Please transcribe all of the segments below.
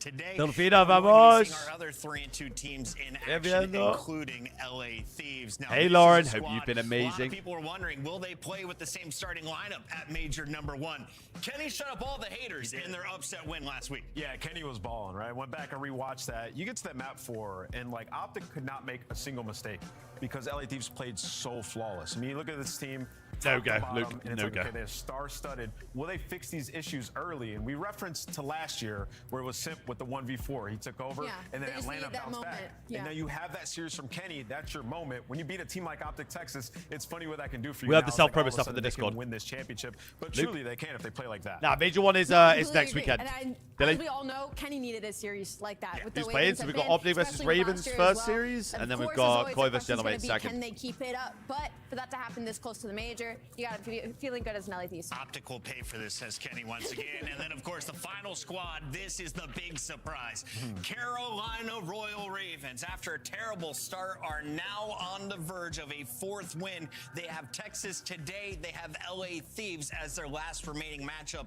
today. Delfino, We're vamos. seeing our other 3-2 teams in action, including LA Thieves. Now, hey, Lauren. Hope you've been amazing. A lot of people are wondering, will they play with the same starting lineup at Major #1? Kenny shut up all the haters in their upset win last week. Yeah, Kenny was balling, right? Went back and rewatched that. You get to that map 4, and like Optic could not make a single mistake because LA Thieves played so flawless. I mean, you look at this team. No go, Luke. And it's no like, go. Okay, they're star-studded. Will they fix these issues early? And we referenced to last year where it was Simp with the 1v4. He took over, and then Atlanta bounced back. And now you have that series from Kenny. That's your moment. When you beat a team like Optic Texas, it's funny what that can do for you. We have the Now, self-promo like, stuff in the Discord. Win this championship, but Luke? truly they can if they play like that. Nah, Major 1 is next weekend. And as we all know, Kenny needed a series like that. With the Who's way playing? things So we've have got been, Optic versus especially Ravens last year first as well. series, and then we've Force is got always Koi the versus question's Gentleman gonna be, second. Can they keep it up? But for that to happen this close to the major, you got to be feeling good as an LA Thieves. Optic will pay for this, says Kenny once again. And then, of course, the final squad. This is the big surprise. Carolina Royal Ravens, after a terrible start, are now on the verge of a 4th win. They have Texas today. They have LA Thieves as their last remaining matchup.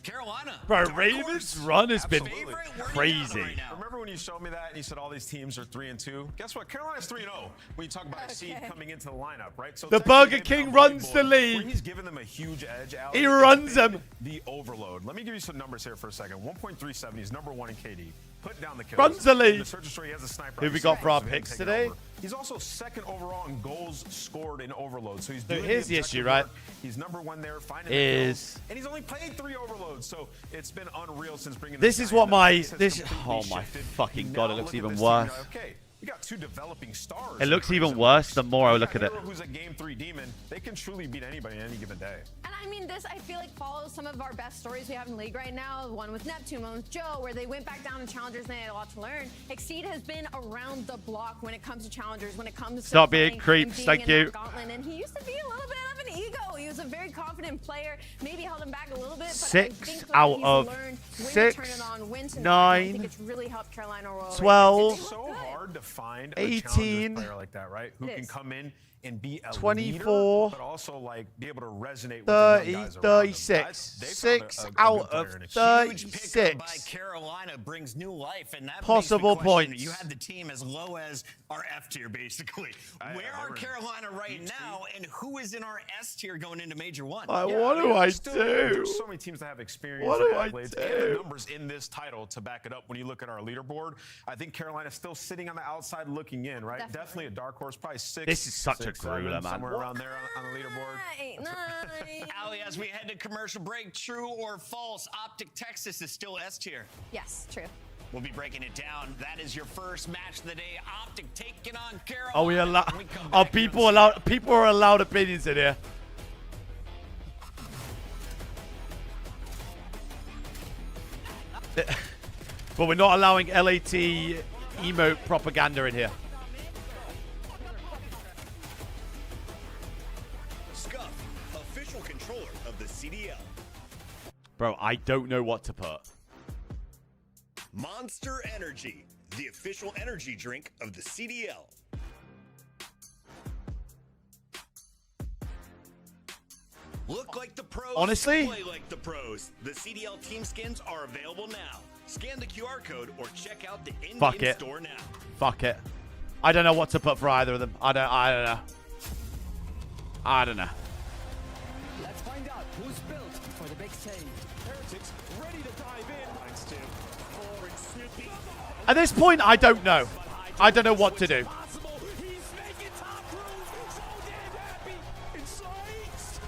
Carolina. Bro, Ravens' run has been crazy. Right Remember when you showed me that and you said all these teams are 3-2? Guess what? Carolina's 3-0 when you talk about a seed coming into the lineup, right? So the Burger King runs the league. He's giving them a huge edge out. He runs them. The overload. Let me give you some numbers here for a second. 1.37. He's #1 in KD. Put down the kills. Runs the league. The search history, he has a sniper. Who we got for our picks today? He's also 2nd overall in goals scored in overload. So he's So doing here's the issue, right? He's #1 there, finding the kills. And he's only played 3 overloads. So it's been unreal since bringing This is what my oh my shifted. fucking god, it looks Look at even this worse. team. Okay, we got 2 developing stars. It looks even worse the more I look at it. Who's a game 3 demon? They can truly beat anybody on any given day. And I mean, this, I feel like, follows some of our best stories we have in the league right now. One with Neptune, one with Joe, where they went back down to Challengers and they had a lot to learn. Exceed has been around the block when it comes to Challengers, when it comes to Stop being creeps, thank you. Gauntlet. And he used to be a little bit of an ego. He was a very confident player, maybe held him back a little bit. But 6 out of 6, turn it on, when to 9, I think it's really helped Carolina Royal 12, Ravens. It's so hard to find a 18, player like that, right? Who can come in and be a 24, leader, but also like be able to resonate with 30, the young guys around 36. them. 6 out of Huge pickup 36 by Carolina brings new life, and that possible makes me question, points. You had the team as low as our F tier, basically. Where are Carolina right now, and who is in our S tier going into Major 1? What do I do? There's so many teams that have experience. What do I and do? the numbers in this title to back it up. When you look at our leaderboard, I think Carolina's still sitting on the outside looking in, right? Definitely a dark horse, probably 6. This is such a 6, 7, grueler, man. Somewhere around there on the leaderboard. Allie, as we head to commercial break, true or false, Optic Texas is still S tier. Yes, true. We'll be breaking it down. That is your first match of the day. Optic taking on Carolina. Are we allowed? Are people allowed? People are allowed opinions in here. But we're not allowing LAT emote propaganda in here. Scuff, official controller of the CDL. Bro, I don't know what to put. Monster Energy, the official energy drink of the CDL. Look like the pros, Honestly? play like the pros. The CDL team skins are available now. Scan the QR code or check out the in-game store now. Fuck it. I don't know what to put for either of them. I don't know. I don't know. Let's find out who's built for the big stage. Heretics ready to dive in. Thanks to Orange Snoopy. At this point, I don't know. I don't know what to do. He's making top room. So damn happy. Insights.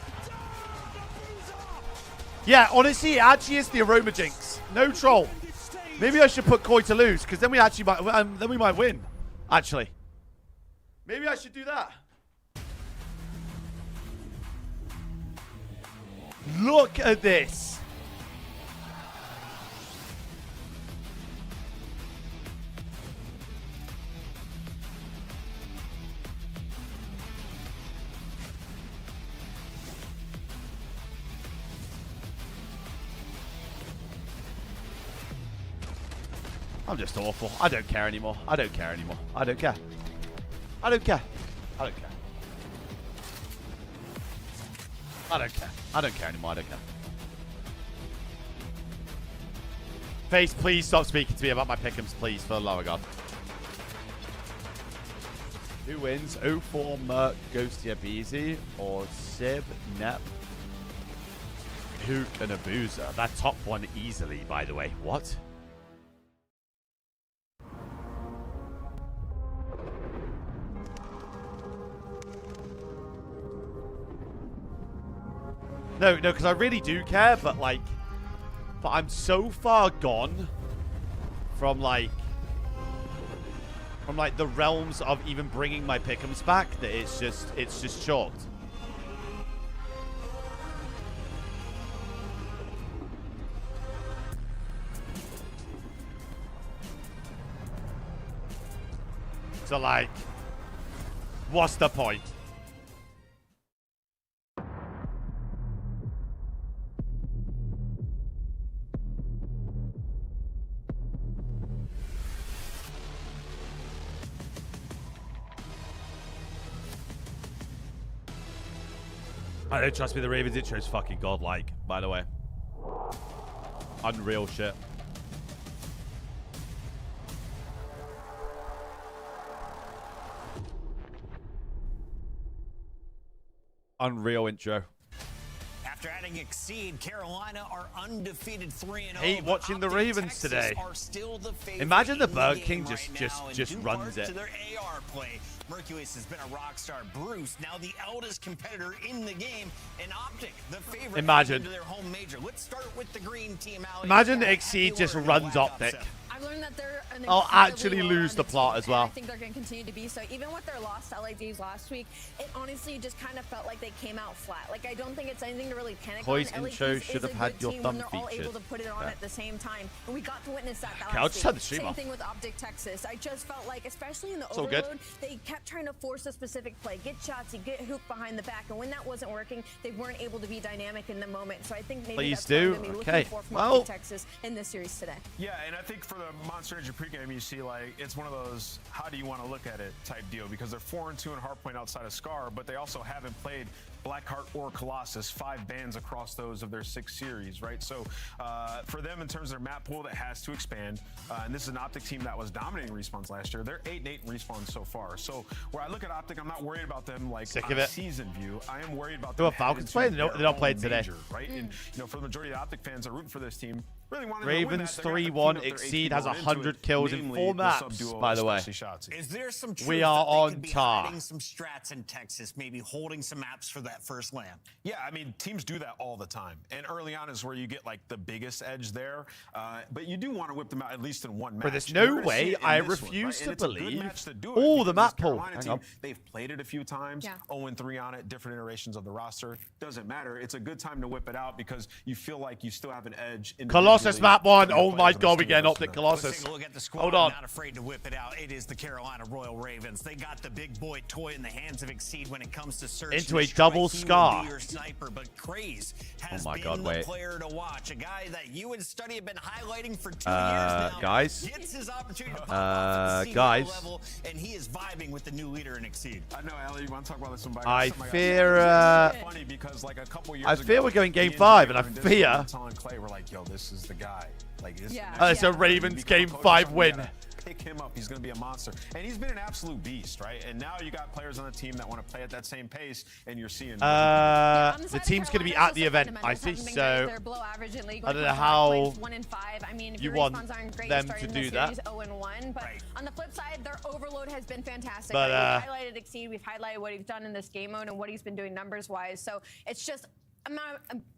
Yeah, honestly, it actually is the Aroma Jinx. No troll. Maybe I should put Koi to lose, because then we actually might, then we might win. Actually, maybe I should do that. Look at this. I'm just awful. I don't care anymore. I don't care anymore. I don't care. I don't care. I don't care. I don't care. I don't care anymore. I don't care. Face, please stop speaking to me about my pick'ems, please, for the love of God. Who wins? 04 Merc, Ghosty Abizi, or Sib, Nep, Hook, and Abuza? That top one easily, by the way. What? No, because I really do care, but like, I'm so far gone from like the realms of even bringing my pick'ems back that it's just chalked. So like, what's the point? I don't trust me, the Ravens intro is fucking godlike, by the way. Unreal shit. Unreal intro. After adding Exceed, Carolina are undefeated 3-0. Hate watching the Ravens today. Imagine the Burger King just runs it. To their AR play. Mercules has been a rock star. Bruce, now the eldest competitor in the game, and Optic, the favorite. Imagine. To their home major. Let's start with the green team. Imagine the Exceed just runs Optic. I've learned that they're I'll actually lose the plot as well. I think they're going to continue to be so. Even with their loss to LADs last week, it honestly just kind of felt like they came out flat. Like, I don't think it's anything to really panic Koi's on. intro should have had your thumb featured. They're all able to put it on at the same time, and we got to witness that last I'll just have the week. stream Same off. thing with Optic Texas. I just felt like, especially in the all good. overload, they kept trying to force a specific play, get Shotzi, get Hook behind the back, and when that wasn't working, they weren't able to be dynamic in the moment. So I think maybe that's what I'm going to be looking for from Optic Texas in this series today. Yeah, and I think for the Monster Energy pregame, you see, like, it's one of those how do you want to look at it type deal, because they're 4-2 in hardpoint outside of Scar, but they also haven't played Blackheart or Colossus, 5 bans across those of their 6 series, right? So for them, in terms of their map pool, that has to expand, and this is an Optic team that was dominating respawns last year. They're 8-8 in respawns so far. So where I look at Optic, I'm not worried about them like on a season view. I am worried about them. Falcons playing? They don't play today, right? And you know, for the majority of the Optic fans that are rooting for this team, really Ravens 3-1. Exceed has 100 kills in 4 maps, by the way. Is there some truth we are that they on could be tar. hiding some strats in Texas, maybe holding some maps for that first land? Yeah, I mean, teams do that all the time. And early on is where you get, like, the biggest edge there. But you do want to whip them out at least in one match. But there's no way I refuse to believe all the map pool. They've played it a few times, 0-3 on it, different iterations of the roster. Doesn't matter. It's a good time to whip it out because you feel like you still have an edge. Colossus map 1. Oh my God, we get an Optic Colossus. Let's take a look at the squad. Hold on. Not afraid to whip it out. It is the Carolina Royal Ravens. They got the big boy toy in the hands of Exceed when it comes to search into a double Scar. Sniper, but Craze has been the player to watch. A guy that you and Study have been highlighting for 2 years now. Guys. Gets his opportunity to pop off at the guys. level, and he is vibing with the new leader in Exceed. I know, Ellie, you want to talk about this one? I fear. Funny because like a couple years I fear we're going game 5, and I fear. Telling Clay, we're like, yo, this is the guy. Like, this it's a Ravens game 5 win. Pick him up. He's going to be a monster. And he's been an absolute beast, right? And now you got players on the team that want to play at that same pace, and you're seeing... the team's going to be at the event, I see, so I don't know how you want them to do that. But on the flip side, their overload has been fantastic. But, we've highlighted Exceed, we've highlighted what he's done in this game mode and what he's been doing numbers-wise, so it's just a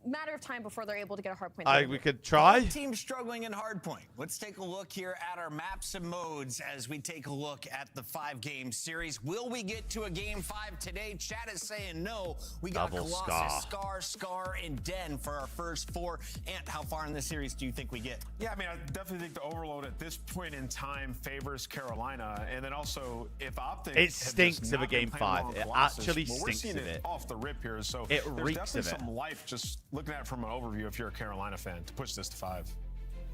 matter of time before they're able to get a hardpoint. We could try. Team struggling in hardpoint. Let's take a look here at our maps and modes as we take a look at the 5-game series. Will we get to a game 5 today? Chat is saying no. We got Double Colossus, Scar, and Den for our first 4. Ant, how far in the series do you think we get? Yeah, I mean, I definitely think the overload at this point in time favors Carolina, and then also if Optic, it stinks of a game 5. It actually stinks of it off the rip here. So it reeks of it. Life just looking at it from an overview if you're a Carolina fan to push this to 5.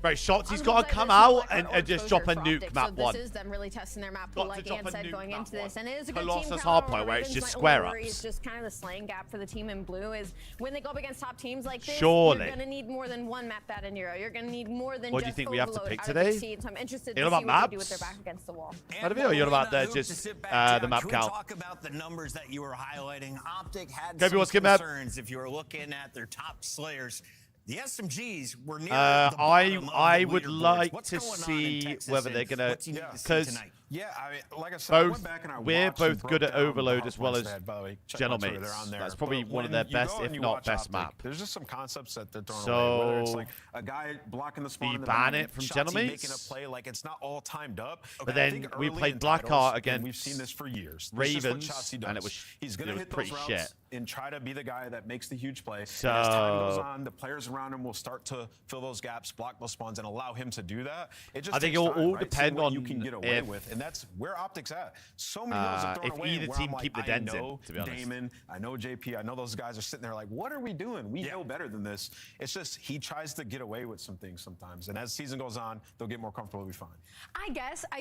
Bro, Shotzi's got to come out and just drop a nuke map one. This is them really testing their map pool, like Ian said, going into this. And it is a good Colossus team. Hardpoint, where it's just square ups. It's just kind of the slaying gap for the team in blue is when they go up against top teams like this, Surely. you're going to need more than one map that in Euro. You're going to need more than what do you just think we have to overload pick out of today? Exceed. So I'm interested to You see know what about they do maps? with their back against the wall. What about you? You're about the map Can count. we talk about the numbers that you were highlighting? Optic had Go, some what's good, map? concerns if you were looking at their top slayers. The SMGs were near I would like to see whether they're gonna, because yeah, I mean, like I said, I went back and I we're watched and both broke good at down the Overload as well points as they had, by the way. Check my Twitter, they're on Gentlemen. there. That's probably But one of when their you best, go if and you not watch best Optic, map. There's just some concepts that they're throwing So, away. Whether it's like a guy blocking the spawn in the ban back, it from Shotzi Gentlemen. making a play like it's not all timed up. But And I then think we early played in Blackheart titles, and against we've seen this for years. This is what Ravens, Shotzi does. and it was He's gonna hit pretty those routes shit. and try to be the guy that makes the huge play. So, and as time goes on, the players around him will start to fill those gaps, block those spawns, and allow him to do that. It just I think takes it'll time, all right? depend See what on you can get away if- with, and that's where Optic's at. So many goals are thrown if away, either and where team I'm like, keep the I dents in, know to be honest. Damon, I know JP, I know those guys are sitting there like, what are we doing? We know better than this. It's just he tries to get away with some things sometimes, and as the season goes on, they'll get more comfortable. We'll be fine. I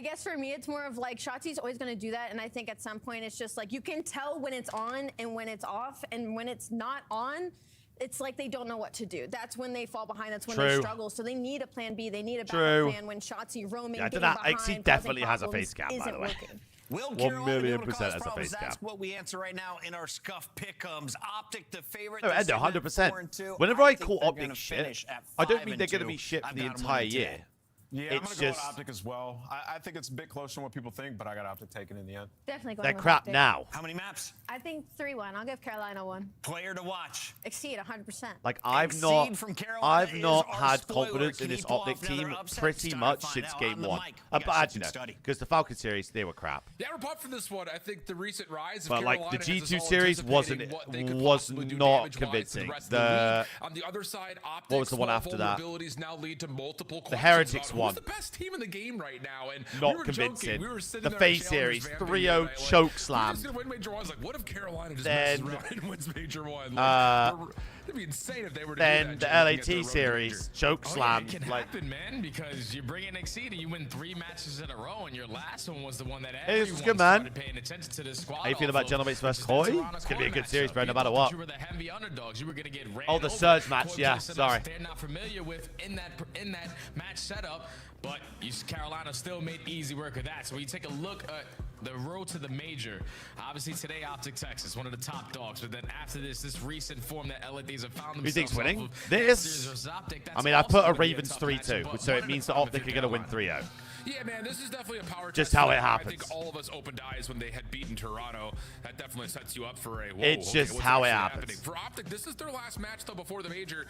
guess for me, it's more of like Shotzi's always going to do that. And I think at some point, it's just like you can tell when it's on and when it's off. And when it's not on, it's like they don't know what to do. That's when they fall behind. That's when they struggle. So they need a plan B. They need a backup plan when Shotzi roaming, Yeah, getting that behind, definitely causing has a problems face cam, by the isn't way. working. Will 1 Carolina million be able to percent cause as a problems? face That's cap. what we answer right now in our Scuff Pick'ems. Optic the favorite. No, this Endo, segment, 100%. 4-2. Whenever I think call they're Optic gonna shit, finish at I don't mean they're 5-2. going to be shit for I've the got 'em entire winning year. today. Yeah, It's I'm gonna just go with Optic as well. I think it's a bit closer than what people think, but I got Optic taken in the end. Definitely going They're with crap Optic. now. How many maps? I think 3-1. I'll give Carolina 1. Player to watch. Exceed 100%. Like I've Exceed from Carolina not is our had spoiler. confidence Can in he this pull Optic off another team upset? pretty Time to much find since out. game On the 1. mic, we But got actually, Ship no, Study. because the Falcon series, they were crap. Yeah, we're pumped for this one. I think the recent rise of But like Carolina the has us G2 all series anticipating what they could was possibly do not damage-wise to the convincing. rest of the league. On the other side, Optic's What was the one after that? vulnerabilities now lead to multiple The questions Heretics about one. who's the best team in the game right now. And Not we were convincing. Joking. We were sitting The there FaZe at series, Challengers 3-0 Vampy, choke who's slam. gonna win Major 1? I was like, what if Carolina just Then- messes around and wins Major 1? Like, it'd be insane if they were to do Then that. the Jimmy, to get LAT their road to series, Major. choke slam. It can Like, happen, man, because you bring in Exceed and you win 3 matches in a row, and your last one was the one that Hey, this is everyone good, man. started paying attention to this squad. How you feel about off of, Gentlemen's which versus is the Koi? Toronto It's gonna be a Core good series, matchup. bro, no You matter thought what. You were the heavy underdogs. You were gonna get ran Oh, the over. Surge match, Koi yeah, played setups sorry. They're not familiar with in that match setup, but Carolina still made easy work of that. So when you take a look at the road to the major, obviously today Optic Texas, one of the top dogs, but then after this recent form that LADs have found Who themselves think's winning? off of This? versus Optic, that's I mean, I also put a gonna be Ravens tough 3-2, matchup, but so one it at means a that time Optic if are you're going to win Carolina. 3-0. Yeah, man, this is definitely a power Just test. how it I happens. think all of us opened eyes when they had beaten Toronto. That definitely sets you up for a. Whoa, It's okay, just what's how it actually happens. happening? For Optic, this is their last match though before the major,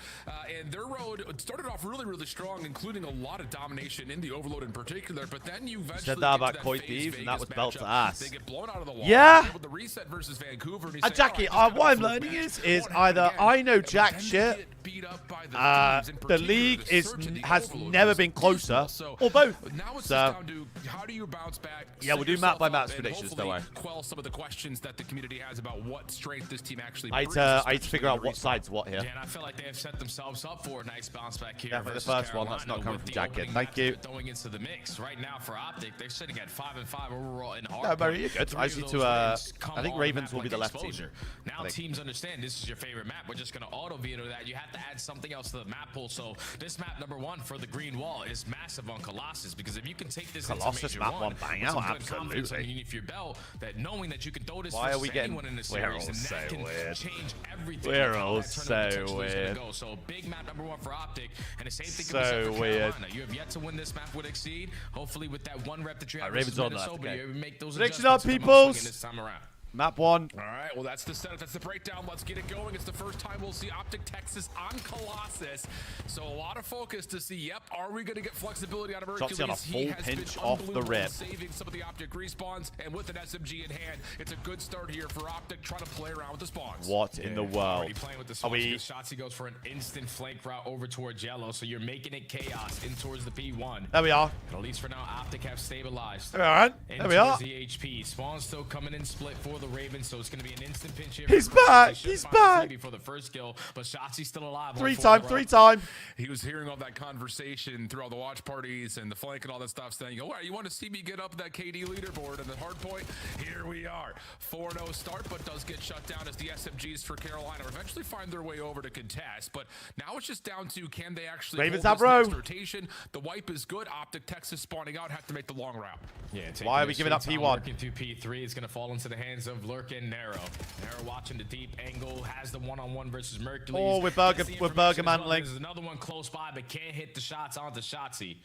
and their road started off really, really strong, including a lot of domination in the Overload in particular. But then you eventually said that get about to Koi FaZe Thieves, and Vegas that was belt to matchup. ass. They get blown out of the water. Yeah. With the reset versus Vancouver. And you say, Jackie, all right, what I'm this learning match is won't happen either again. I know But jack then they shit, get beat up by the teams, in the particular, league the is Search and the has Overload never was been closer, dismal. or both. Now it's So, just down to how do you bounce back? yeah, we'll set do map by yourself map up, and predictions, don't hopefully worry. quell some of the questions that the community has about what strength this team actually I brings. need to figure especially out in the what side's what here. Yeah, and I feel like they have set themselves up for a nice bounce back here. Yeah, for the versus first one, that's not Carolina coming with from the Jack Kid. opening Thank match you. they're throwing into the mix right now for Optic. They're sitting at 5-5 overall in hard. No, Barry, you're good. Three I of just need those to, wins come I think on Ravens map will be like the left team. exposure. Now I think. teams understand this is your favorite map. We're just going to auto veto that. You have to add something else to the map pool. So this map number 1 for the green wall is massive on Colossus, because if you can take this Colossus into map Major 1 bang with some out, good confidence absolutely. underneath your belt, that knowing that you can throw this Why are versus we getting- anyone in the we're series, all and so that can weird. change everything. We're of how all that tournament so potentially is gonna weird. go. So big map number 1 for Optic, and the same thing So can be said for weird. Carolina. You have yet to win this map with Exceed. Hopefully with that 1 rep that you have Ravens versus on left, Minnesota, okay. you make those Prediction up, adjustments and come peoples. swinging this time around. Map 1. All right, well, that's the setup. That's the breakdown. Let's get it going. It's the first time we'll see Optic Texas on Colossus. So a lot of focus to see, yep, are we going to get flexibility out of Hercules? Shotzi on a He full has pinch been off the unbelievable, rip. saving some of the Optic respawns, and with an SMG in hand, it's a good start here for Optic trying to play around with the spawns. What in the world? Already playing with the Are spawns we? because Shotzi goes for an instant flank route over towards yellow, so you're making it chaos in towards the P1. There we are. But at least for now, Optic have stabilized. There we are. In There we are. towards the HP. Spawn still coming in split for the the Ravens, so it's going to be an instant pinch here. He's back. He's back. Before the first kill, but Shotzi's still alive. Three time. He was hearing all that conversation through all the watch parties and the flank and all that stuff, saying, "Oh, you want to see me get up that KD leaderboard?" And the hard point, here we are. 4-0 start, but does get shut down as the SMGs for Carolina eventually find their way over to contest. But now it's just down to, can they actually Ravens hold up, this bro. next rotation? The wipe is good. Optic Texas spawning out, have to make the long route. Yeah, why are we giving up P1? Working through P3, it's going to fall into the hands of Lurk and Nero. Nero watching the deep angle, has the one-on-one versus Mercules. Oh, we're burger mantling. There's another one close by, but can't hit the shots onto Shotzi.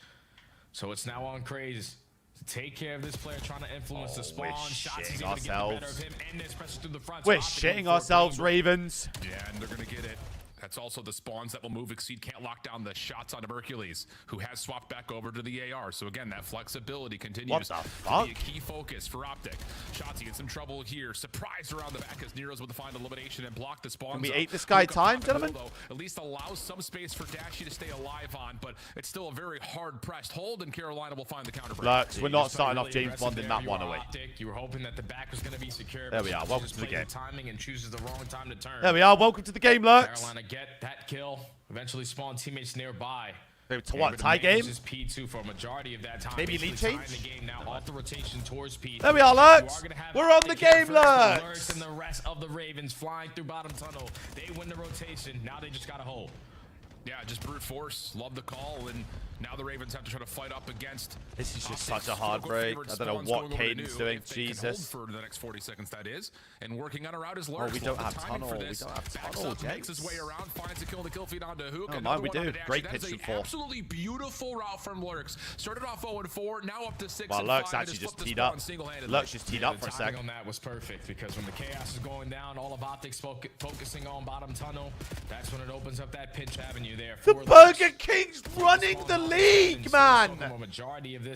So it's now on Craze to take care of this player, trying to influence the spawn. Shotzi's able to get the better of him, and this pressure through the front. We're shitting ourselves, Ravens. Yeah, and they're going to get it. That's also the spawns that will move. Exceed can't lock down the shots onto Hercules, who has swapped back over to the AR. So again, that flexibility continues to be a key focus for Optic. Shotzi in some trouble here. Surprise around the back as Nero's with the find elimination and block the spawns. Can we ate this guy time, gentlemen? Though, at least allows some space for Dashy to stay alive on, but it's still a very hard pressed hold, and Carolina will find the counter break. Lux, we're not starting off James Bond in that one away. You were hoping that the back was going to be secure. There we are. Welcome to the game. Timing and chooses the wrong time to turn. There we are. Welcome to the game, Lux. Carolina get that kill. Eventually spawn teammates nearby. What, tie game? P2 for a majority of that time. Maybe lead change? The game now off the rotation towards P2. There we are, Lux. We're on the game, Lux. And the rest of the Ravens flying through bottom tunnel. They win the rotation. Now they just got to hold. Yeah, just brute force. Love the call, and now the Ravens have to try to fight up against. This is just such a hard break. I don't know what Caden's doing. Jesus. For the next 40 seconds, that is. And working on a route is Lurk. Oh, we don't have tunnel. We don't have tunnel, makes his way around, finds a kill to kill feed onto Hook. Oh, man, we do. Great pitch and for. Absolutely beautiful route from Lurks. Started off 0-4, now up to 6-5. Well, Lurks actually just teed up. Lurks just teed up for a second. The timing on that was perfect because when the chaos is going down, all of Optics focusing on bottom tunnel. That's when it opens up that pinch avenue there. The Burger King's running the league, man.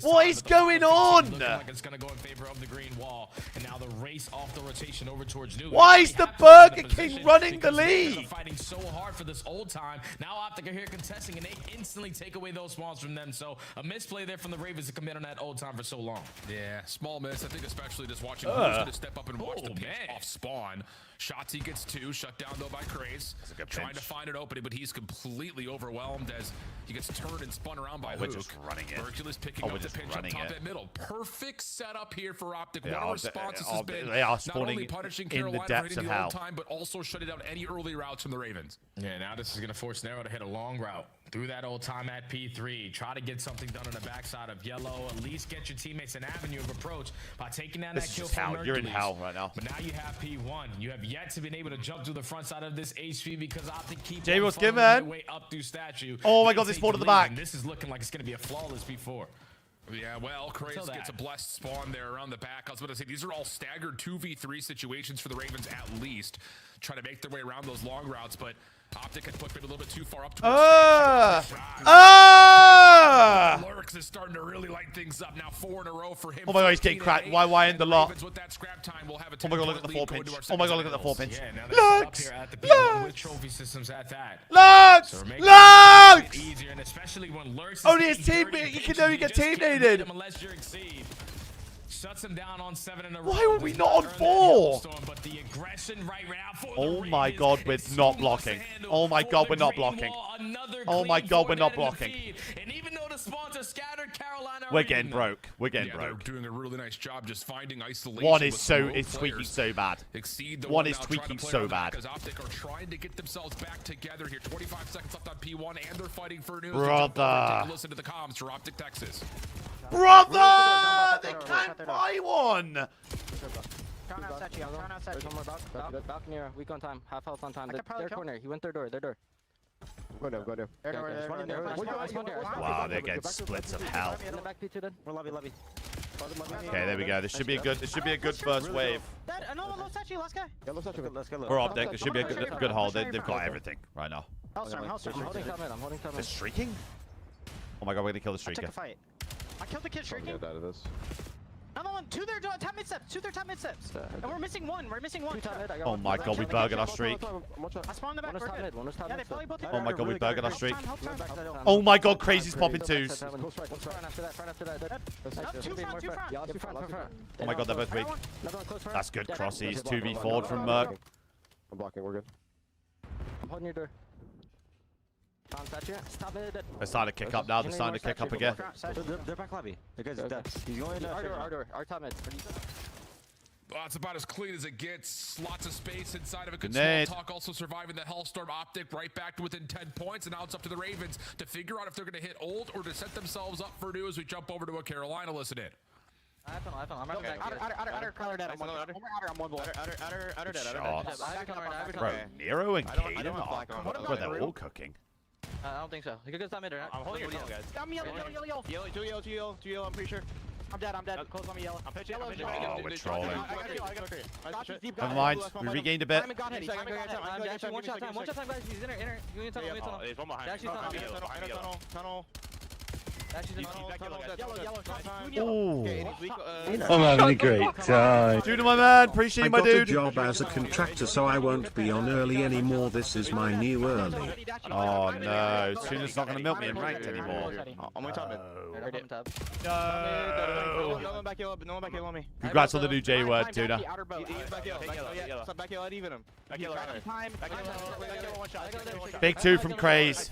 What is going on? Like it's going to go in favor of the green wall, and now the race off the rotation over towards New. Why is the Burger King running the league? Fighting so hard for this old time. Now Optic are here contesting, and they instantly take away those spawns from them. So a misplay there from the Ravens to commit on that old time for so long. Yeah, small miss. I think especially just watching who's going to step up and watch the pinch off spawn. Shotzi gets 2, shut down though by Craze. Trying to find an opening, but he's completely overwhelmed as he gets turned and spun around by Hook. We're just running it. Hercules picking up the pinch up top at middle. Perfect setup here for Optic. What our responses has been they are not spawning only punishing in Carolina the depths for of hitting the hell. old time, but also shutting down any early routes from the Ravens. Yeah, now this is going to force Nero to hit a long route through that old time at P3. Try to get something done on the backside of Yellow. At least get your teammates an avenue of approach by taking down that kill from Hercules. You're in hell right now. But now you have P1. You have yet to be able to jump to the front side of this HP because Optic keep J was their given. way up through statue. Oh my god, this ball to the back. And this is looking like it's going to be a flawless P4. Yeah, well, Craze gets a blessed spawn there around the back. I was about to say, these are all staggered 2v3 situations for the Ravens at least. Trying to make their way around those long routes, but Optic had put it a little bit too far up. Lurks is starting to really light things up. Now 4 in a row for him. Oh my god, he's getting cracked. Why in the lot? With that scrap time, we'll have a oh my god, look at the 4 pinch. Oh my god, look at the 4 pinch. Yeah, Lux! With trophy systems at that. Lux! So Lux! Easier, and especially when Lurks only his teammate, you can only get teammated. Unless you exceed. Shuts him down on 7 in a row. Why were we not on 4? But the aggression right now for oh my god, we're not blocking. Oh my god, we're not blocking. Oh my god, we're not blocking. And even though the spawns are scattered, Carolina we're getting broke. We're getting broke. They're doing a really nice job just finding isolation. One is tweaking so bad. One is tweaking so bad. Because Optic are trying to get themselves back together here. 25 seconds left on P1, and they're fighting for news. Brother. Listen to the comms for Optic Texas. Brother! They can't buy one! Turn outside, turn outside. There's one more back near. Weak on time. Half health on time. Their corner. He went their door. Their door. Go there. Wow, they're getting splits of hell. In the back P2 then. We're lobby. Okay, there we go. This should be a good first wave. No, low statue, last guy. Yeah, let's go. We're Optic. This should be a good hold. They've got everything right now. I'm holding top mid. They're streaking? Oh my god, we're gonna kill the streaker. I took a fight. I killed the kid streaking. Another one. Two there, top mid steps. Two there, top mid steps. And we're missing one. We're missing one. Oh my god, we burgered our streak. I spawned the back. Yeah, they probably both. Oh my god, we burgered our streak. Oh my god, crazy's popping twos. Two front. Oh my god, they're both weak. That's good crossies. 2v4 from Merc. I'm blocking, we're good. I'm holding your door. Stop it. They're starting to kick up now. They're starting to kick up again. They're back lobby. Because he's going Our door. Our top mid. Well, it's about as clean as it gets. Lots of space inside of it. Good Nade. small talk. Also surviving the Hellstorm Optic right back to within 10 points. And now it's up to the Ravens to figure out if they're going to hit old or to set themselves up for new as we jump over to a Carolina. Listen in. I'm right back. Outer color dead. I'm one blow. Outer dead. Bro, Nero and Kaden are... Bro, they're all cooking. I don't think so. You could go top mid, right? I'm holding your tail, guys. I'm yellow. Two yellow, I'm pretty sure. I'm dead. Close on me, yellow. I'm pitching. Oh, we're trolling. I got a Never mind. We regained a bit. One shot time, guys. He's inner. You need tunnel. There's one behind. Tunnel. Ooh. I'm having a great time. Dude, my man. Appreciate you, my dude. I got a job as a contractor, so I won't be on early anymore. This is my new early. Oh no. Tuna's not going to milk me in ranked anymore. I'm on top mid. No. No one back here on me. Congrats on the new J word, Tuna. Back yellow, even him. Back yellow, Big two from Craze.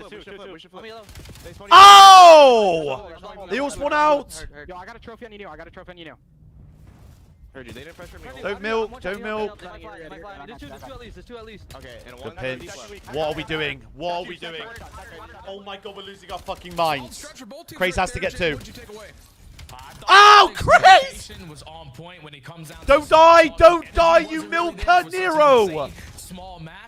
Oh! They all spawn out. Yo, I got a trophy on you. Heard you. They didn't pressure me. Don't milk. There's two at least. Okay, and The one. pinch. What are we doing? Oh my god, we're losing our fucking minds. Craze has to get two. Oh, Craze! Don't die, you milker, Nero!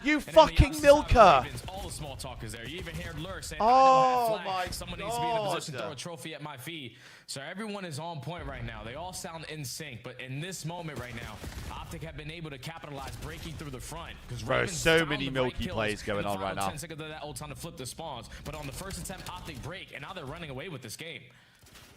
You fucking milker! All the small talk is there. You even heard Lurk saying, oh my someone needs to be in a position to throw a trophy at my feet. So everyone is on point right now. They all sound in sync, but in this moment right now, Optic have been able to capitalize, breaking through the front. Bro, so many milky plays going on right now. 10 seconds of that old time to flip the spawns, but on the first attempt, Optic break, and now they're running away with this game.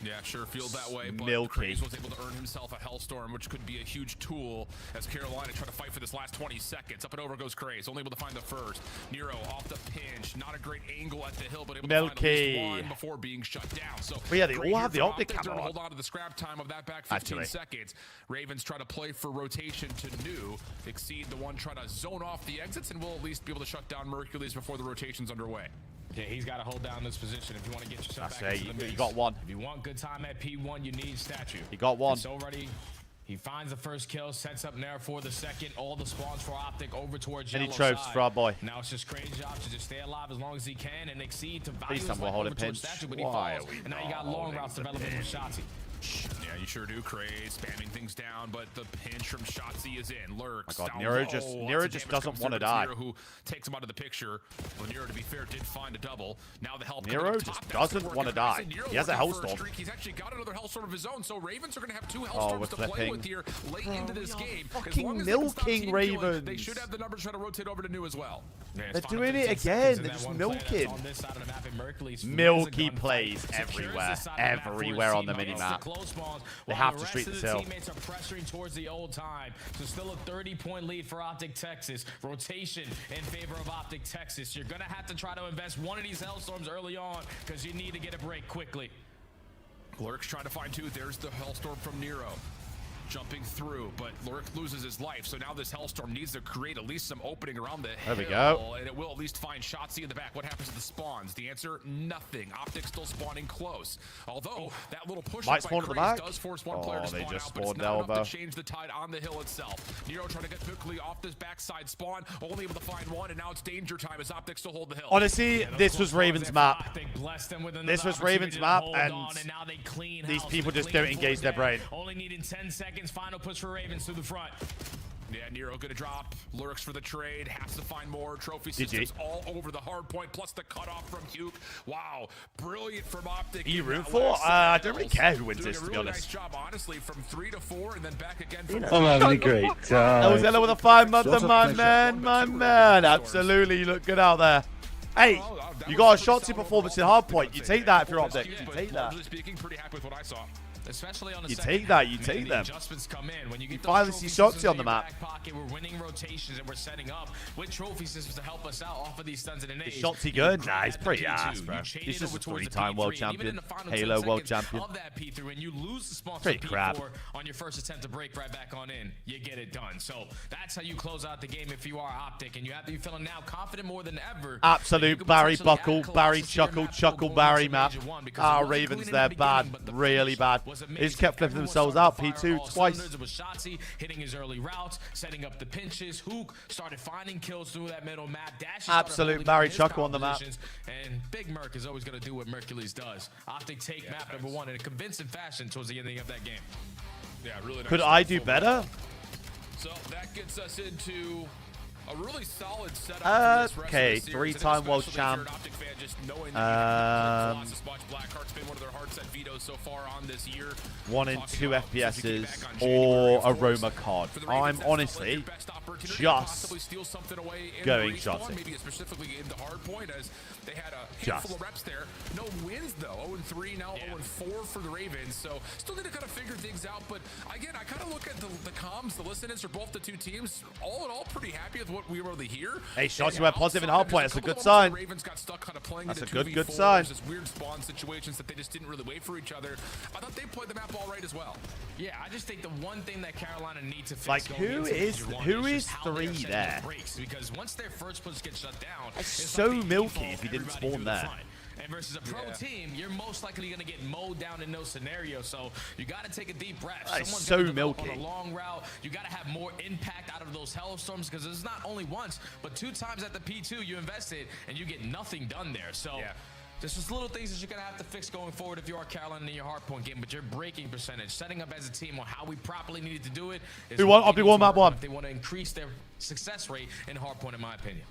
Yeah, sure feels that way, but milky. Craze was able to earn himself a Hellstorm, which could be a huge tool as Carolina try to fight for this last 20 seconds. Up and over goes Craze, only able to find the first. Nero off the pinch, not a great angle at the hill, but able to find at least one before being shut down. So yeah, they all have the optic camera on. Hold on to the scrap time of that back 15 seconds. Ravens try to play for rotation to new, exceed the one, try to zone off the exits, and we'll at least be able to shut down Mercules before the rotation's underway. Yeah, he's got to hold down this position if you want to get yourself back into the mix. You got one. If you want good time at P1, you need statue. He got one. It's already. He finds the first kill, sets up Nair for the second. All the spawns for Optic over towards Any yellow tropes side. for our boy. Now it's just Crazy job to just stay alive as long as he can and exceed to value Please, his life hold over it, towards pinch. statue, but he falls. And now you got long routes developing from Shotzi. Yeah, you sure do. Craze spamming things down, but the pinch from Shotzi is in. Lurks. Oh my god, Nero just doesn't want to die. Nero who takes him out of the picture. Well, Nero, to be fair, did find a double. Now the help. Nero just doesn't want to die. He has a Hellstorm. He's actually got another Hellstorm of his own, so Ravens are going to have two Hellstorms to play with here late into this game. Fucking milking Ravens. They should have the numbers try to rotate over to new as well. They're doing it again. They're just milking. Milky plays everywhere on the minimap. They have to street this hill. Teammates are pressuring towards the old time. So still a 30-point lead for Optic Texas. Rotation in favor of Optic Texas. You're going to have to try to invest one of these Hellstorms early on because you need to get a break quickly. Lurk's trying to find two. There's the Hellstorm from Nero. Jumping through, but Lurk loses his life, so now this Hellstorm needs to create at least some opening around the hill. There we go. And it will at least find Shotzi in the back. What happens to the spawns? The answer, nothing. Optic still spawning close. Although, that little push by Craze does force one player to spawn out, but it's not enough to change the tide on the hill itself. Nero trying to get quickly off this backside spawn, only able to find one, and now it's danger time as Optic still hold the hill. Honestly, this was Ravens' map. This was Ravens' map, and these people just don't engage their brain. Only needing 10 seconds. Final push for Ravens through the front. Yeah, Nero gonna drop. Lurks for the trade. Has to find more. Trophy systems all over the hard point, plus the cutoff from Huke. Wow, brilliant from Optic. You root for? I don't really care who wins this, to be honest. Nice job, honestly, from 3 to 4, and then back again. I'm having a great time. That was Ella with a 5-month, my man. Absolutely, you look good out there. Hey, you got a Shotzi performance in hardpoint. You take that if you're Optic. You take that. Speaking, pretty happy with what I saw. Especially on the You second take that. half. You I mean, take the them. adjustments come in. When you get You finally those see trophy Shotzi on systems the in your map. back pocket, we're winning rotations and we're setting up with trophy systems to help us out off of these stuns and Is innate. Shotzi good? Nah, he's pretty ass, bro. He's just a 3-time world champion. Halo world champion. Of that P3, and you lose the spawn Pretty to crap. P4 on your first attempt to break right back on in, you get it done. So that's how you close out the game if you are Optic, and you have to be feeling now confident more than ever. Absolute Barry Buckle, Barry Chuckle, Barry map. Ah, Ravens, they're bad. Really bad. They just kept flipping themselves out. P2 twice. It was Shotzi hitting his early routes, setting up the pinches. Hook started finding kills through that middle map. Dash Absolute Barry Chuckle on the map. And Big Merc is always going to do what Mercules does. Optic take map number 1 in a convincing fashion towards the ending of that game. Yeah, really nice. Could I do better? So that gets us into a really solid setup. Okay, 3-time world champ. Blackheart's been one of their hard set vetoes so far on this year. 1 and 2 FPSs or Aroma card. I'm honestly just going Shotzi. Maybe specifically in the hard point, as they had a handful of reps there. No wins though. 0-3 now, 0-4 for the Ravens. So still need to kind of figure things out. But again, I kind of look at the comms, the listeners for both the two teams. All in all, pretty happy with what we were able to hear. Hey, Shotzi went positive in hard point. That's a good sign. Ravens got stuck kind of playing That's a into good 2v4s, sign. Just weird spawn situations that they just didn't really wait for each other. I thought they played the map all right as well. Yeah, I just think the one thing that Carolina needs to fix Like, who is just how 3 they're setting there? up breaks, because once their first push gets shut down, It's it's so like they milky default if he didn't everybody spawn to the there. front. And versus a pro team, you're most likely going to get mowed down in no scenario. So you got to take a deep breath. That is Someone's so gonna develop milky. on a long route. You got to have more impact out of those hellstorms, because it's not only once, but 2 times at the P2 you invested and you get nothing done there. So there's just little things that you're going to have to fix going forward if you are Carolina in your hardpoint game, but your breaking percentage, setting up as a team on how we properly needed to do it. Who won? Optic won map 1. If they want to increase their success rate in hardpoint, in my opinion.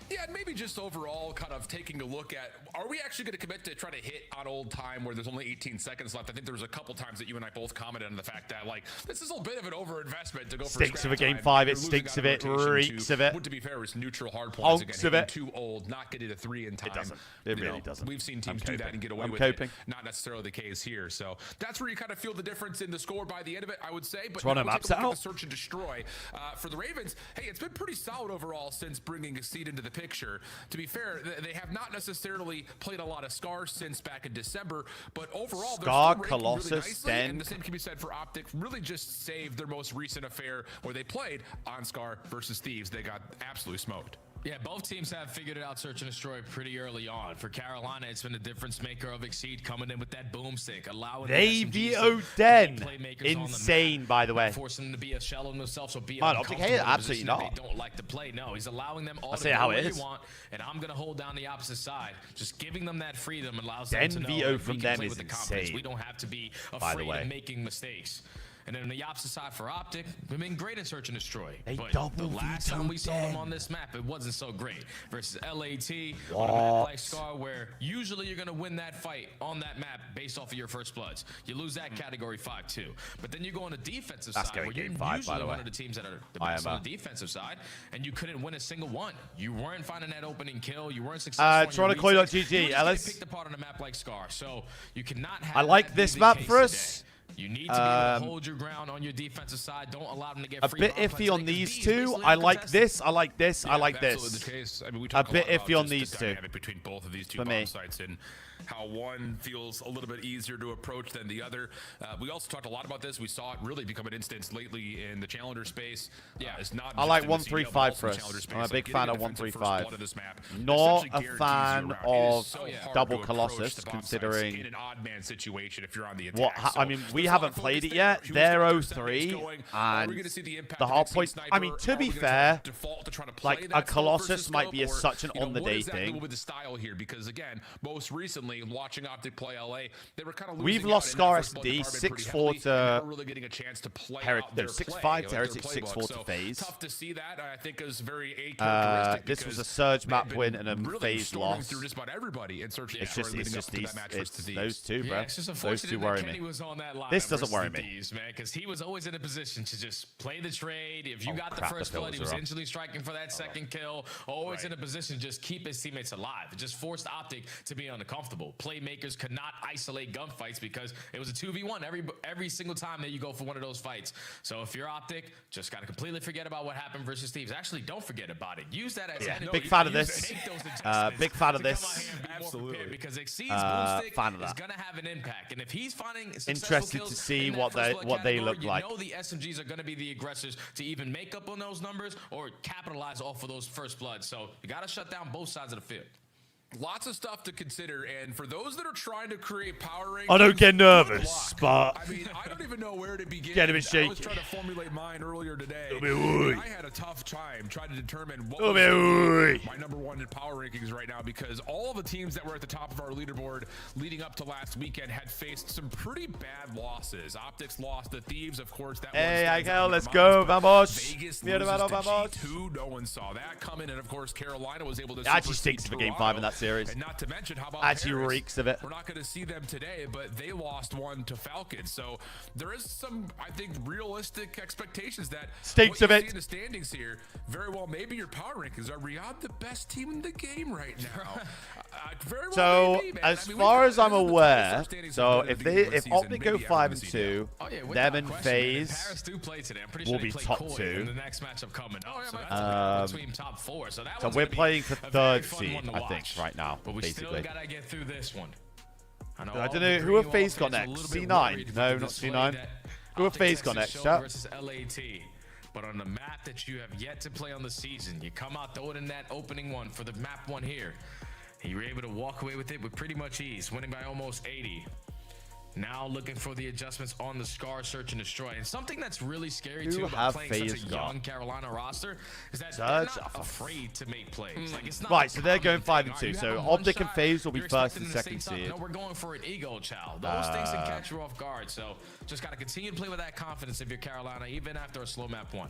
Yeah, and maybe just overall kind of taking a look at, are we actually going to commit to try to hit on old time where there's only 18 seconds left? I think there was a couple times that you and I both commented on the fact that, like, this is a bit of an overinvestment to go for Stinks of a game time. 5, You're it losing stinks out of on it, rotation reeks of it. What, to be fair, is neutral hard points again. Honks of it. Too old, not getting to 3 in time. It doesn't. It really doesn't. We've seen teams do that and get away with coping. it. Not necessarily the case here. So that's where you kind of feel the difference in the score by the end of it, I would say. But Toronto we'll maps take a look out. at the search and destroy. For the Ravens, hey, it's been pretty solid overall since bringing a seed into the picture. To be fair, they have not necessarily played a lot of Scar since back in December, but overall, Scar, they're still ranking Colossus, really nicely, Den. and the same can be said for Optic. Really just saved their most recent affair where they played on Scar versus Thieves. They got absolutely smoked. Yeah, both teams have figured it out, search and destroy, pretty early on. For Carolina, it's been a difference maker of Exceed coming in with that boomstick, allowing They the VO'd Den. Insane, by the way. Forcing them to be a shell on themselves, or be Man, Optic hate it, absolutely not. They don't like to play. No, he's allowing them all I'll to say go how where it they is. want, and I'm going to hold down the opposite side. Just giving them that freedom allows Den them to know VO that from we can them play is with the confidence. insane, We don't have to be by the afraid way. of making mistakes. And then on the opposite side for Optic, they've been great in search and destroy. They But double the last vetoed time we saw them Den. on this map, it wasn't so great. Versus LAT, on a What? map like Scar, where usually you're going to win that fight on that map based off of your first bloods. You lose that category 5-2. But then you go on the defensive That's side, going where you're game 5, by usually the way. one of the teams that are the best on the defensive side, and you couldn't win a single one. You weren't finding that opening kill. You weren't successful. TorontoCoin.gg, Ellis. Picked apart on a map like Scar, so you cannot have I like that this be the map case for us. today. You need to be able to hold your ground on your defensive side. Don't allow them to get A free bit bomb plants iffy on today, 'cause these these two. basically I are like contested. this. I like this. I like Absolutely this. the case. I mean, we A talk a bit lot about iffy on just these the two. dynamic between both of these two For bomb me. sites and how one feels a little bit easier to approach than the other. We also talked a lot about this. We saw it really become an instance lately in the challenger space. It's not I like just in the CDL, 135 but also for in us. the challenger space. I'm a Like, big getting fan of defensive first 135. blood of this map Not essentially a guarantees fan you around. It of is so hard double to Colossus, approach the bomb sites considering in an odd man situation if you're on the attack. what I So mean, there's we a lot haven't of focus played it there. yet. Houston They're got their 0-3, settings going. and We're gonna see the impact the of hard XC point. I Sniper. mean, to Are be we gonna fair, default to try to play like that a scope Colossus versus might be scope, such an or, on the what day exactly thing. will be the style here? Because again, most recently certainly watching Optic play LA, they were kind of losing. We've lost Scar SD 6-4 to really getting a chance to play Heretic, no, 6-5 to Heretic, 6-4 to FaZe. Tough to see that. I think is very characteristic. This was a Surge map win and a really FaZe loss. Through just about everybody in search It's just these, those two, bro. It's just those two worry me. This doesn't worry me, man, because he was always in a position to just play the trade. If you got the first blood, he was instantly striking for that second kill. Always in a position to just keep his teammates alive. It just forced Optic to be uncomfortable. Playmakers could not isolate gunfights because it was a 2v1 every single time that you go for one of those fights. So if you're Optic, just gotta completely forget about what happened versus Thieves. Actually, don't forget about it. Use that as big fan of this. Big fan of this. Absolutely, because Exceed's boomstick is gonna have an impact, and if he's finding interested to see what they look like. You know the SMGs are gonna be the aggressors to even make up on those numbers or capitalize off of those first bloods. So you gotta shut down both sides of the field. Lots of stuff to consider, and for those that are trying to create power rankings, I don't get nervous, but I mean, I don't even know where to begin. Get a bit shaky. I was trying to formulate mine earlier today. I had a tough time trying to determine what was my #1 in power rankings right now, because all of the teams that were at the top of our leaderboard leading up to last weekend had faced some pretty bad losses. Optics lost the Thieves, of course. That let's go, vamos. Vegas loses to G2. No one saw that coming, and of course, Carolina was able to. Actually stinks for Game 5 in that series. And not to mention, how about actually Paris? Reeks of it. We're not going to see them today, but they lost one to Falcons. So there is some, I think, realistic expectations that stinks of it. In the standings here, very well, maybe your power rankings are Riyadh the best team in the game right now. Very well, so maybe, as far as I'm aware, so if Optic go 5-2, them and FaZe will be top 2. In the next matchup coming up. So that's between top 4. So we're playing for 3rd seed, I think, right now. But we basically. still gotta get through this one. I don't know who have FaZe got next. C9? No, not C9. Who have FaZe got next? Versus LAT. But on the map that you have yet to play on the season, you come out throwing in that opening one for the map 1 here. You were able to walk away with it with pretty much ease, winning by almost 80. Now looking for the adjustments on the Scar, Search, and Destroy. And something that's really scary too about playing such a young Carolina roster is that they're not afraid to make plays. Like, it's not right, so they're going 5-2. So Optic and FaZe will be 1st and 2nd seed. No, we're going for an ego child. Those things can catch you off guard. So just got to continue to play with that confidence if you're Carolina, even after a slow map 1.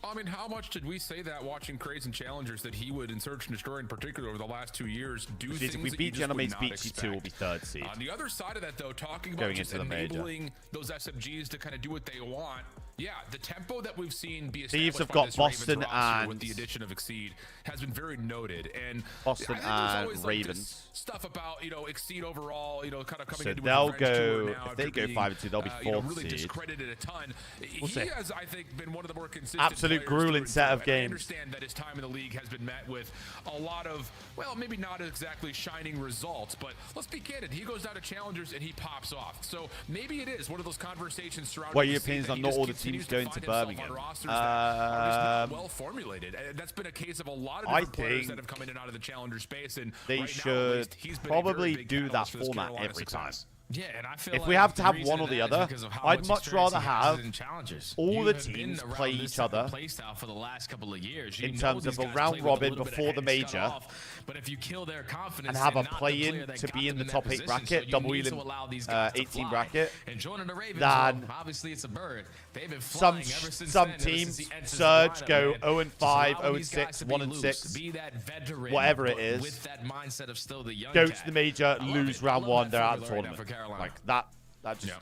I mean, how much did we say that watching Craze and Challengers that he would, in Search and Destroy in particular over the last 2 years, do things if we beat GM8S, beat G2, we'll be 3rd seed. On the other side of that, though, talking about just enabling those SMGs to kind of do what they want, yeah, the tempo that we've seen be established Thieves have got Boston and with the addition of Exceed has been very noted. And Boston and Ravens. Stuff about, Exceed overall, kind of coming so into they'll his go, now if they go 5-2, they'll be 4th really seed. discredited a ton. We'll he has, I think, been one of the more consistent absolute grueling set of games. I understand that his time in the league has been met with a lot of, well, maybe not exactly shining results, but let's be candid. He goes down to Challengers and he pops off. So maybe it is one of those conversations surrounding. What are your opinions on not all the teams going to Birmingham? Well formulated. That's been a case of a lot of different players that have come in and out of the Challenger space, and they should probably do that format every time. Yeah, and I feel if we have to have one or the other, I'd much rather have all the teams play each other for the last couple of years. In terms of a round robin before the major, but if you kill their confidence and have a play-in to be in the top 8 bracket, double 18 bracket, then obviously it's a bird. They've been some teams Surge go 0-5, 0-6, 1-6, whatever it is. With that mindset of still the young go to the major, lose round 1, they're out of the tournament. Like that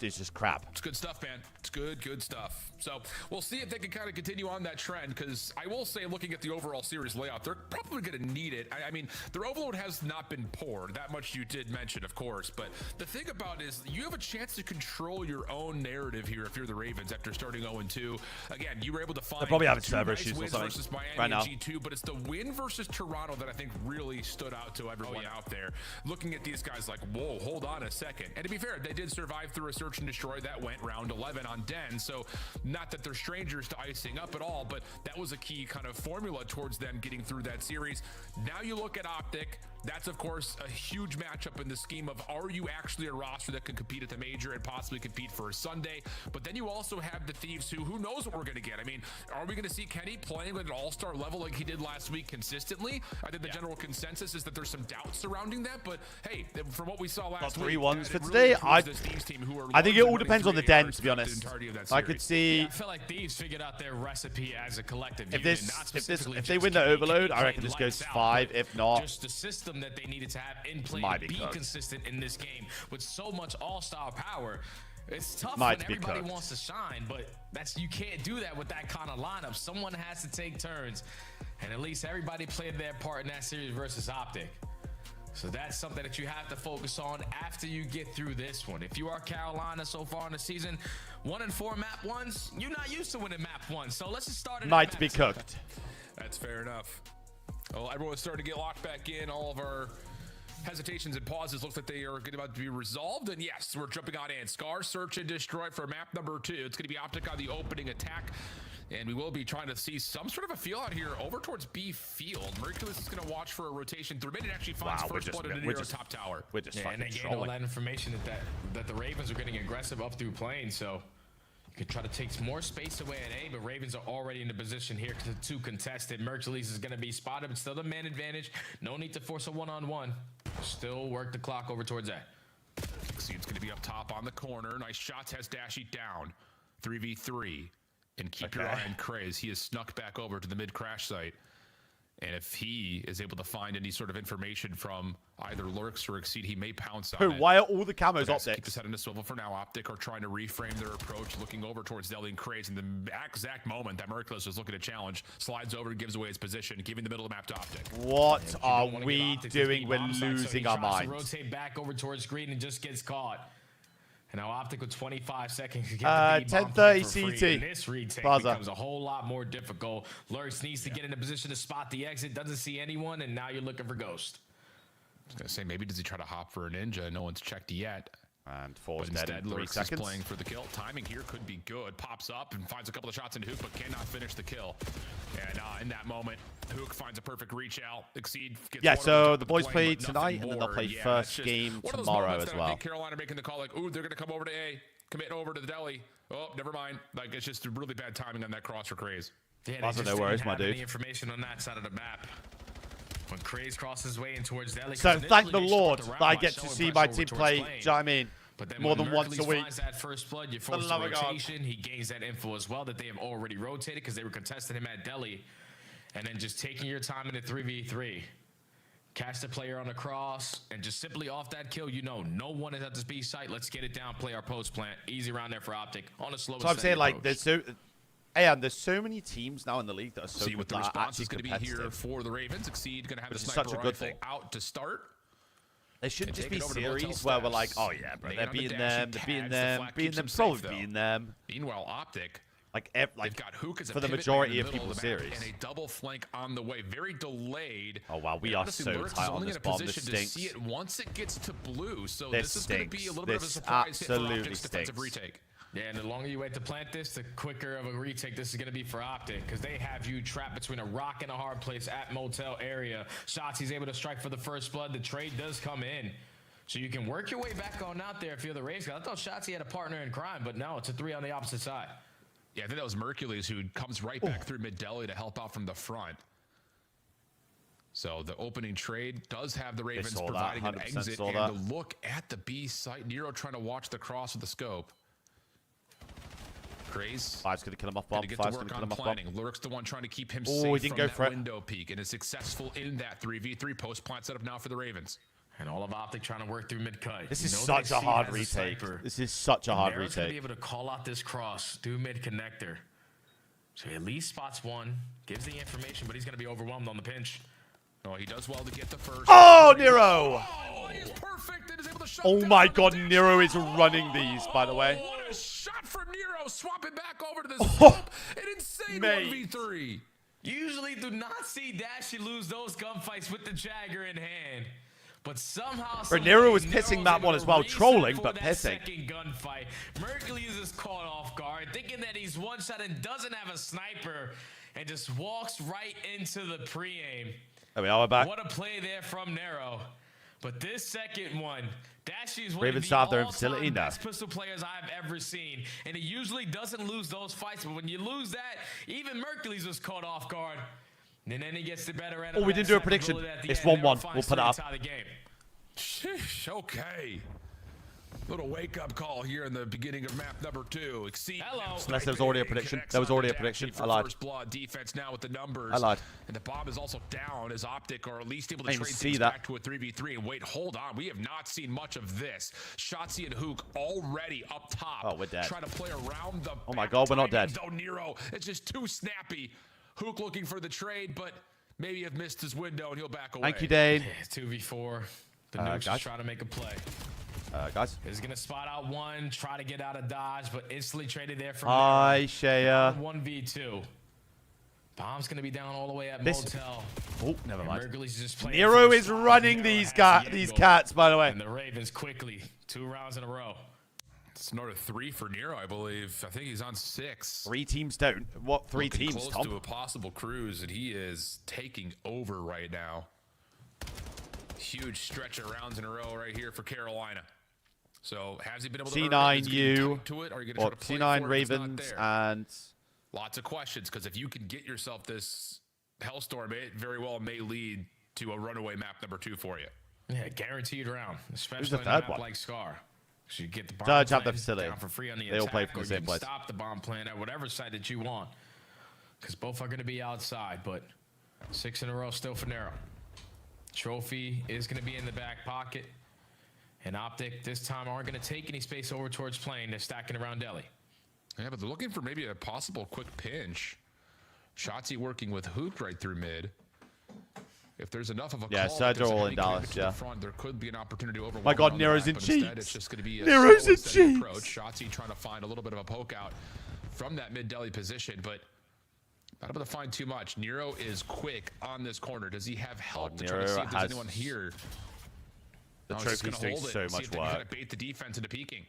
is just crap. It's good stuff, man. It's good stuff. So we'll see if they can kind of continue on that trend, because I will say, looking at the overall series layout, they're probably going to need it. I mean, their overload has not been poor. That much you did mention, of course. But the thing about it is you have a chance to control your own narrative here if you're the Ravens after starting 0-2. Again, you were able to find they're probably having server issues or something versus Miami right now. And G2, but it's the win versus Toronto that I think really stood out to everyone out there. Looking at these guys like, whoa, hold on a second. And to be fair, they did survive through a Search and Destroy that went round 11 on Den. So not that they're strangers to icing up at all, but that was a key kind of formula towards them getting through that series. Now you look at Optic, That's, of course, a huge matchup in the scheme of, are you actually a roster that can compete at the major and possibly compete for a Sunday? But then you also have the Thieves who knows what we're going to get. I mean, are we going to see Kenny playing at an all-star level like he did last week consistently? I think the general consensus is that there's some doubt surrounding that. But, hey, from what we saw last week, 3-1s for really today. I think it all depends on the den, to be honest. I could see... Yeah, I feel like Thieves figured out their recipe as a collective. If they win the Overload, I reckon this goes 5. If not... Just the system that they needed to have in play Might to be be cooked. consistent in this game with so much all-star power. It's tough Might when be everybody cooked. wants to shine, but you can't do that with that kind of lineup. Someone has to take turns, and at least everybody played their part in that series versus Optic. So that's something that you have to focus on after you get through this one. If you are Carolina so far in the season, 1-4 map ones, you're not used to winning map ones. So let's just start it. Might be cooked. That's fair enough. Well, everyone's starting to get locked back in. All of our hesitations and pauses looks like they are about to be resolved. And yes, we're jumping on in. Scar, search, and destroy for map number 2. It's going to be Optic on the opening attack. And we will be trying to see some sort of a feel out here over towards B field. Merculus is going to watch for a rotation through mid and actually finds first blood in the Nero's top tower. We're just and they gained all that information that the Ravens are getting aggressive up through plane. So you could try to take more space away at A, but Ravens are already in the position here to contest it. Mercules is going to be spotted, but still the man advantage. No need to force a one-on-one. Still work the clock over towards A. See, it's going to be up top on the corner. Nice shots, has Dashy down. 3v3. And keep your eye on Craze. He has snuck back over to the mid-crash site. And if he is able to find any sort of information from either Lurks or Exceed, he may pounce on it. Why are all the camos Optic? Keep his head in a swivel for now. Optic are trying to reframe their approach, looking over towards Deli and Craze. In the exact moment that Merculus was looking to challenge, slides over and gives away his position, giving the middle of the map to Optic. What are we doing? We're losing our minds. Rotate back over towards green and just gets caught. And now Optic with 25 seconds to get the 10:30 CT. And this retake becomes a whole lot more difficult. Lurks needs to get in a position to spot the exit. Doesn't see anyone, and now you're looking for Ghost. I was going to say, maybe does he try to hop for a ninja? No one's checked yet. And falls dead in 3 Lurks seconds. is playing for the kill. Timing here could be good. Pops up and finds a couple of shots into Hook, but cannot finish the kill. And in that moment, Hook finds a perfect reach out. Exceed gets so the boys play tonight, and then they'll play first game tomorrow as well. I think Carolina making the call like, ooh, they're going to come over to A, commit over to the Deli. Oh, never mind. Like, it's just really bad timing on that cross for Craze. Yeah, Also, no worries, my dude. Any information on that side of the map. When Craze crosses his way in towards Deli. So thank the Lord that I get to see my team play, do you know what I mean? But then More than once a week. Finds that first blood, you force the rotation. He gains that info as well that they have already rotated because they were contesting him at Deli. And then just taking your time in a 3v3. Catch the player on the cross, and just simply off that kill, you know, no one is at this B site. Let's get it down, play our post plant. Easy round there for Optic on a slow. So I'm saying, like, there's so many teams now in the league that are so See what the response is going to be here competitive. for the Ravens. Exceed going to have Which a is sniper such a good rifle thing. out to start. There shouldn't just take be it over to Motel series where we're like, Steps. oh yeah, bro, Nate they're on the beating dash, them, he they're beating tags, the them, flag beating keeps them, him probably safe, though. beating them. Meanwhile, Optic, Like they've got Hook as a for the pivot majority man in of the middle people's the map series. and a double flank on the way, very delayed. Oh wow, we And are honestly, so Lurks is tight on only this in a bomb. This position to stinks. see it once it gets to blue. So This this is going to be a little bit of a This surprise hit for absolutely Optic's defensive stinks. retake. Yeah, and the longer you wait to plant this, the quicker of a retake this is going to be for Optic, because they have you trapped between a rock and a hard place at Motel area. Shots, he's able to strike for the first blood. The trade does come in. So you can work your way back on out there if you're the Rays. I thought Shotsy had a partner in crime, but no, it's a 3 on the opposite side. Yeah, I think that was Mercules who comes right back through mid-deli to help out from the front. So the opening trade does have the Ravens providing an exit and a look at the B site. Nero trying to watch the cross with the scope. Craze. Five's going to kill him off bomb. Five's going to kill him off bomb. Lurk's the one trying to keep him safe he didn't from go that for it. window peak and is successful in that 3v3 post plant setup now for the Ravens. And all of Optic trying to work through mid-cut. This is such a hard retake. This is such a hard Nero's going to be retake. able to call out this cross through mid-connector. So he at least spots one, gives the information, but he's going to be overwhelmed on the pinch. Oh, he does well to get the first. Oh, Nero! Oh, he's perfect and is able to shut Oh down my the god, dash. Nero is running these, by the way. What a shot from Nero, swapping back over to the scope. An insane Mate. 1v3. You usually do not see Dashy lose those gunfights with the Jagger in hand. But somehow, Nero was pissing that one as well, trolling, but pissing. Second gunfight. Mercules is caught off guard, thinking that he's one shot and doesn't have a sniper, and just walks right into the pre-aim. There we are, we're back. What a play there from Nero. But this second one, Dashy is one Ravens of the have their own all-time facility now. best pistol players I've ever seen. And he usually doesn't lose those fights. But when you lose that, even Mercules was caught off guard. And then he gets the better end of we didn't do a prediction. It's 1-1. We'll put it up. Sheesh, okay. Little wake-up call here in the beginning of map number 2. Exceed. Unless there was already a prediction. There was already a prediction. I lied. First blood defense now with the numbers. I lied. And the bomb is also down as Optic are at least able to I didn't trade see things that. back to a 3v3. And wait, hold on. We have not seen much of this. Shotzi and Hook already up top. Oh, we're dead. Trying to play around the Oh my God, we're not dead. Though Nero, it's just too snappy. Hook looking for the trade, but maybe have missed his window and he'll back away. Thank you, Dane. Yeah, 2v4. The Nuke's just trying to make a play. Guys. He's going to spot out one, try to get out of dodge, but instantly traded there from Hi, Shea. 1v2. Bomb's going to be down all the way at Motel. Oh, never mind. Mercury's just playing Nero is running these cats, by the way. And the Ravens quickly, 2 rounds in a row. It's another 3 for Nero, I believe. I think he's on 6. 3 teams down. What 3 Looking teams, close Tom? to a possible cruise, and he is taking over right now. Huge stretch of rounds in a row right here for Carolina. So has he been able to C9 you, to it? Or are you or going to try to play C9 for it Ravens and lots of questions, because if you can get yourself this Hellstorm, it very well may lead to a runaway map number 2 for you. Yeah, guaranteed round, especially the in a third map one? like Scar. So you get the bomb Judge have plant the facility. down for free on the They all attack, play from or the same you can place. stop the bomb plant at whatever side that you want, because both are going to be outside. But 6 in a row still for Nero. Trophy is going to be in the back pocket. And Optic this time aren't going to take any space over towards plane. They're stacking around Deli. Yeah, but they're looking for maybe a possible quick pinch. Shotzi working with Hook right through mid. If there's enough of a call, Surge are all in Dallas, to the front, there could be an opportunity to overwhelm. My God, on the Nero's map, in but instead cheeks. It's just going to be a Nero's slow in and steady cheeks. approach. Shotzi trying to find a little bit of a poke out from that mid Deli position, but not able to find too much. Nero is quick on this corner. Does he have help to try to see if there's anyone here? The trophy's doing so much work. Kind of bait the defense into peeking.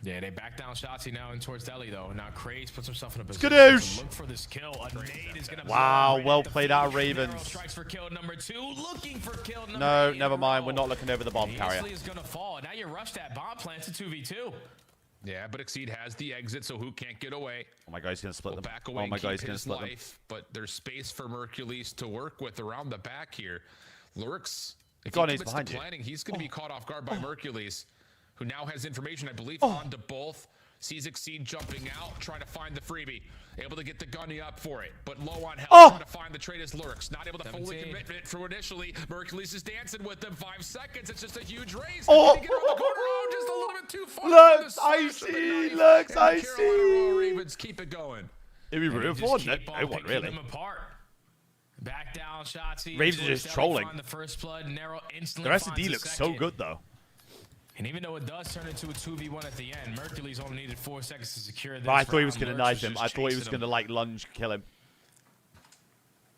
Yeah, they back down Shotzi now in towards Deli, though. Now Craze puts himself in a position Skadoosh! to look for this kill. A nade is going to Wow, well the played feet. out, Ravens. Nero strikes for kill number 2, looking for kill number No, 8 never in a mind. row. We're not looking over the bomb carrier. Easily is going to fall. Now you rush that bomb plant to 2v2. Yeah, but Exceed has the exit, so who can't get away? Oh my God, he's going to split them. Back away Oh my and God, keep he's going to his split them. life, but there's space for Mercules to work with around the back here. Lurks, if God, he he's commits behind to you. planning, he's going to be caught off guard by Mercules, who now has information, I believe, onto both. Sees Exceed jumping out, trying to find the freebie. Able to get the gunny up for it, but low on health, trying to find the trade as Lurks. Not able to fully commit it for initially. Mercules is dancing with them. 5 seconds. It's just a huge race. Oh! Get around the corner. Oh, just a little bit too far. Lurks, I see. Lurks, I Carolina Royal see. Ravens keep it going. It'd be real fun. No one really. Them apart. Back down, Shotzi. Ravens are just trolling. The first blood, Nero instantly The rest of finds D the looks so second. good, though. And even though it does turn into a 2v1 at the end, Mercules only needed 4 seconds to secure this. But I thought he was round. going to Lurks knife him. just I thought he was chasing going to, like, lunge kill him.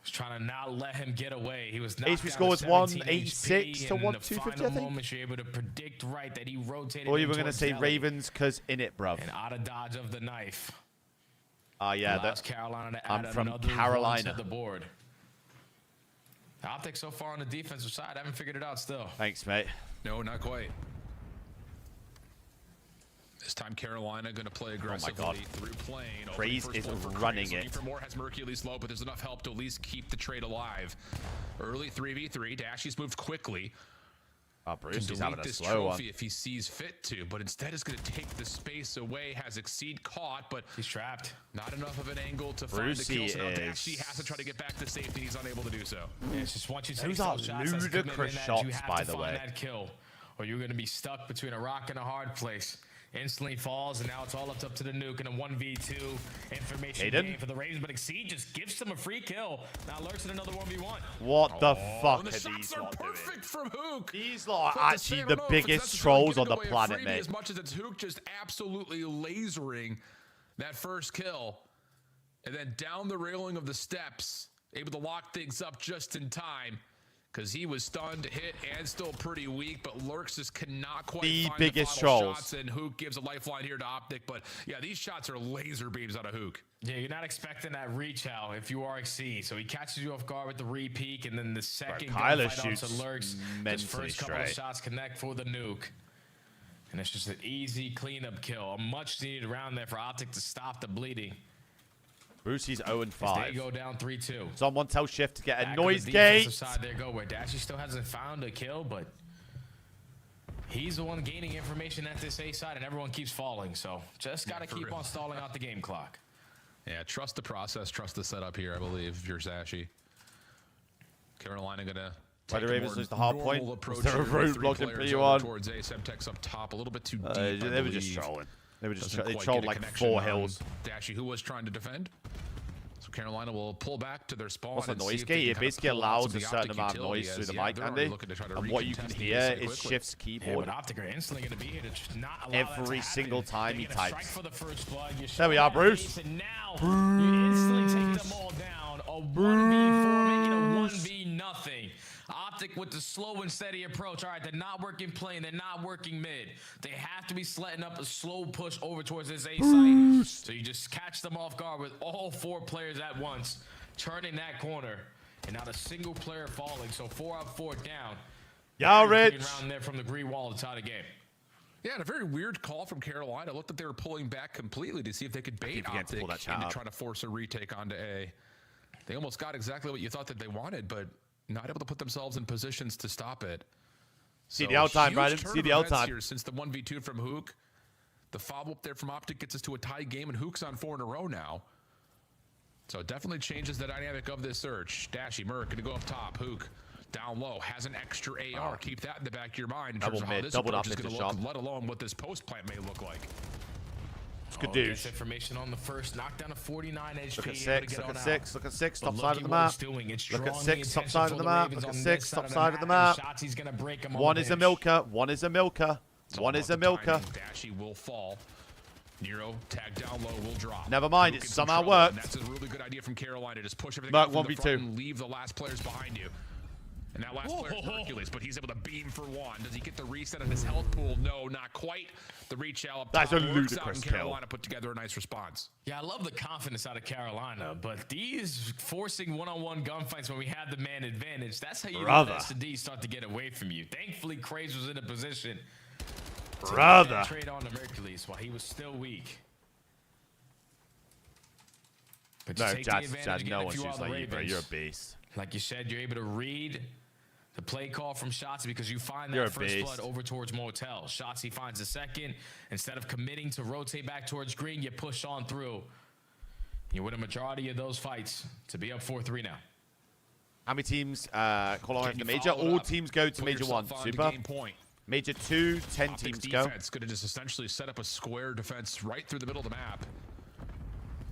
Was trying to not let him get away. He was HP knocked score was down to 17 186 HP, to and in 1,250, the I final think. moments, you're able to predict right that he rotated. Or you him were going to towards say Deli. Ravens because in it, bruv. And out of dodge of the knife. Yeah, Allows Carolina to I'm add from another Carolina. one to the board. Optics so far on the defensive side, I haven't figured it out still. Thanks, mate. No, not quite. This time Carolina going to play aggressively through plane. Craze is running it. For more has Mercules low, but there's enough help to at least keep the trade alive. Early 3v3. Dashy's moved quickly. Bruce is Can having delete a this slow one. trophy if he sees fit to, but instead is going to take the space away. Has Exceed caught, but he's trapped. Not enough of an angle to find the kill. So now Dashy has to try to get back to safety. He's unable to do so. Yeah, it's just once you take Those are those shots, that's a ludicrous commitment that shots, you have by to the find way. that kill, or you're going to be stuck between a rock and a hard place. Instantly falls, and now it's all up to the nuke and a 1v2 information game for the Ravens. But Exceed just gives them a free kill. Now Lurks in another 1v1. What the fuck the are shots these are lot doing? perfect from Hook. These lot But are to actually say, I the don't know if it's biggest necessarily trolls on the giving away a planet, freebie mate. As much as it's Hook just absolutely lasering that first kill. And then down the railing of the steps, able to lock things up just in time. because he was stunned, hit, and still pretty weak, but Lurks just cannot quite find biggest the final trolls. shots, and Hook gives a lifeline here to Optic, but yeah, these shots are laser beams out of Hook. Yeah, you're not expecting that reach out if you are XC, so he catches you off guard with the re-peek, and then the second Kyler gunfight shoots onto Lurks, his first couple of shots connect for the nuke. And it's just an easy cleanup kill, a much-needed round there for Optic to stop the bleeding. Brucey's 0-5. They go down 3-2. Someone tell Shift to get a Back noise on the gate. defensive side there go where Dashy still hasn't found a kill, but he's the one gaining information at this A side, and everyone keeps falling. So just got to keep on stalling out the game clock. Yeah, trust the process, trust the setup here, I believe, if you're Zashy. Carolina gonna Why the Ravens lose the hard point? approach. Was there a roadblock in P1? Towards A. Semtex up top, a little bit too deep. They were just trolling. They were just they trolled like 4 hills. Dashy, who was trying to defend. So Carolina will pull back to their spawn. What's the and noise see if they gate? can It kind of basically pull out allows some a of the certain Optic amount of utility noise through as, the yeah, mic, they're already Andy. looking to try to And what you can recontest hear these is quickly. Shift's Yeah, keyboard. but Optic are instantly going to be here to just not allow Every that to single happen. time They he get a strike types. for the first blood. You There we show are, that Bruce. face, and now you instantly take them all down. A 1v4 making a 1v nothing. Optic with the slow and steady approach. All right, they're not working plane. They're not working mid. They have to be setting up a slow push over towards this A site. So you just catch them off guard with all 4 players at once, turning that corner, and not a single player falling. So 4 out, 4 down. Y'all Very rich. clean round there from the green wall to tie the game. Yeah, and a very weird call from Carolina. Looked like they were pulling back completely to see if they could bait forgetting to Optic pull that chat into up. trying to force a retake onto A. They almost got exactly what you thought that they wanted, but not able to put themselves in positions to stop it. CDL time, huge Brandon. turn of CDL events time. here since the 1v2 from Hook. The follow-up there from Optic gets us to a tie game, and Hook's on 4 in a row now. So it definitely changes the dynamic of this search. Dashy, Merc, gonna go up top. Hook down low, has an extra AR. Keep that in the back of your mind in terms of how this approach is going to look, let alone what this post plant may look like. Good douche. Gets information on the first knockdown of 49 HP. Look at 6, look at 6, look at 6, top But side of the look at what map. he's doing. It's Look at drawing 6, the top attention side for of the the map. Ravens Look at on 6, this top side side of the map. Shots he's gonna break him on 1 the is a bench. milker, 1 is a milker, It's all 1 is a about the milker. timing. Dashy will fall. Nero, tag down low, will drop. Never mind, Hook it in some somehow trouble, and worked. That's a really good idea from Carolina. Just push everything Mark up from the 1v2. front and leave the last players behind you. And that last player is Hercules, but he's able to beam for 1. Does he get the reset on his health pool? No, not quite. The reach out up That's top a works out, ludicrous and kill. Carolina put together a nice response. Yeah, I love the confidence out of Carolina, but these forcing one-on-one gunfights when we have the man advantage, that's how you let S&D start to get away from you. Thankfully, Kraze was in a position to get that trade on to Hercules while he was still weak. But you take the advantage again no if one's you are used the like you, bro. Ravens. You're a beast. Like you said, you're able to read the play call from Shotzi because you find You're that a first beast. blood over towards Motel. Shotzi finds the second. Instead of committing to rotate back towards green, you push on through. You win a majority of those fights to be up 4-3 now. How many teams qualify for the major? follow it All up? teams go to Put major 1. yourself on to Super. game point. Major 2, 10 Optic's teams go. defense going to just essentially set up a square defense right through the middle of the map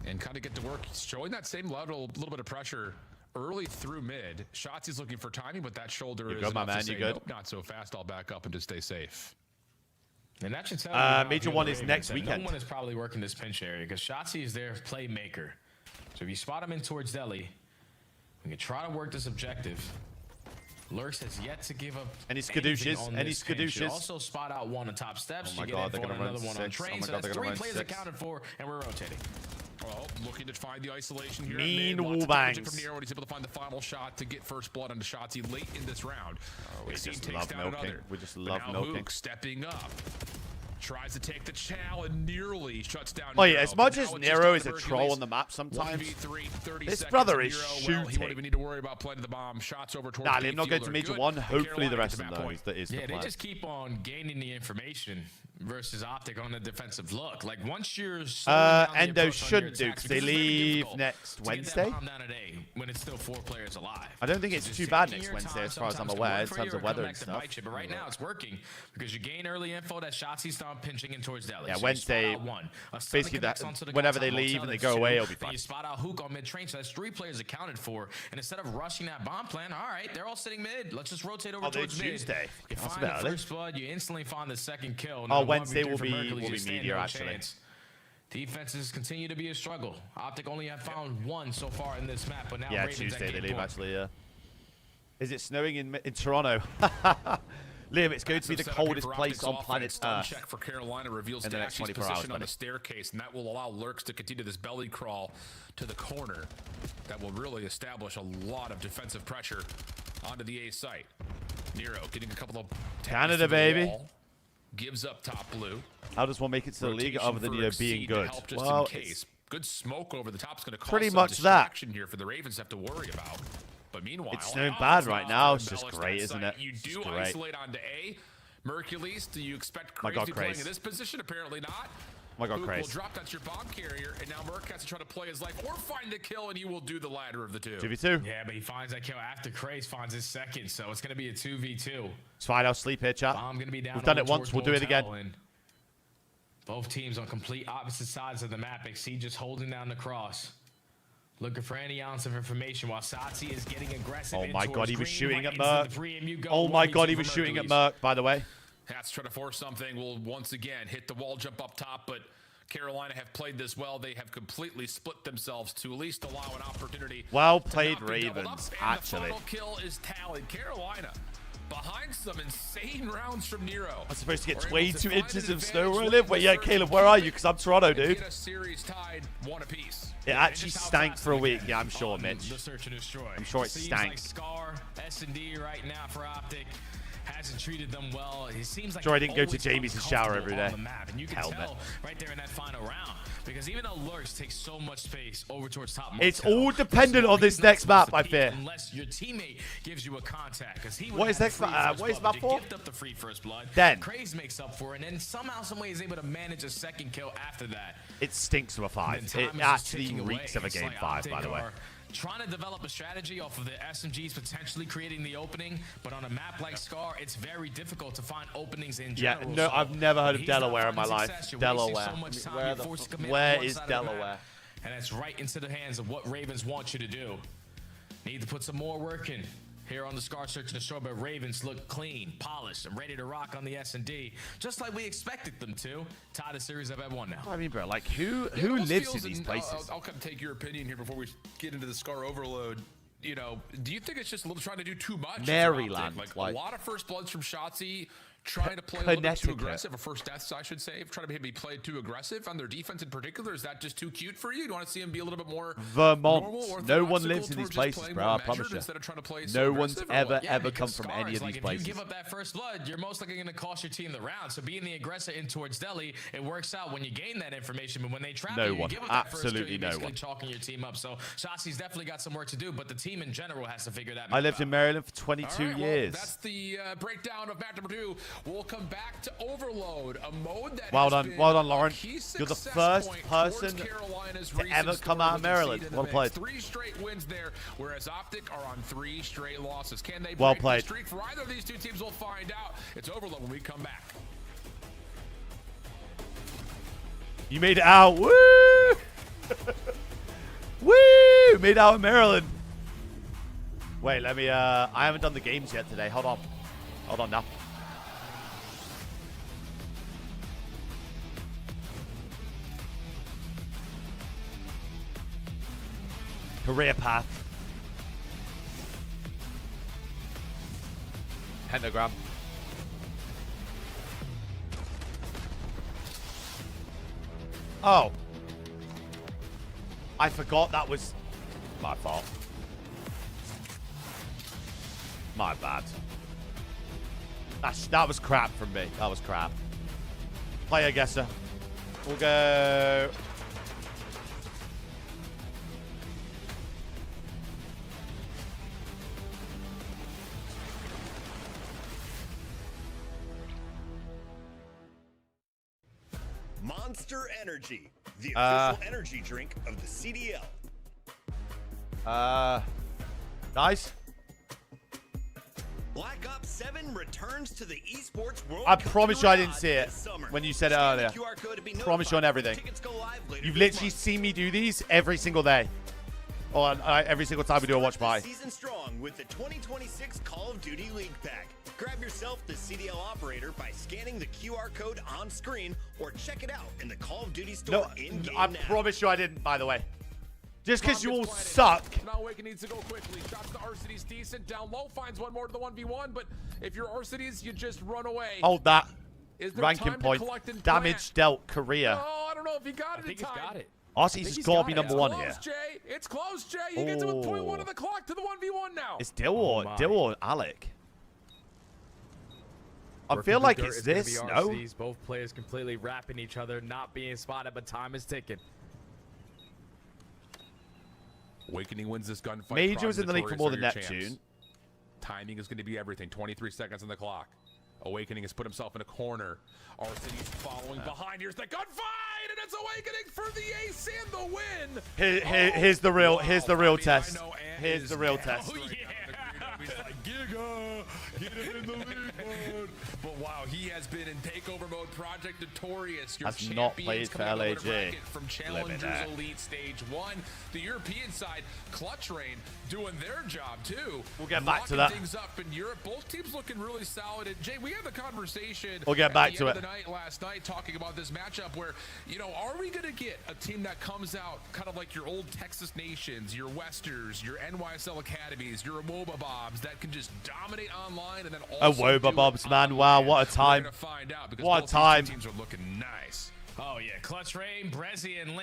and kind of get to work, showing that same level, little bit of pressure early through mid. Shotzi's looking for timing, but that shoulder You is good, my enough man, to you say, good? nope, not so fast. I'll back up and just stay safe. And that should tell you how major if you're 1 the is Ravens next that weekend. No one is probably working this pinch area because Shotzi is their playmaker. So if you spot him in towards Deli, we can try to work this objective. Lurks has yet to give up Any anything skadooshes? on Any this pinch. You skadooshes? also spot out 1 on top steps. Oh my you God, get they're info on gonna run another one on 6. train. Oh my So God, that's they're 3 gonna run players 6. accounted for, and we're rotating. Well, looking to find the isolation here. Mean Lots of Wolbangs. damage from Nero, and he's able to find the final shot to get first blood onto Shotzi late in this round. We His team just takes love down milking. another. We just But love now milking. Hook stepping up. Tries to take the chow and nearly shuts down Oh yeah, Nero. as much But as now it's just Nero down is to a Hercules. troll on the map sometimes, 1v3, 30 this seconds, brother and is Nero, well, he shooting. won't even need to worry about planting the bomb. Shots over towards Nah, B I'm not going to field are major good, 1. and Hopefully the Carolina rest of gets them to know that that is the Yeah, they plan. just keep on gaining the information versus Optic on the defensive look. Like once you're Endo shouldn't do because they leave next Wednesday. When it's still 4 players alive. I don't think So it's just too bad taking next your Wednesday time, as far as I'm sometimes aware come in for terms you of or weather come and back to stuff. bite you. But right now it's working because you gain early info that Shotzi start pinching in towards Deli. Yeah, So Wednesday, you spot out 1. A stun basically connects that- onto the whenever they outside leave hotel, and they that's go 2. away, it'll be Then fine. you spot out Hook on mid-train, so that's 3 players accounted for. And instead of rushing that bomb plan, all right, they're all sitting mid. Let's just rotate over Oh, they're towards mid. Tuesday. You That's find the about it. first blood, you instantly find the second kill. Oh, Now, Wednesday 1v3 will from be Hercules, you stand meteor, no actually. chance. Defenses continue to be a struggle. Optic only have found 1 so far in this map, but now Yeah, Ravens Tuesday at they game leave point. actually. Yeah. Is it snowing in Toronto? Liam, it's going to be the coldest place on planet Earth. Check for Carolina reveals in the next 24 hours, position on the staircase, and that will allow Lurks to continue this belly crawl to the corner. That will really establish a lot of defensive pressure onto the A site. Nero getting a couple of Canada, baby. Gives up top blue. How does one make it to the league other than being good? Well, good smoke over the top is going to cause pretty some much that here for the Ravens to have to worry about. But meanwhile, it's snowing bad right now. It's just great, isn't it? You do isolate onto A. Mercules, do you expect Craze to be playing in this position? Apparently not. My God, Craze. Will drop, that's your bomb carrier, and now Merc has to try to play his life or find the kill, and he will do the latter of the two. 2v2. Yeah, but he finds that kill after Craze finds his second, so it's going to be a 2v2. It's fine, I'll sleep here, chat. Bomb gonna be down. We've done it once, we'll do it again. Both teams on complete opposite sides of the map. XC just holding down the cross. Looking for any ounce of information while Satsi is getting aggressive. Oh my God, he was shooting at Merc. Oh my God, he was shooting at Merc, by the way. Hats trying to force something. Will once again hit the wall jump up top, but Carolina have played this well. They have completely split themselves to at least allow an opportunity. Well played, Ravens, actually. The final kill is tallied. Carolina behind some insane rounds from Nero. I'm supposed to get 22 inches of snow where I live. Wait, yeah, Caleb, where are you? Because I'm Toronto, dude. A series tied 1 apiece. It actually stank for a week. Yeah, I'm sure, Mitch. The search and destroy. I'm sure it stank. Like Scar, S&D right now for Optic hasn't treated them well. It seems like Sure, I didn't go to Jamie's and shower every day. On the map. And you can tell right there in that final round, because even though Lurks takes so much space over towards top, it's all dependent on this next map, I fear. Unless your teammate gives you a contact, because he what is next map? What is map for? Gift up the free first blood. Then Craze makes up for it, and then somehow, some way is able to manage a second kill after that. It stinks of a 5. It actually reeks of a game 5, by the way. Trying to develop a strategy off of the SMGs potentially creating the opening, but on a map like Scar, it's very difficult to find openings in general. Yeah, no, I've never heard of Delaware in my life. Delaware. Where is Delaware? And that's right into the hands of what Ravens want you to do. Need to put some more work in. Here on the Scar Search and Destroy, but Ravens look clean, polished, and ready to rock on the S&D, just like we expected them to. Tie the series up at 1 now. I mean, bro, like who lives in these places? I'll kind of take your opinion here before we get into the Scar overload. You know, do you think it's just a little trying to do too much? Maryland, like a lot of first bloods from Shotzi. Trying to play a little bit too aggressive, or first deaths, I should say. Trying to be played too aggressive on their defense in particular. Is that just too cute for you? Do you want to see them be a little bit more Vermont? No one lives in these places, bro. I promise you. No one's ever come from any of these places. If you give up that first blood, you're most likely going to cost your team the round. So being the aggressor in towards Delhi, it works out when you gain that information. But when they trap you, you give up that first kill, you're basically chalking your team up. So Shotzi's definitely got some work to do, but the team in general has to figure that out. I lived in Maryland for 22 years. That's the breakdown of match number 2. We'll come back to Overload, a mode that well done, Lauren. You're the first person to ever come out of Maryland. Well played. 3 straight wins there, whereas Optic are on 3 straight losses. Can they break the streak for either of these 2 teams? We'll find out. It's Overload when we come back. You made it out. Woo! Woo! Made out in Maryland. Wait, let me I haven't done the games yet today. Hold on. Hold on now. Career path. Pentagram. Oh. I forgot that was my fault. My bad. That was crap from me. That was crap. Player guesser. We'll go... Monster Energy, the official energy drink of the CDL. Nice. Black Ops 7 returns to the esports world. I promise you I didn't see it when you said it earlier. Promise you on everything. You've literally seen me do these every single day. Or every single time we do a watch party. Season strong with the 2026 Call of Duty League Pack. Grab yourself the CDL operator by scanning the QR code on screen or check it out in the Call of Duty store in-game I now. promise you I didn't, by the way. Just because you all suck. Now Awakening needs to go quickly. Shots to Arcides decent. Down low finds one more to the 1v1, but if you're Arcides, you just run away. Hold that. Is there Ranking time to point. collect and Damage dealt. Career. Oh, I don't know if he got it in time. Got it. Arcides has got to be number one here. Jay. It's close, Jay. He gets him with 0.1 of the clock to the 1v1 now. It's Dill or Alec. I feel like it's this, no? Both players completely wrapping each other, not being spotted, but time is ticking. Awakening wins this gunfight. Major was in the league for more than Neptune. Timing is going to be everything. 23 seconds on the clock. Awakening has put himself in a corner. Arcides following behind. Here's the gunfight, and it's Awakening for the ace and the win. Here's the real test. Here's the real test. Oh, yeah. He's like, Giga, get him in the league mode. But wow, he has been in takeover mode. Project Notorious. Your has not played for LAG. From Challengers Elite Stage 1. The European side, Clutch Rain, doing their job too. We'll get back to that. Things up in Europe. Both teams looking really solid. And Jay, we had the conversation. We'll get back to it. The night last night talking about this matchup where, you know, are we going to get a team that comes out kind of like your old Texas Nations, your Westers, your NYSL Academies, your Awoba Bobs that can just dominate online and then also Awoba Bobs, man. Wow, what a time. We're gonna find out because what a time. Teams are looking nice. Oh, yeah. Clutch Rain, Brezzy, and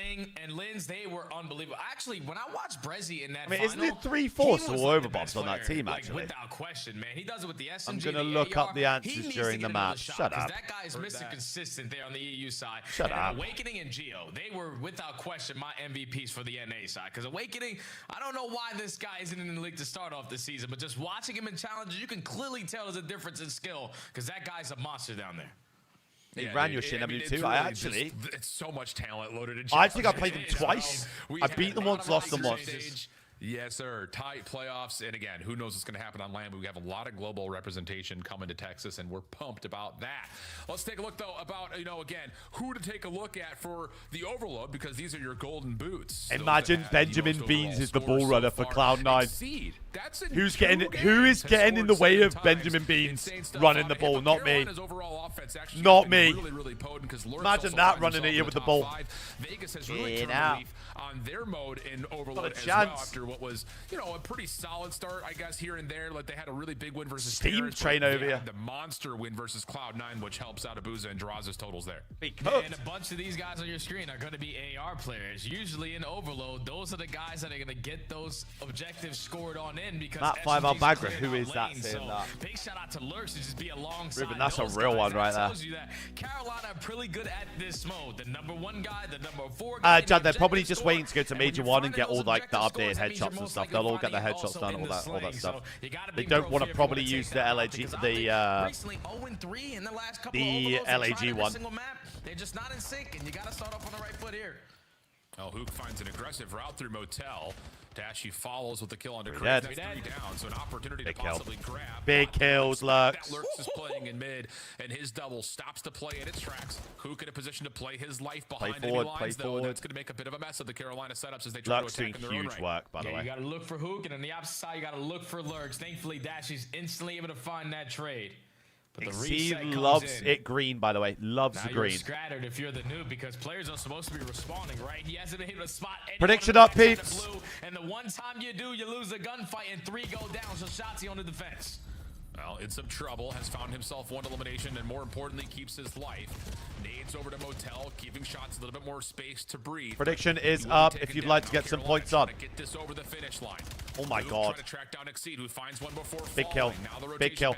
Linz, they were unbelievable. Actually, when I watched Brezzy in that final, isn't it 3-4 to Overbombs on that team, actually? Without question, man. He does it with the SMG. I'm going to look up the answers during the match. Shut up. That guy is Mr. Consistent there on the EU side. Shut up. Awakening and Geo, they were, without question, my MVPs for the NA side. Because Awakening, I don't know why this guy isn't in the league to start off the season, but just watching him in challenges, you can clearly tell there's a difference in skill because that guy's a monster down there. He ran your Shin W2. I actually. It's so much talent loaded in. I think I played them twice. I beat them once, lost them once. Yes, sir. Tight playoffs. And again, who knows what's going to happen on land. But we have a lot of global representation coming to Texas, and we're pumped about that. Let's take a look, though, about, you know, again, who to take a look at for the overload, because these are your golden boots. Imagine Benjamin Beans is the ball runner for Cloud9. Who is getting in the way of Benjamin Beans running the ball? Not me. Not me. Imagine that running at you with the ball. Vegas has really turned a leaf on their mode in overload as well after what was, you know, a pretty solid start, I guess, here and there. Like they had a really big win versus Steam Train over here. The monster win versus Cloud9, which helps out Abuza and Draz's totals there. And a bunch of these guys on your screen are going to be AR players. Usually in overload, those are the guys that are going to get those objectives scored on in because Matt 5 Bagra, who is that saying that? Big shout out to Lurks to just be alongside. Ruben, that's a real one right there. Carolina are pretty good at this mode. The #1 guy, the #4 guy. Jad, they're probably just waiting to go to Major 1 and get all like the updated headshots and stuff. They'll all get their headshots done, all that stuff. They don't want to probably use the LAG, the LAG one. They're just not in sync, and you got to start off on the right foot here. Oh, Hook finds an aggressive route through Motel. Dashi follows with the kill onto Chris. That's 3 down, so an opportunity to possibly grab. Big kills, Lurks. Lurks is playing in mid, and his double stops to play in its tracks. Hook in a position to play his life behind enemy lines, though. That's going to make a bit of a mess of the Carolina setups as they try to attack in their own right. Work, by the way. You got to look for Hook, and on the opposite side, you got to look for Lurks. Thankfully, Dashi's instantly able to find that trade. But the he loves it green, by the way. Loves the green. You're scattered if you're the noob because players are supposed to be responding, right? He hasn't been able to spot anyone. Prediction up, peeps. And the one time you do, you lose a gunfight and 3 go down. So Shotzi on the defense. Well, in some trouble, has found himself 1 elimination, and more importantly, keeps his life. Nades over to Motel, giving shots a little bit more space to breathe. Prediction is up if you'd like to get some points on. Get this over the finish line. Oh my God. To track down Exceed, who finds one before big kill. Now Big kill.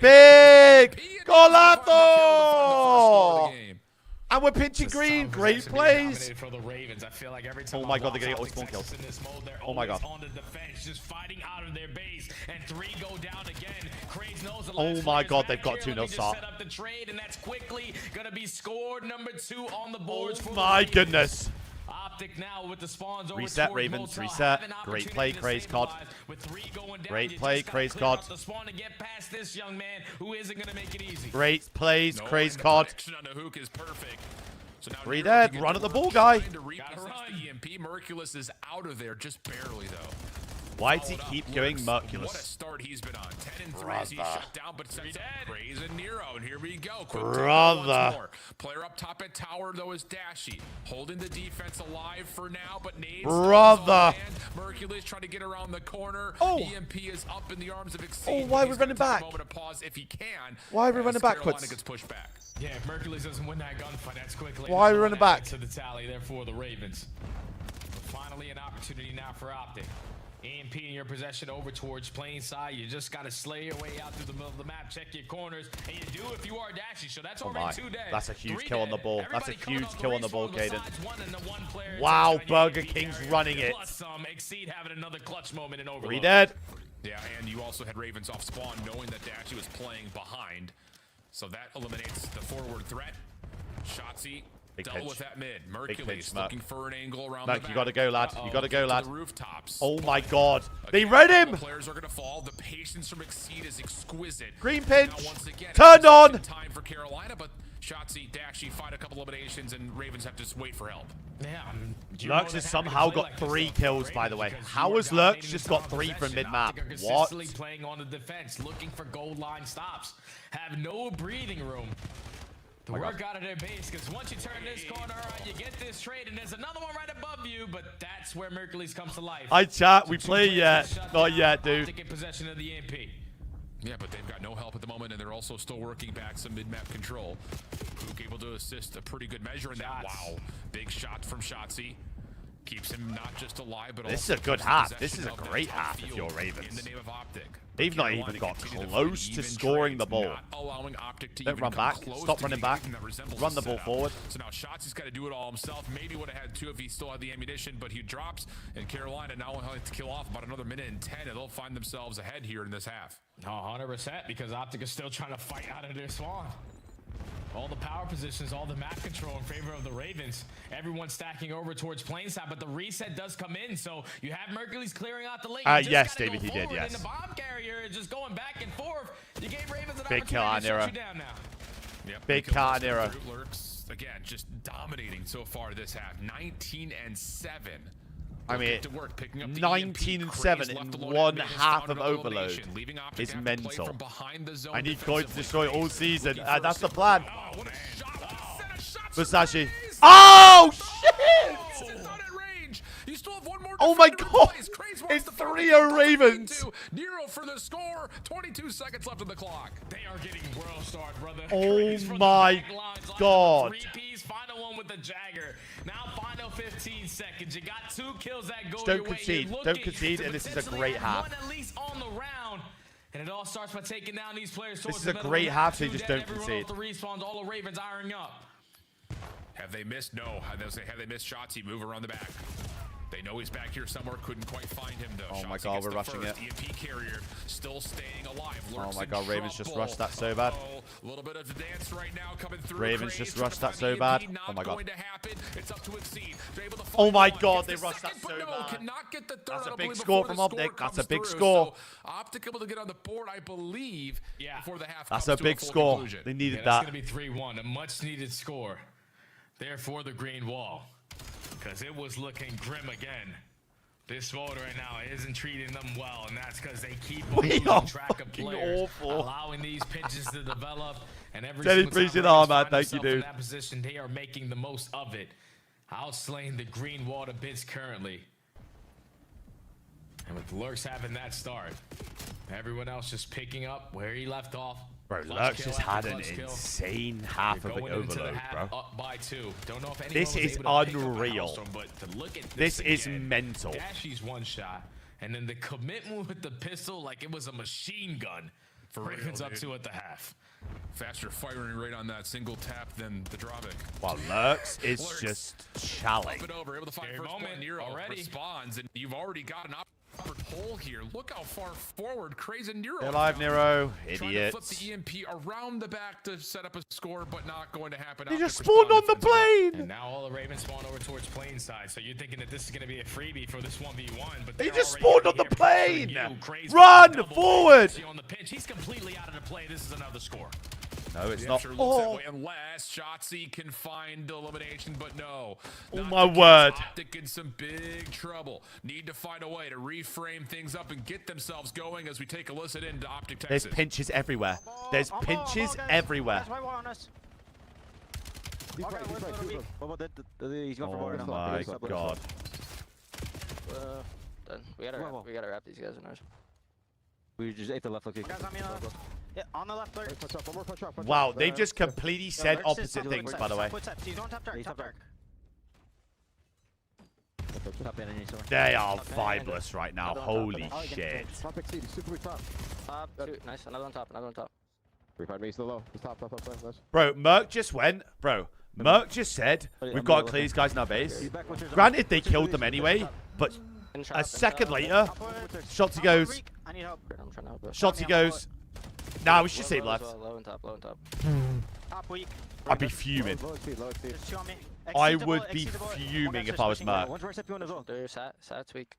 Big golazo! And we're pinching green. Great plays. For the Ravens. I feel like every time oh my God, they're getting all spawn kills. Oh my God. On the defense, just fighting out of their base, and 3 go down again. Craze knows the oh my God, they've got 2-0 start. Set up the trade, and that's quickly gonna be scored. #2 on the boards. Oh my goodness. Optic now with the spawns over reset Ravens, reset. Great play, Craze COD. Great play, Craze COD. This young man who isn't going to make it easy. Great plays, Craze COD. So 3 dead. Run at the ball, guy. EMP. Merculus is out of there just barely, though. Why does he keep going Merculous? What a start he's been on. 10 and 3 as he shut down, but sets up Praise and Nero. And here we go. Quick Brother. more. Player up top at tower, though, is Dashy. Holding the defense alive for now, but nades. Brother. Merculous trying to get around the corner. Oh. EMP is up in the arms of Exceed. Oh, why are we running back? Moment of pause if he can. Why are we running backwards? Carolina gets pushed back. Yeah, if Mercules doesn't win that gunfight, that's quickly. Why are we running back? To the tally there for the Ravens. Finally, an opportunity now for Optic. EMP in your possession over towards plain side. You just got to slay your way out through the middle of the map, check your corners, and you do if you are Dashy. So that's already 2 dead. That's a huge 3 kill on the dead. ball. That's a Everybody coming huge off kill the on the ball, respawn Caden. besides one and the one player Wow, just Burger EMP King's carrier. running it. Plus Exceed having another clutch moment in Overload. 3 dead. Yeah, and you also had Ravens off spawn knowing that Dashy was playing behind. So that eliminates the forward threat. Shotzzy dealt with that mid. Mercules looking for an angle around the back. You gotta go, lad. You gotta go, lad. The rooftops. Oh my god. They read him! Players are gonna fall. The patience from Exceed is exquisite. Green pinch. Now, once again, Turned on! Time for Carolina, but Shotzzy, Dashy find a couple eliminations, and Ravens have to just wait for help. Yeah, Lurks has somehow got 3 kills, by the way. How has Lurks just got 3 from mid-map? What? Playing on the defense, looking for goal line stops. Have no breathing room. The work out of their base, because once you turn this corner, you get this trade, and there's another one right above you, but that's where Mercules comes to life. I chat, we play yet. Not yet, dude. To get possession of the EMP. Yeah, but they've got no help at the moment, and they're also still working back some mid-map control. Pook able to assist a pretty good measure in that. Wow, big shot from Shotzzy. Keeps him not just alive, but this also is a good half. This is a great half if you're in Ravens. the name of Optic. They've not even got close to scoring the ball. Don't run back. Stop running back. Run the ball forward. So now Shotzi's got to do it all himself. Maybe would have had 2 if he still had the ammunition, but he drops, and Carolina now will have to kill off about another minute and 10, and they'll find themselves ahead here in this half. 100%, because Optic is still trying to fight out of their spawn. All the power positions, all the map control in favor of the Ravens. Everyone stacking over towards plain side, but the reset does come in, so you have Mercules clearing out the lane. Yes, David, he did, yes. And the bomb carrier is just going back and forth. You gave Ravens an big kill opportunity on to Nero. shut you down now. Yep, big kill on Nero. Lurks, again, just dominating so far this half. 19 and 7. I mean, 19 and 7 in one half of Overload is mental. I need Coin to destroy all season. That's the plan. Versace. Oh, shit! Oh my god! It's 3-0 Ravens! Nero for the score. 22 seconds left on the clock. They are getting world starred, brother. Oh my god. 3Ps, final one with the Jagger. Now final 15 seconds. You got 2 kills that go Don't your way. concede. Don't concede, and this is a great half. One at least on the round. And it all starts by taking down these players. This is a great half, so you just don't concede. The respawns, all the Ravens ironing up. Have they missed? No. Have they missed shots? He move around the back. They know he's back here somewhere. Couldn't quite find him, though. Oh my god, we're rushing it. EMP carrier still staying alive. Oh my god, Ravens just rushed that so bad. A little bit of the dance right now coming through. Ravens just rushed that so bad. Oh my god. It's up to Exceed. Oh my god, they rushed that so bad. Cannot get the third. That's a big score from Optic. That's a big score. Optic able to get on the board, I believe, before the half. That's a big score. They needed that. That's going to be 3-1, a much needed score. Therefore, the green wall, because it was looking grim again. This vote right now isn't treating them well, and that's because they keep losing track of players, allowing these pitches to develop. And every single time they find themselves in that position, they are making the most of it. Outslaying the green wall to bits currently. And with Lurks having that start, everyone else just picking up where he left off. Bro, Lurks just had an insane half of the Overload, bro. Up by 2. Don't know if this is unreal. This is mental. Dashy's one shot, and then the commitment with the pistol like it was a machine gun. For Ravens up 2 at the half. Faster firing rate on that single tap than the Dravik. While Lurks is just challing. Up and over, able to find first point. Nero already responds, and you've already got an upward hole here. Look how far forward Crazy Nero. They're alive, Nero. Idiots. Trying to flip the EMP around the back to set up a score, but not going to happen. They just spawned on the plane. And now all the Ravens spawn over towards plane side. So you're thinking that this is going to be a freebie for this 1v1, but they just spawned on the plane. Run forward. On the pitch, he's completely out of the play. This is another score. No, it's The not. F sure looks that Oh, way unless Shotzi can find elimination, but no. oh Not my the case. word. Optic in some big trouble. Need to find a way to reframe things up and get themselves going as we take a listen into Optic There's Texas. pinches everywhere. There's pinches everywhere. He's going for Oh my god. Done. We gotta wrap these guys in ours. We just ate the left location. Guys, yeah, on the left, Lurk. Wow, they've just completely said opposite things, by the way. He's on top dark, top dark. Top in any somewhere. They are vibeless right now. Holy shit. Top, two. Nice. Another on top. Another on top. Revive me, still low. Top. Nice. Bro, Merc just went. Bro, Merc just said we've got to clear these guys in our base. Granted, they killed them anyway, but a second later, Shotzi goes. I need help. I'm trying to help. Shotzi goes. Nah, we should save left. Low and top. Top weak. I'd be fuming. Low speed. Just chill on me. I would be fuming if I was Merc. One's RCP1 as well. There's Sat's weak.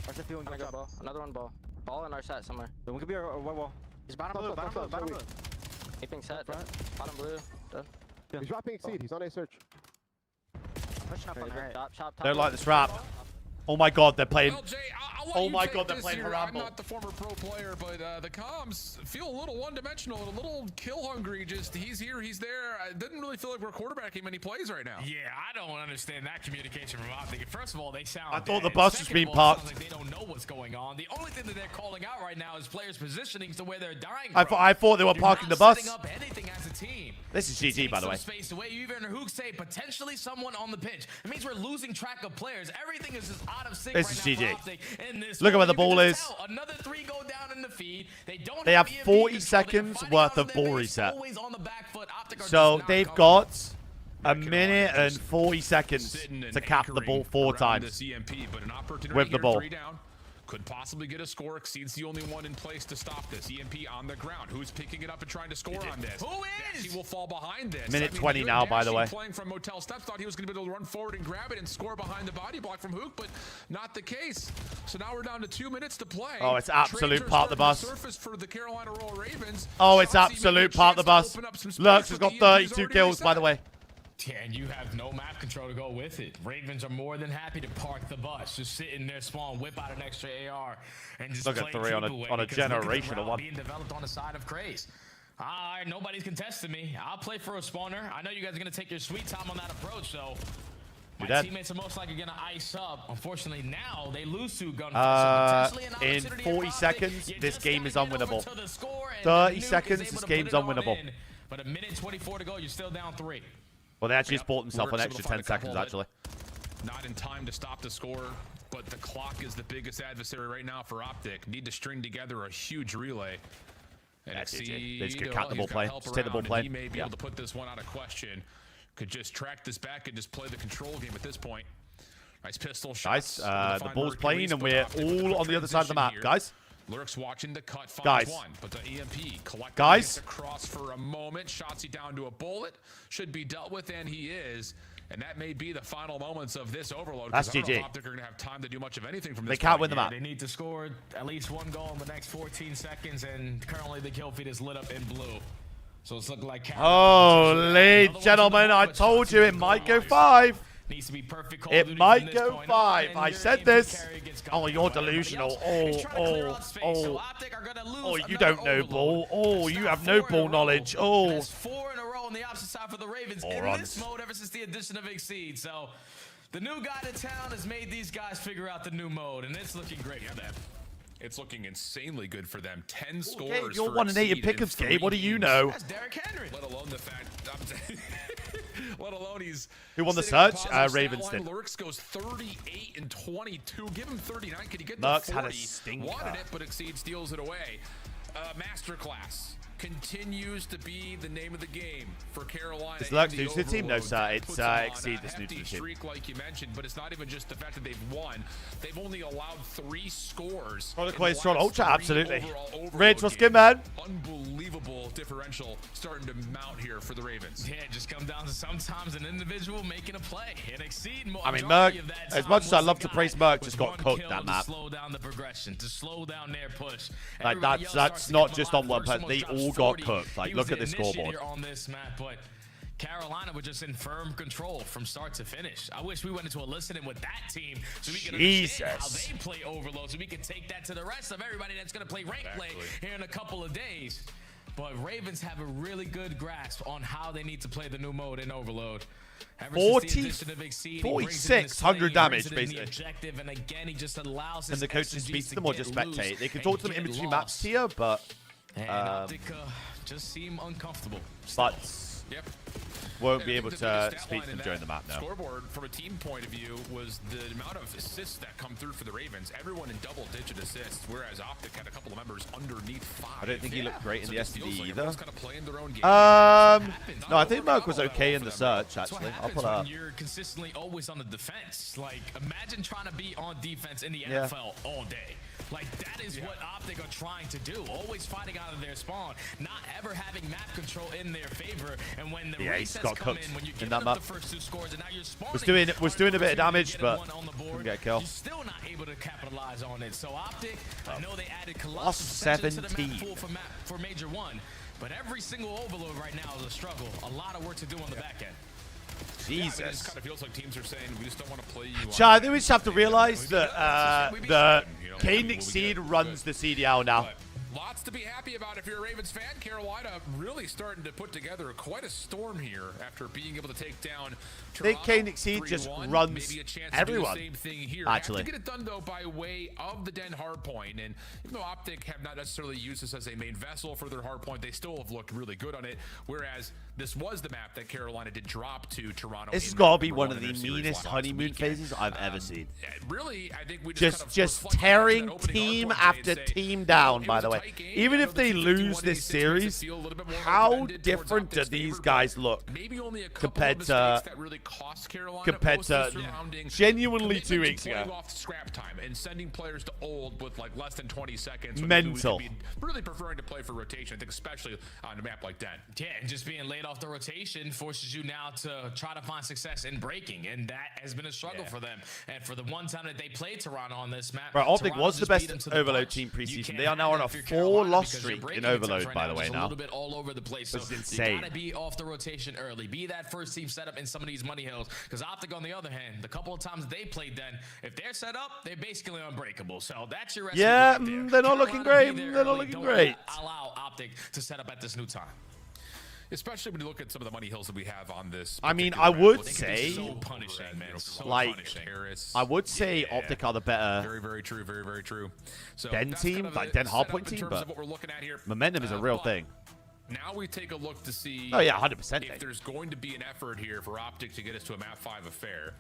RCP1 got ball. Another one ball. Ball in our Sat somewhere. One could be our one wall. He's bottom blue, bottom blue. Aping Sat. Bottom blue. Done. He's dropping exceed. He's on a search. Pushing up on the right. Top. Don't like this rap. Oh my god, they're playing. Well, Jay, I'll let Oh you my take god, they're this playing here. I'm Harambe. not the former pro player, but the comms feel a little one-dimensional and a little kill-hungry. Just he's here, he's there. It doesn't really feel like we're quarterbacking many plays right now. Yeah, I don't understand that communication from Optic. First of all, they sound I thought the dead. bus was Second being of all, it parked. sounds like they don't know what's going on. The only thing that they're calling out right now is players' positioning to where they're dying from. I thought they were You're parking not the bus. setting up anything as a team. This is GG, by the way. Space away. You even heard Hook say potentially someone on the pitch. It means we're losing track of players. Everything is just out of sync This right is now GG. for Optic. And this Look at where the you can ball just is. tell. Another 3 go down in the feed. They They have EMP 40 control. seconds They're worth fighting of out their ball base, reset. always on the back foot. Optic are So just not they've coming. got a minute and 40 seconds Sitting and to cap the ball 4 anchoring around times. this EMP, but an opportunity with the here, ball. 3 down. Could possibly get a score. Exceed's the only one in place to stop this. EMP on the ground. Who's picking it up and trying to score on this? Who is? He will fall behind this. Minute 20 now, by the way. Playing from Motel Steps, thought he was going to be able to run forward and grab it and score behind the body block from Hook, but not the case. So now we're down to 2 minutes to play. Oh, it's absolute Trades are part of the bus. starting to surface for the Carolina Royal Ravens. Oh, it's Shotzi absolute made a part of the chance bus. to open up some space, Lurks has but got the EMP 's 32 already kills, by reset. the way. Yeah, and you have no map control to go with it. Ravens are more than happy to park the bus, just sit in their spawn, whip out an extra AR, and just Look at play 3 on a- keep away on a because look at the generational route one. being developed on the side of Craze. All right, nobody's contesting me. I'll play for a spawner. I know you guys are going to take your sweet time on that approach, so my that. teammates are most likely going to ice up. Unfortunately, now they lose to gunfight, so potentially an in opportunity 40 at Optic. seconds, You this just game gotta is get over unwinnable. to the score, and 30 Nuke is seconds, able this to game's put it on unwinnable. in. But a minute 24 to go, you're still down 3. Well, they actually just bought themselves an Lurks extra able to 10 find a couple seconds, that- actually. Not in time to stop the score, but the clock is the biggest adversary right now for Optic. Need to string together a huge relay. And That's Exceed, GG. They just could well, count the ball he's got play. help Just take the ball around, play. and he may be Yeah. able to put this one out of question. Could just track this back and just play the control game at this point. Nice pistol Guys, shots. the ball's playing, and we're all on the other side of the map, guys. Lurks watching the cut, finds Guys. one, but the EMP collectively Guys. gets across for a moment. Shots down to a bullet. Should be dealt with, and he is. And that may be the final moments of this overload. That's 'cause I don't know GG. if Optic are going to have time to do much of anything from They this can't point. win the map. They need to score at least 1 goal in the next 14 seconds, and currently the kill feed is lit up in blue. So it's looking like Holy gentlemen, I told you it might go 5. Needs to be perfect Call of It Duty might from this go point 5. on, I and said your this. carry gets Oh, covered you're by everybody delusional. else. It's trying to clear out space, so Oh. Optic are gonna lose Oh, you another don't know overload. ball. Oh, That's you now have no 4 in a ball row. knowledge. Oh. That's 4 in a row on the opposite side for the Ravens in Morons. this mode ever since the addition of Exceed. So the new guy to town has made these guys figure out the new mode, and it's looking great for them. It's looking insanely good for them. 10 Okay, scores. you're for 1-8 in Exceed pickups, 3 Gabe. What do you games. know? That's Derrick Henry. Let alone the fact, let alone he's. Who won the sitting on search? positive stat Ravens line. did. Lurks goes 38 and 22. Give him 39. Could he get Lurks to had 40? a stinker. Wanted it, but Exceed steals it away. Masterclass continues to be the name of the game for Carolina. It's Lurks in the new to the team, though, overload. sir. That It's, puts them on Exceed a that's new to the hefty team. streak, like you mentioned, but it's not even just the fact that they've won. They've only allowed 3 scores. Product in the quite strong. last Ultra, 3 absolutely. overall overload Rich, what's games. good, man? Unbelievable differential starting to mount here for the Ravens. Yeah, it just come down to sometimes an individual making a play and Exceed. I mean, Merc, as much as I love to praise Merc, just got cooked that map. To slow down the progression, to slow down their push. Like, Everybody else that's starts to not come just alive on one first, person. They someone's all all got 40. cooked. Like, He look was at the the scoreboard. initiator on this map, but Carolina was just in firm control from start to finish. I wish we went into a listening with that team so we could understand how they play Overload, so we could take that to the rest of everybody that's going to play rank play here in a couple of days. But Ravens have a really good grasp on how they need to play the new mode in Overload. 46, 100 damage, basically. Objective, and again, he just allows and the coaches speak to them or just spectate. They can talk to them in between maps here, but... And Optic just seem uncomfortable. But... Yep. Won't be able to speak to them during the map now. Scoreboard, from a team point of view, was the amount of assists that come through for the Ravens. Everyone in double-digit assists, whereas Optic had a couple of members underneath 5. I don't think he looked great in the SD either. Kind of playing their own game. No, I think Merc was okay in the search, actually. I'll pull up. You're consistently always on the defense. Like, imagine trying to be on defense in the NFL all day. Like, that is what Optic are trying to do. Always fighting out of their spawn, not ever having map control in their favor. And when the resets come in, when you get up the first 2 scores, and now you're spawning, was doing a bit of damage, but couldn't get a kill. You're still not able to capitalize on it. So Optic, I know they added Plus Colossus to the 17. map pool for Major 1, but every single Overload right now is a struggle. A lot of work to do on the back end. Jesus. Yeah, it just kind of feels like teams are saying, we just don't want to play you. I think we just have to realize that the Kane Exceed runs the CDL now. Lots to be happy about if you're a Ravens fan. Carolina really starting to put together quite a storm here after being able to take down Toronto. I think Kane Exceed just runs everyone. Same thing here. Actually, have to get it done though by way of the Den hardpoint, and even though Optic have not necessarily used this as a main vessel for their hardpoint, they still have looked really good on it. Whereas this was the map that Carolina did drop to Toronto. This has got to be one of the meanest honeymoon phases I've ever seen. Really, I think we just tearing team after team down. By the way, even if they lose this series, how different do these guys look compared to genuinely 2 weeks ago? Off scrap time and sending players to old with like less than 20 seconds. Mental. Really preferring to play for rotation, I think, especially on a map like that. Yeah, and just being laid off the rotation forces you now to try to find success in breaking, and that has been a struggle for them. And for the one time that they played Toronto on this map, right, Optic was the best Overload team preseason. They are now on a 4-loss streak in Overload, by the way. Now, a little bit all over the place. So it's insane. You gotta be off the rotation early. Be that first team setup in some of these money hills. Because Optic, on the other hand, the couple of times they played, then if they're set up, they're basically unbreakable. So that's your recipe. Yeah, right they're not looking great. They're not looking great. Allow Optic to set up at this new time. Especially when you look at some of the money hills that we have on this. I mean, I would say, so punishing, man. So like, punishing. I would say Optic are the better. Very, very true. Very, very true. So Den team, like Den hardpoint team, but what we're looking at here. Momentum is a real thing. Now we take a look to see. Oh yeah, 100%. If there's going to be an effort here for Optic to get us to a map 5 affair.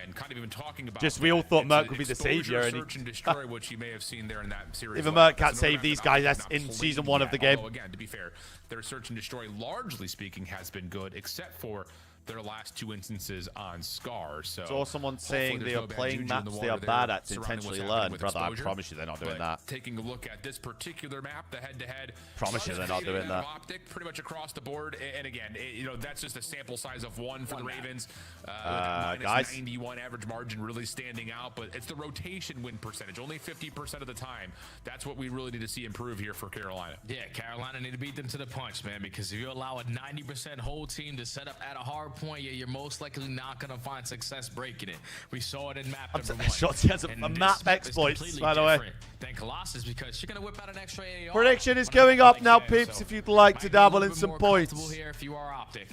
And kind of even talking about just we all thought Merc would be the savior, and search and destroy, which you may have seen there in that series. Even Merc can't save these guys. That's in season 1 of the game. Again, to be fair, their search and destroy, largely speaking, has been good, except for their last 2 instances on Scar. So saw someone saying they are playing maps they are bad at to intentionally learn. Brother, I promise you they're not doing that. Taking a look at this particular map, the head-to-head. Promise you they're not doing that. Optic pretty much across the board. And again, you know, that's just a sample size of 1 for the Ravens. Guys, 91 average margin really standing out, but it's the rotation win percentage. Only 50% of the time. That's what we really need to see improve here for Carolina. Yeah, Carolina need to beat them to the punch, man, because if you allow a 90% whole team to set up at a hard point, you're most likely not going to find success breaking it. We saw it in map number 1. Shotzi has a map exploits, by the way. Than Colossus, because you're going to whip out an extra AR. Prediction is going up now, peeps, if you'd like to dabble in some points. Here if you are Optic.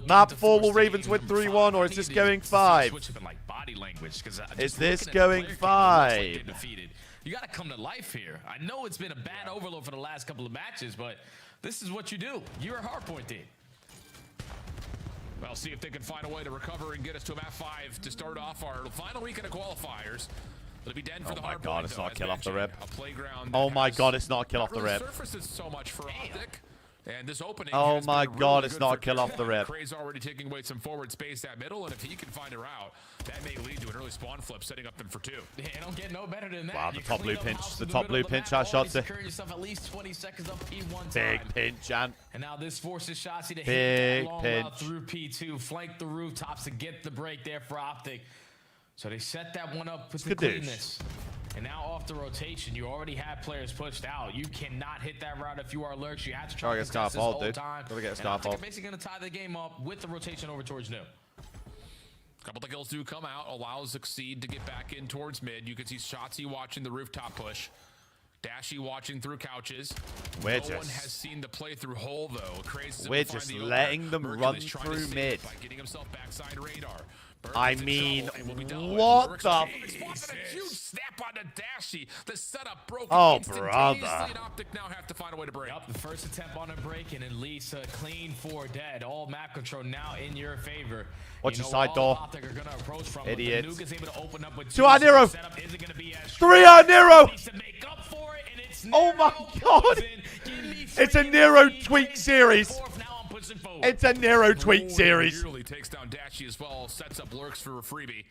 Map 4, will Ravens win 3-1, or is this going 5? Is this going 5? You got to come to life here. I know it's been a bad overload for the last couple of matches, but this is what you do. You're a hardpoint team. Well, see if they can find a way to recover and get us to a map 5 to start off our final weekend of qualifiers. It'll be Den for the hard point. Oh my god, it's not kill off the rip. A playground. Oh my god, it's not kill off the rip. Surfaces so much for Optic. And this opening. Oh my god, it's not kill off the rip. Cray's already taking away some forward space at middle, and if he can find a route, that may lead to an early spawn flip, setting up them for 2. Yeah, don't get no better than that. Wow, the top blue pinch. The top blue pinch, our shots. Yourself at least 20 seconds up P1 big pinch, and now this forces Shotzi to big hit that long pinch route through P2, flank the rooftops to get the break there for Optic. So they set that one up with the cleanness. And now off the rotation, you already have players pushed out. You cannot hit that route if you are Lurks. You have to try to get Scarf this off, whole dude. time. Gotta get a And scarf Optic off. are basically going to tie the game up with the rotation over towards New. Couple of kills do come out, allows Exceed to get back in towards mid. You can see Shotzi watching the rooftop push. Dashy watching through couches. We're No one just- has seen the playthrough hole though. Crazy. We're just letting them run through mid. By getting himself backside radar. I mean, what the? Huge snap on the Dashy. The setup broke. Oh, instantaneously, brother. and Optic now have to find a way to break. Yep, the first attempt on a break, and at least a clean 4 dead. All map control now in your favor. Watch You your know side where door. all Optic are gonna approach from, Idiots. but the Nuke is able to open up with 2 on Nero. Setup isn't gonna be as 3 on Nero. needs to make up for it, and it's Oh my Nero god. poison. Give me It's a 3 Nero in the lead, tweak 10 series. fourth. Now I'm pushing forward. It's a Nero tweak series. Nearly takes down Dashy as well, sets up Lurks for a freebie.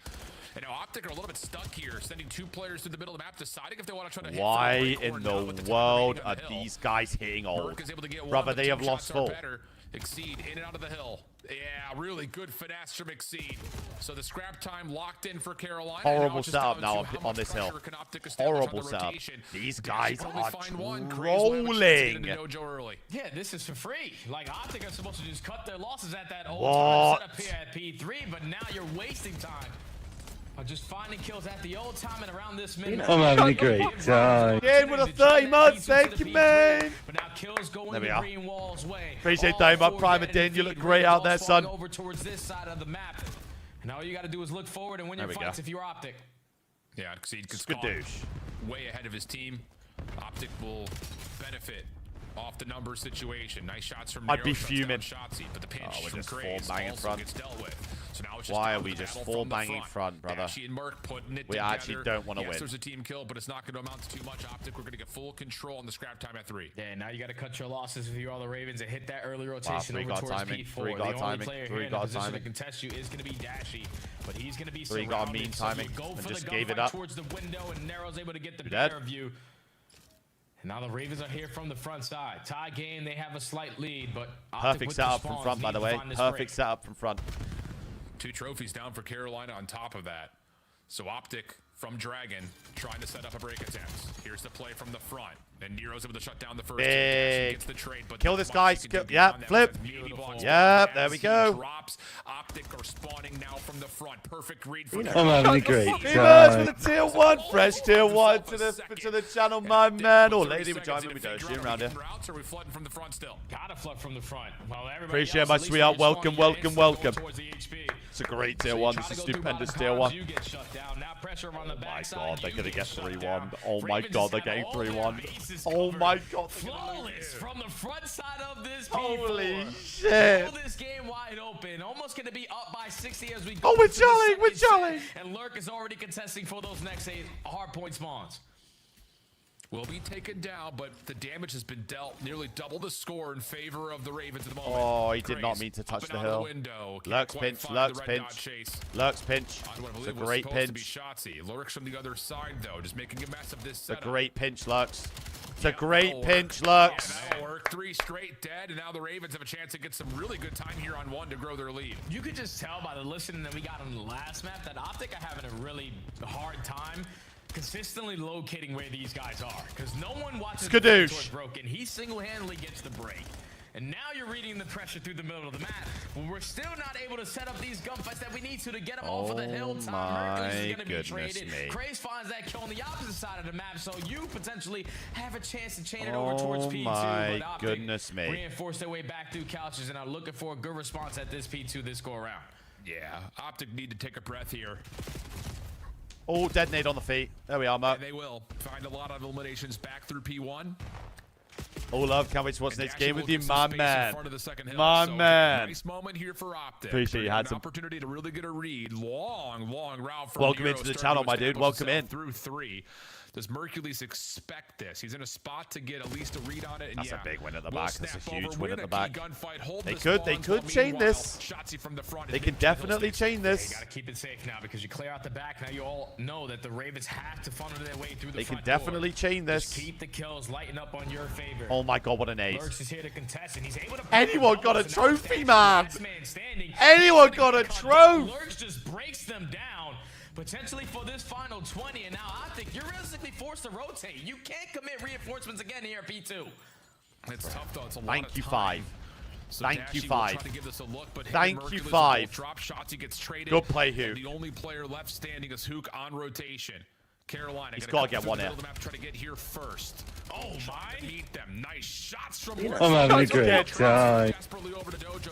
And now Optic are a little bit stuck here, sending 2 players through the middle of the map, deciding if they want to try to Why hit for the break or in not with the time world remaining are on the hill. these guys hitting old? Merc is able to get one, Brother, but they the have 2 lost shots are full. better. Exceed in and out of the hill. Yeah, really good finesse from Exceed. So the scrap time locked in for Carolina. Horrible it's just setup down now to on- how on much this hill. pressure can Optic establish Horrible on the setup. rotation. These Dashy guys can only are find one. Craze will have a chance to get into trolling. Dojo early. Yeah, this is for free. Like, Optic are supposed to just cut their losses at that old What? time setup here at P3, but now you're wasting time. Just finding kills at the old time and around this minute. I'm having a great time. Again with a 30 months, thank you, man. But now kills going There we the are. green wall's way. Appreciate All that, my 4 Prime dead Dan. in You the look feed. great out there, Walls falling son. over towards this side of the map. And all you got to do is look forward and win There your we fights go. if you're Optic. Yeah, Exceed gets Skadoosh. way ahead of his team. Optic will benefit off the number situation. Nice shots from I'd Nero, be shuts fuming. down Shotzi, but the pinch Oh, we're from just Craze 4 bang in also front. gets dealt with. So now it's just Why down are we to the just battle 4 from the bang in front, brother? Dashy and Merc putting it We together. actually don't wanna Yes, win. there's a team kill, but it's not going to amount to too much. Optic, we're going to get full control on the scrap time at 3. Yeah, now you got to cut your losses if you're all the Ravens and hit that early rotation 3 over got towards timing, P4. 3 got the only timing, player 3 here in the got position timing. to contest you is going to be Dashy, but he's going to be 3 got mean surrounded, so you timing go and for just the gave it gunfight up. towards the window, and Nero's able to get the You dead? better of you. And now the Ravens are here from the front side. Tie game, they have a slight lead, but Optic Perfect with the setup from spawns front, by need the to way. find this Perfect break. setup from front. 2 trophies down for Carolina on top of that. So Optic from Dragon trying to set up a break attempt. Here's the play from the front. And Nero's able to shut down the first. Big. Gets the trade, but Kill not this much guy. he can do Yeah, beyond that flip. because maybe blocks Yep, as there we he go. Drops. Optic are spawning now from the front. Perfect read for I'm having a great Females time. with the tier 1. Fresh tier 1 to the channel, my man. Or lady, which I'm around here. Routes, or are we flooding from the front still? Gotta flood from the front. Well, everybody Appreciate else, my at least sweetheart. when you're Welcome, strong, you welcome, get welcome. instant towards the HP. It's a great tier So you 1. try This to is go through stupendous bottom tier comms, 1. You get shut down. Now pressure on the Oh my backside. god, they're you gonna get shut 3-1. down. Oh my Ravens god, just they're have getting all their 3-1. bases Oh covered. my god. Flawless from the front side of this P4. Holy shit. Hold this game wide open. Almost going to be up by 60 as we go. Oh, we're into the gelling, we're second set. gelling. And Lurk is already contesting for those next 8 hard point spawns. Will be taken down, but the damage has been dealt. Nearly double the score in favor of the Ravens at the moment. Oh, he did not Craze mean to up touch and the out of hill. window. Can't Lurks quite pinch, find Lurks the red dot pinch. chase. Lurks pinch. I It's a believe was great supposed to be pinch. Shotzi. Lurks from the other side, though, just making a mess of this It's a setup. great pinch, Lurks. It's a great that'll pinch, work. Lurks. Yeah, that'll work. 3 straight dead, and now the Ravens have a chance to get some really good time here on 1 to grow their lead. You could just tell by the listening that we got on the last map that Optic are having a really hard time consistently locating where these guys are, because no one watches the Skadoosh. towards broken. He single-handedly gets the break. And now you're reading the pressure through the middle of the map. But we're still not able to set up these gunfights that we need to get them off of the hilltop. Hercules is going to be goodness traded. me. Craze finds that kill on the opposite side of the map, so you potentially have a chance to chain it over towards P2. my but Optic goodness me. reinforce their way back through couches and are looking for a good response at this P2 this go around. Yeah, Optic need to take a breath here. Oh, detonate on the feet. There we are, Mark. And they will find a lot of eliminations back through P1. Oh, love. Can't wait to watch And next Dashy game will with you, get some my space in man. front of the second hill. My So, man. Nice moment here for Optic. Appreciate you had An some. opportunity to really get a read. Long route from Welcome Nero, into the starting channel, to my dude. establish Welcome himself in. Through 3. Does Mercules expect this? He's in a spot to get at least a read on it. And That's a yeah, big win at the will back. That's a snap huge over, win win at a the back. key gunfight, hold They the could spawns, but chain meanwhile, this. Shotzi from the front They is can making definitely those chain You this. gotta keep it safe now because you clear out the back. Now you all know that the Ravens have to funnel their way through the They can front definitely door. chain Just this. keep the kills lighting up on your favor. Oh my god, what an ace. Lurks is here to contest, and he's able to. Anyone got a So now trophy, Dashy, man. last man standing. Anyone He's got gonna a cut trophy. down. Lurks just breaks them down. potentially for this final 20. And now Optic, you're realistically forced to rotate. You can't commit reinforcements again here, P2. It's tough, though. It's a lot Thank of you, time. 5. So Thank Dashy you, will 5. try to give this a look, but Thank you, 5. Drop shots, he gets traded. Good play, Hook. The only player left standing is Hook on rotation. Carolina. He's got to get one here. Try to get here first. Oh my! Meet them. Nice shots from. I'm having a great time.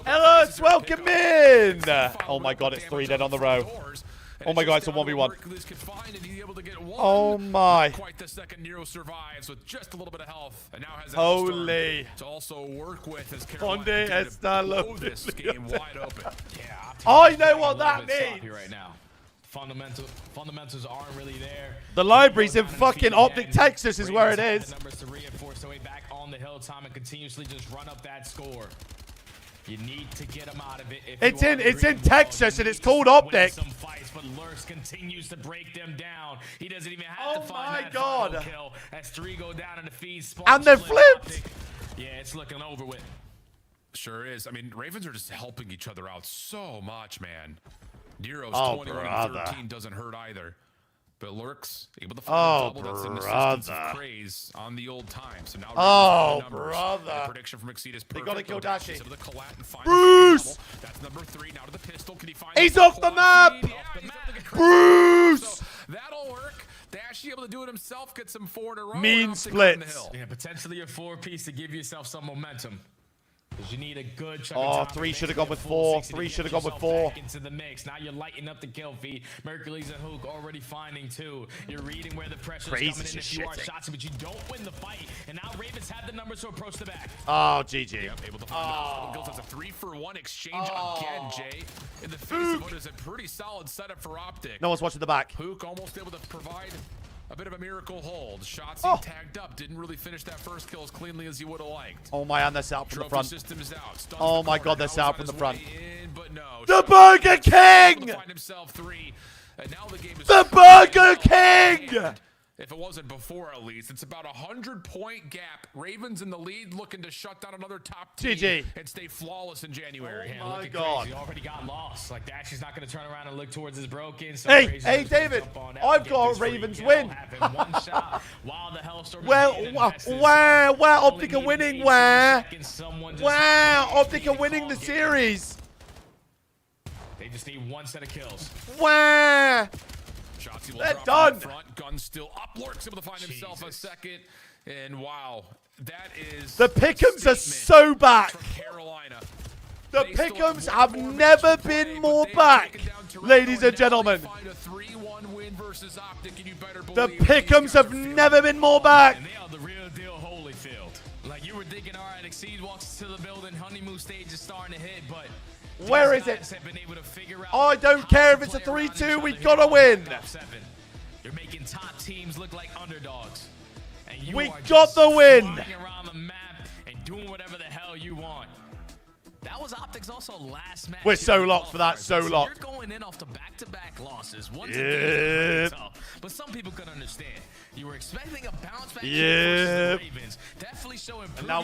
Ellis, welcome in. Oh my God, it's 3 dead on the row. Oh my God, it's a 1v1. Oh my. Quite the second. Nero survives with just a little bit of health, and now has holy to also work with as Carolina this game wide open. Yeah, I know what that means. Right now. Fundamentals aren't really there. The library's in fucking Optic, Texas is where it is. The numbers to reinforce their way back on the hill time and continuously just run up that score. You need to get them out of it. It's in Texas and it's called Optic. Some fights, but Lurks continues to break them down. He doesn't even have to find that God. final kill as 3 go down in the feed. And they're flipped. Yeah, it's looking over with. Sure is. I mean, Ravens are just helping each other out so much, man. Nero's 21-13 doesn't hurt either. But Lurks able to find a double. That's an assistance of Craze on the old time. So now the prediction from Exceedus. They gotta kill Dashy. Bruce! That's number 3. Now to the pistol. Can he find He's off the map! Bruce! So that'll work. Dashy able to do it himself. Get some 4 in a row. Mean splits. Yeah, potentially a 4-piece to give yourself some momentum. Because you need a good chunk of time. 3 should have gone with 4. 3 should have gone with 4. Into the mix. Now you're lighting up the kill feed. Mercury's and Hook already finding 2. You're reading where the pressure's coming in if you are shots, but you don't win the fight. And now Ravens have the numbers to approach the back. Oh, GG. Yep, able to find the a 3-for-1 exchange again, Jay. In the face of what is a pretty solid setup for Optic. No one's watching the back. Hook almost able to provide a bit of a miracle hold. Shotzzy tagged up. Didn't really finish that first kill as cleanly as you would have liked. Oh my, and they're set up from the front. System is out. Oh my God, they're set up from the front. But no. The Burger King! Find himself 3. And now the game is the Burger King! If it wasn't before, at least, it's about a 100-point gap. Ravens in the lead, looking to shut down another top team GG. and stay flawless in January. Oh my God! He already got lost. Like Dashy's not going to turn around and look towards his broken. So hey, David, I've got a Ravens win. Where Optic are winning? Where Optic are winning the series? They just need 1 set of kills. Where? They're done. Front. Gun still up. Lurks able to find himself a second. And wow, that is the Pickums are so back. Carolina. The Pickums have never been more back, ladies and gentlemen. The Pickums have never been more back. And they are the real deal, Holyfield. Like you were thinking, all right, Exceed walks to the building, honeymoon stage is starting to hit, but where is it? I don't care if it's a 3-2. We gotta win. You're making top teams look like underdogs. And we got the win. Around the map and doing whatever the hell you want. That was Optic's also last match. We're so locked for that. So locked. You're going in off the back-to-back losses. But some people could understand. You were expecting a bounce back. Yeah. Definitely showing. And now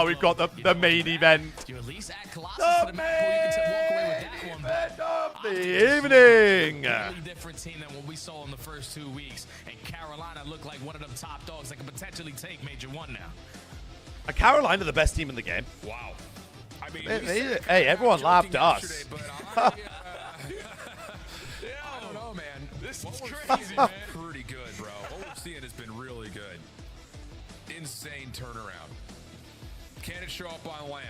we've got the main event. You at least add Colossus to the map where you can walk away with that one back. Of the evening. Really different team than what we saw in the first 2 weeks. And Carolina looked like one of them top dogs that could potentially take Major 1 now. Are Carolina the best team in the game? Wow. I mean, hey, everyone laughed at us. I don't know, man. This is crazy, man. Pretty good, bro. What we're seeing has been really good. Insane turnaround. Can it show up on land?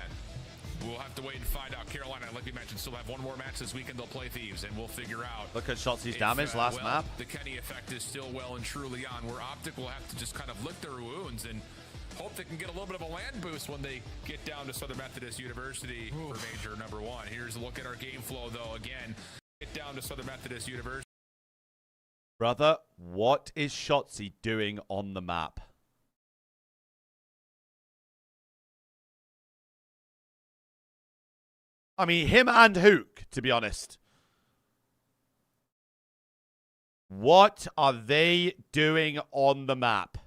We'll have to wait and find out. Carolina, like we mentioned, still have 1 more match this weekend. They'll play Thieves, and we'll figure out. Look at Shotzi's damage last map. The Kenny effect is still well and truly on, where Optic will have to just kind of lick their wounds and hope they can get a little bit of a land boost when they get down to Southern Methodist University for Major number 1. Here's a look at our game flow, though. Again, get down to Southern Methodist University. Brother, what is Shotzi doing on the map? I mean, him and Hook, to be honest. What are they doing on the map?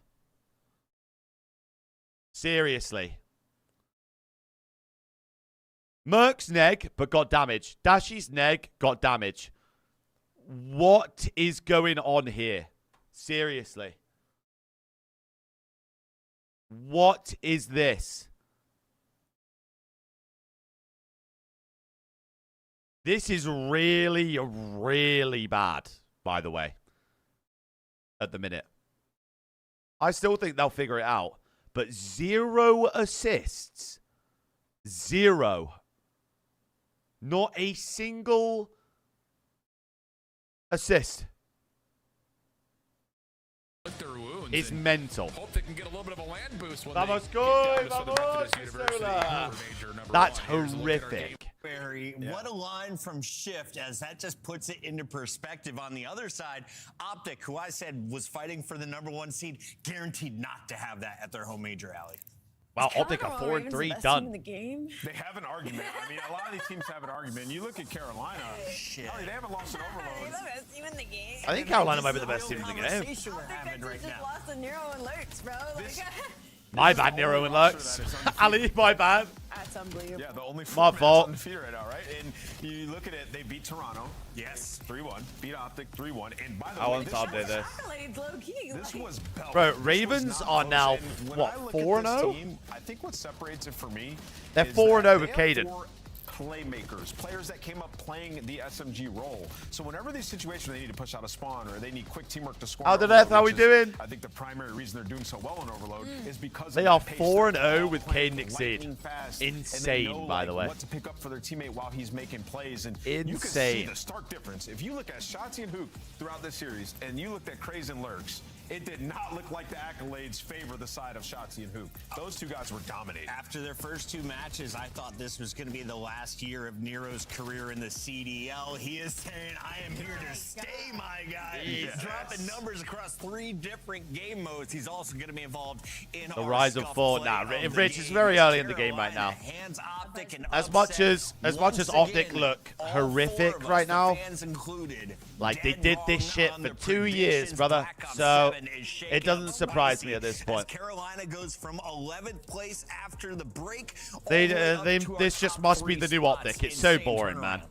Seriously. Merc's neg, but got damage. Dashy's neg got damage. What is going on here? Seriously. What is this? This is really, really bad, by the way, at the minute. I still think they'll figure it out, but 0 assists. 0. Not a single assist. It's mental. Hope they can get a little bit of a land boost when Vamos, they go! get down to Vamos, Methodist University. That's Here's a look at our game. horrific. Barry, what a line from Shift, as that just puts it into perspective. On the other side, Optic, who I said was fighting for the #1 seed, guaranteed not to have that at their home major, Allie. Wow, Optic are 4-3 done. Game? They have an argument. I mean, a lot of these teams have an argument. You look at Carolina. Shit. They haven't lost an overload. the best team in the game. I think Carolina might be the best team in the game. We're having right just now. lost to Nero and Lurks, bro. My bad, Nero and Lux. Ali, my bad. That's unbelievable. Yeah, the only My fault. undefeated right now, right? And you look at it, they beat Toronto. Yes, 3-1. Beat Optic 3-1. And by the way, on top of this. This was belt. Bro, Ravens are now, what, 4-0? I think what separates it for me They're is 4-0 that with they have Caden. 4 playmakers, players that came up playing the SMG role. So whenever these situations they need to push out a spawn or they need quick teamwork to score. How the how we doing? I think the primary reason they're doing so well on Overload is because They are 4-0 with Caden Exceed. Insane, by the way. What to pick up for their teammate while he's making plays, and Insane. you can see the stark difference. If you look at Shotzi and Hook throughout this series, and you looked at Craze and Lurks, it did not look like the accolades favor the side of Shotzi and Hook. Those two guys were dominating. After their first 2 matches, I thought this was going to be the last year of Nero's career in the CDL. He is saying, I am here to stay, my guy. He's dropping numbers across 3 different game modes. He's also going to be involved in The rise of 4. Nah, Rich is very early in the game right now. As much as Optic look horrific right now, like they did this shit for 2 years, brother. So it doesn't surprise me at this point. Carolina goes from 11th place after the break. This just must be the new Optic. It's so boring, man.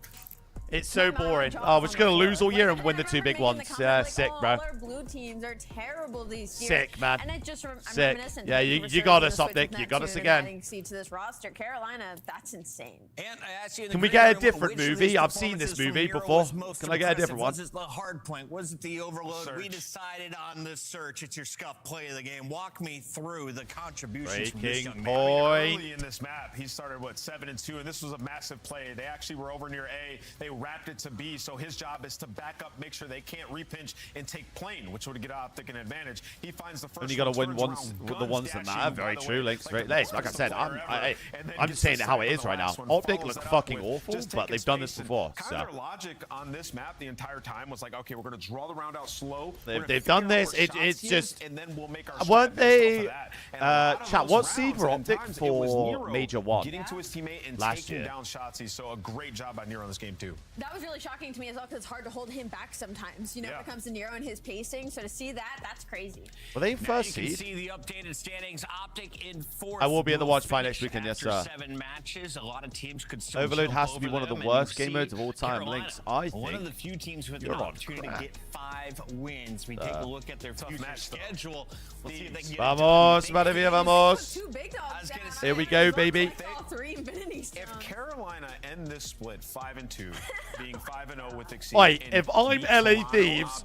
It's so boring. Oh, we're just going to lose all year and win the 2 big ones. Yeah, sick, bro. All our blue teams are terrible these years. Sick, man. And it just Sick. Yeah, you got us, Optic. You got us again. To this roster. Carolina, that's insane. And I asked you Can we get a different movie? I've seen this movie before. Can I get a different one? Was it the hard point? Was it the overload? We decided on the search. It's your scuff play of the game. Walk me through the contributions from this young man. Early in this map, he started, 7-2, and this was a massive play. They actually were over near A. They wrapped it to B, so his job is to back up, make sure they can't repinch and take plane, which would get Optic an advantage. He finds the first. And you got to win the ones that matter. Very true. Links straight legs. Like I said, I'm just saying it how it is right now. Optic look fucking awful, but they've done this before. So their logic on this map the entire time was like, okay, we're going to draw the round out slow. They've done this. It's just. And then we'll make our weren't they? Chat. What seed were Optic for Major 1 getting to his teammate and last taking year? Down Shotzi. So a great job by Nero in this game too. That was really shocking to me as well because it's hard to hold him back sometimes, when it comes to Nero and his pacing. So to see that, that's crazy. Were they first You seed? can see the updated standings. Optic in 4th. I will be at the watch party next weekend, yes, sir. 7 matches. A lot of teams could still Overload jump has to be over one of the them, worst and game see modes of all time. Carolina, Links, I one of the think few teams with an you're on opportunity to get 5 wins. We take a look at their future schedule. We'll see if they can get Vamos, Maravilla, vamos. Two big dogs down. Here we go, baby. All 3 Infinity Stones. If Carolina end this split 5-2, being 5-0 with Exceed. Wait, if I'm LA Thieves,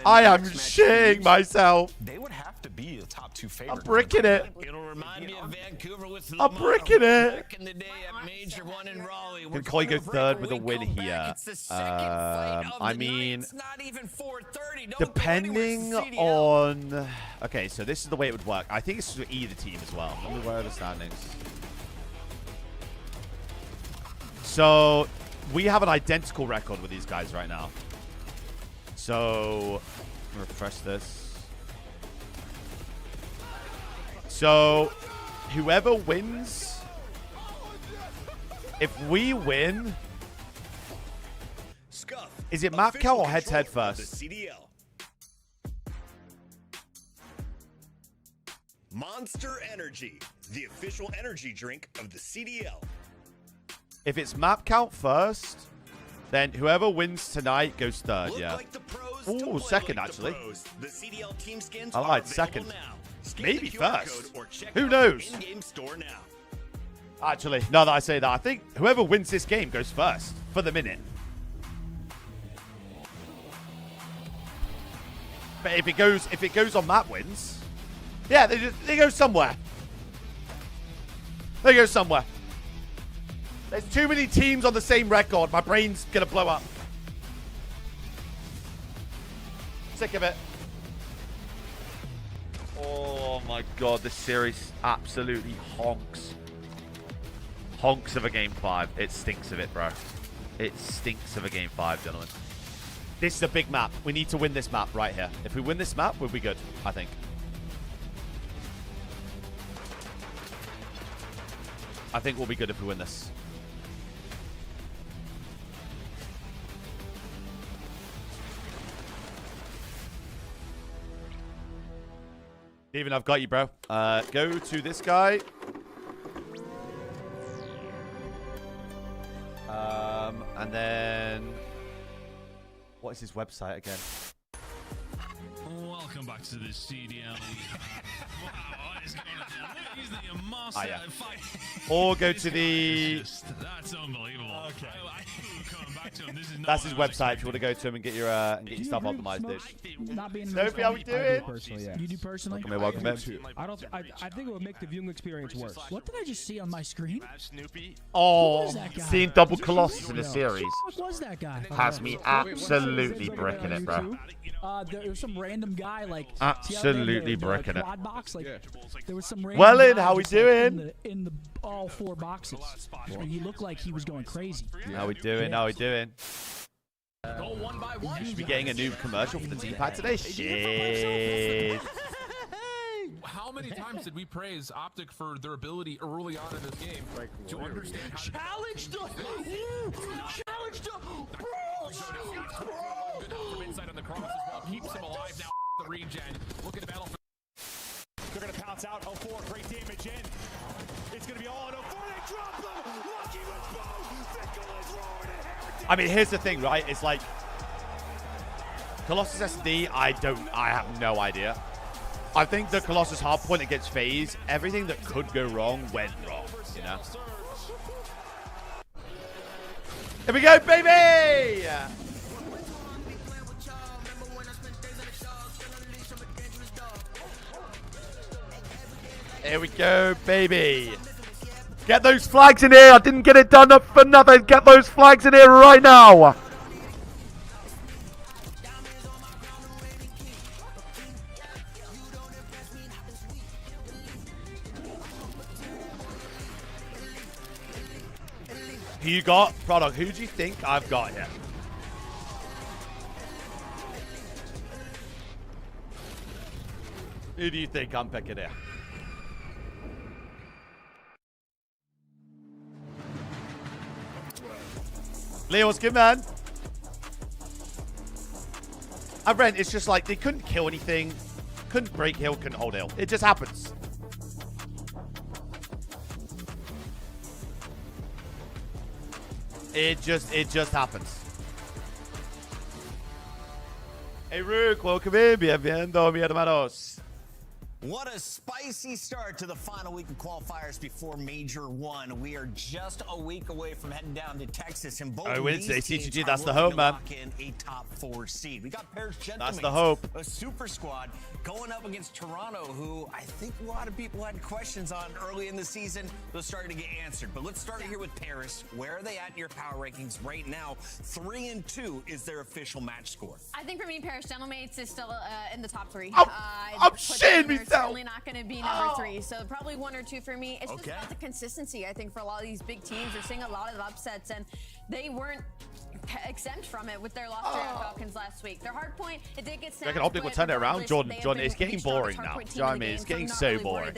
I am shitting myself. They would have to be a top 2 favorite. I'm bricking it. It'll remind me of Vancouver with I'm bricking it. back in the day at Major 1 in Raleigh. Can Koi go 3rd with a win here? It's the second fight of I the mean, night. It's not even 4:30. Don't depending go anywhere. It's the CDL. on. Okay, so this is the way it would work. I think it's for either team as well. Let me wear the standings. So we have an identical record with these guys right now. So refresh this. So whoever wins, if we win, Scuff, is it map count or head-to-head controller of first? the CDL. Monster Energy, the official energy drink of the CDL. If it's map count first, Then whoever wins tonight goes third, yeah. Ooh, second, actually. I lied, second. Maybe first. Who knows? Actually, now that I say that, I think whoever wins this game goes first for the minute. But if it goes on map wins, yeah, they go somewhere. They go somewhere. There's too many teams on the same record. My brain's gonna blow up. Sick of it. Oh my god, this series absolutely honks. Honks of a game 5. It stinks of it, bro. It stinks of a game 5, gentlemen. This is a big map. We need to win this map right here. If we win this map, we'll be good, I think. I think we'll be good if we win this. Steven, I've got you, bro. Go to this guy. And then... What is his website again? Welcome back to the CDL. Wow, what is going on? He's the master at fighting. Or go to the... That's unbelievable. Okay. Coming back to him. This is not That's his website if you want to go to him and get your stuff optimized, dude. Not being Sophie, how we doing? Personally, yeah. You do personally? Welcome in. I think it would make the viewing experience worse. What did I just see on my screen? Oh, seeing double Colossus in a series What was that guy? has me absolutely bricking it, bro. There was some random guy like absolutely bricking it. Quad box, like, there was some random Wellin, guy how we just, doing? Like, in the all 4 boxes, and he looked like he was going crazy. How we doing? How we doing? You should be getting a new commercial for the D-pad today. Shit. How many times did we praise Optic for their ability early on in this game to understand how to challenge the from inside on the cross as well, keeps him alive now. The regen, look at the battle. They're gonna pounce out 04, great damage in. It's gonna be all in 04. They drop them. Lucky with both. Fickle is roaring and I mean, here's the thing, right? It's like Colossus SD. I have no idea. I think the Colossus hardpoint against FaZe, everything that could go wrong went wrong. You know. Here we go, baby! Here we go, baby. Get those flags in here. I didn't get it done up for nothing. Get those flags in here right now. Who you got? Product, who do you think I've got here? Who do you think I'm picking here? Leo, what's good, man? And Brent, it's just like they couldn't kill anything, couldn't break hill, couldn't hold hill. It just happens. It just happens. Hey, Rook, welcome in. Bienvenido, mi hermanos. What a spicy start to the final week of qualifiers before Major 1. We are just a week away from heading down to Texas, and both of these teams that's are the hope, man. lock in a top 4 seed. We got Paris Gentlemen, That's the hope. a super squad going up against Toronto, who I think a lot of people had questions on early in the season. Those starting to get answered. But let's start here with Paris. Where are they at in your power rankings right now? 3-2 is their official match score. I think for me, Paris Gentlemen is still in the top 3. I'm shitting myself. Certainly not going to be number 3, so probably 1 or 2 for me. It's just about the consistency. I think for a lot of these big teams, we're seeing a lot of upsets, and they weren't exempt from it with their loss to Falcons last week. Their hard point, it did get snapped. I can Optic will turn it around, Jordan. Jordan, it's getting boring now. Do you know what I mean? It's getting so boring.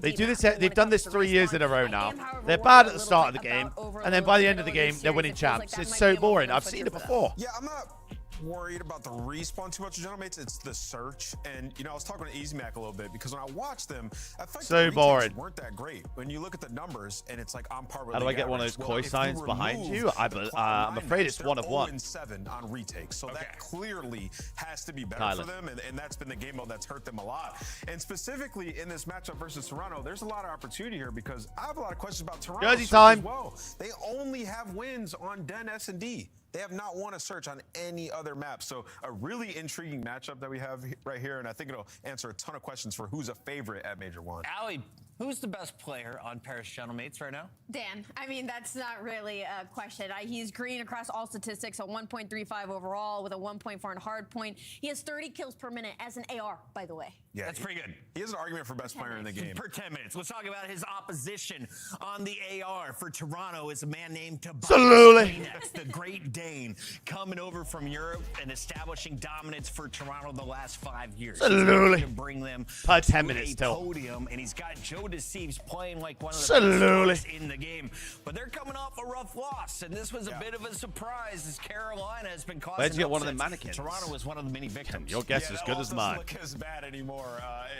They do this. They've done this 3 years in a row now. They're bad at the start of the game, and then by the end of the game, they're winning champs. It's so boring. I've seen it before. Yeah, I'm not worried about the respawn too much of Gentlemates. It's the search. And, you know, I was talking to Easy Mac a little bit because when I watched them, I felt so the boring. weren't that great. When you look at the numbers and it's like on par with How do I get one of those koi signs behind you? I'm afraid it's 1 of 1. 0-7 on retakes. So that clearly has to be better for them. And that's been the game mode that's hurt them a lot. And specifically in this matchup versus Toronto, there's a lot of opportunity here because I have a lot of questions about Toronto as well. They only have wins on Den S&D. They have not won a search on any other map. So a really intriguing matchup that we have right here. And I think it'll answer a ton of questions for who's a favorite at Major 1. Allie, who's the best player on Paris Gentlemates right now? Dan. I mean, that's not really a question. He's green across all statistics, a 1.35 overall with a 1.4 in hard point. He has 30 kills per minute as an AR, by the way. Yeah, that's pretty good. He has an argument for best player in the game. Per 10 minutes. Let's talk about his opposition on the AR for Toronto is a man named Tobias, the Great Dane, coming over from Europe and establishing dominance for Toronto the last 5 years. Absolutely. To bring them 10 minutes to a podium, and he's got Joe Deceives playing like one of the best players in the game. But they're coming off a rough loss, and this was a bit of a surprise as Carolina has been causing. Where'd you get one of the mannequins? Toronto was one of the many victims. Your guess is as good as mine. Look as bad anymore.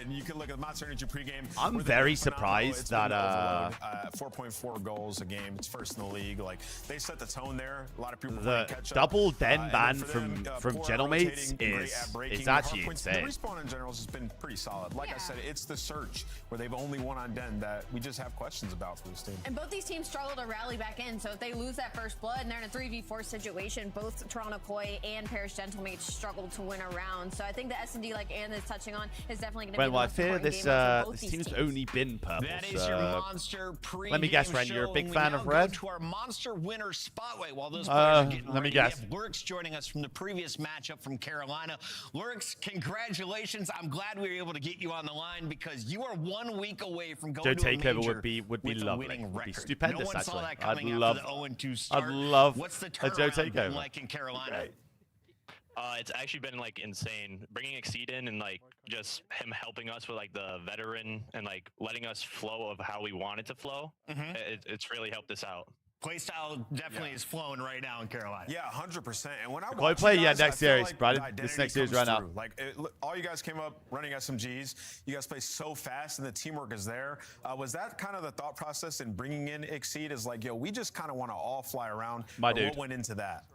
And you can look at Monster Energy pregame. I'm very surprised that 4.4 goals a game. It's first in the league. Like they set the tone there. A lot of people the catch double up. den ban from Gentlemates is actually insane. The respawn in general has been pretty solid. Like I said, it's the search where they've only won on den that we just have questions about for this team. And both these teams struggle to rally back in. So if they lose that first blood and they're in a 3v4 situation, both Toronto Koi and Paris Gentlemates struggle to win a round. So I think the S&D, like Anna is touching on, is definitely going to be the most important game for both this these team's only been purple. That is your Monster pre-game. Let me guess, Ren, you're a big fan of red? To our Monster winner spotlight while those players are getting ready. Let me guess. We have Lurks joining us from the previous matchup from Carolina. Lurks, congratulations. I'm glad we were able to get you on the line because you are 1 week away from going to a major would be lovely. Would be stupendous, no one actually. Saw that coming I'd love after the 0-2 start. I'd love What's the a Joe turnaround been takeover like in Carolina? Right. It's actually been like insane bringing Exceed in and like just him helping us with like the veteran and like letting us flow of how we wanted to flow. It's really helped us out. Playstyle definitely is flowing right now in Carolina. Yeah, 100%. And when I watch play, next series, like Brad. This next series right now. Like all you guys came up running SMGs. You guys play so fast, and the teamwork is there. Was that kind of the thought process in bringing in Exceed? Is like, yo, we just kind of want to all fly around. My dude. What went into that?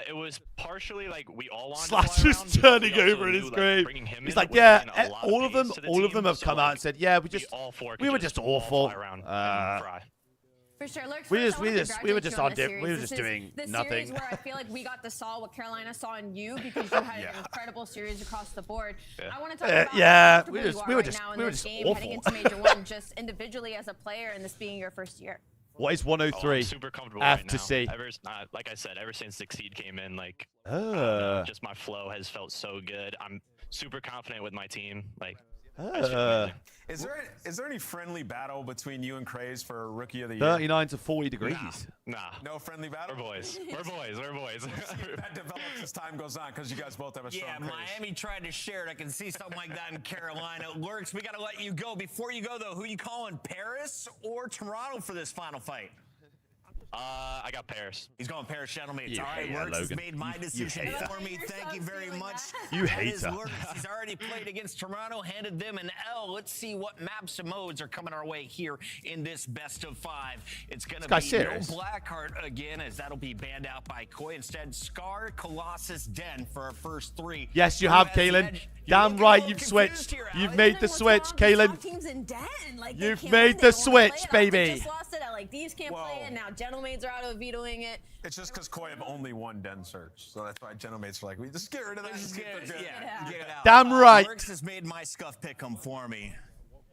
It was partially like we all wanted Slash to fly is around, turning over in his grave. He's like, yeah, all of them have come out and said, yeah, we were just awful. For sure. Look, we were just this doing the nothing. Series where I feel like we got to saw what Carolina saw in you because you had an incredible series across the board. I want to talk about how comfortable you are right now in this game, heading into Major 1, just individually as a player and this being your first year. What is 103? I'm super comfortable F right to now. C. Like I said, ever since Exceed came in, like just my flow has felt so good. I'm super confident with my team. Like, is there any friendly battle between you and Craze for Rookie of the Year? 39 to 40 degrees. Nah. No friendly battle? We're boys. We're boys. That develops as time goes on because you guys both have a strong craze. Miami tried to share it. I can see something like that in Carolina. Lurks, we got to let you go. Before you go, though, who you calling, Paris or Toronto for this final fight? I got Paris. He's going Paris Gentlemates. All right, Lurks has made my decision for me. Thank you very much. You hate her. He's already played against Toronto, handed them an L. Let's see what maps and modes are coming our way here in this best of 5. It's going to be no Blackheart again, as that'll be banned out by Koi. Instead, Scar, Colossus, Den for our first 3. Yes, you have, Kaylin. Damn right, you've switched. You've made the switch, Kaylin. You've made the switch, baby. Just lost it. Like these can't play it now. Gentlemates are out of vetoing it. It's just because Koi have only one Den search, so that's why Gentlemates are like, we just get rid of that. Get it out. Damn right. Lurks has made my scuff pick'em for me.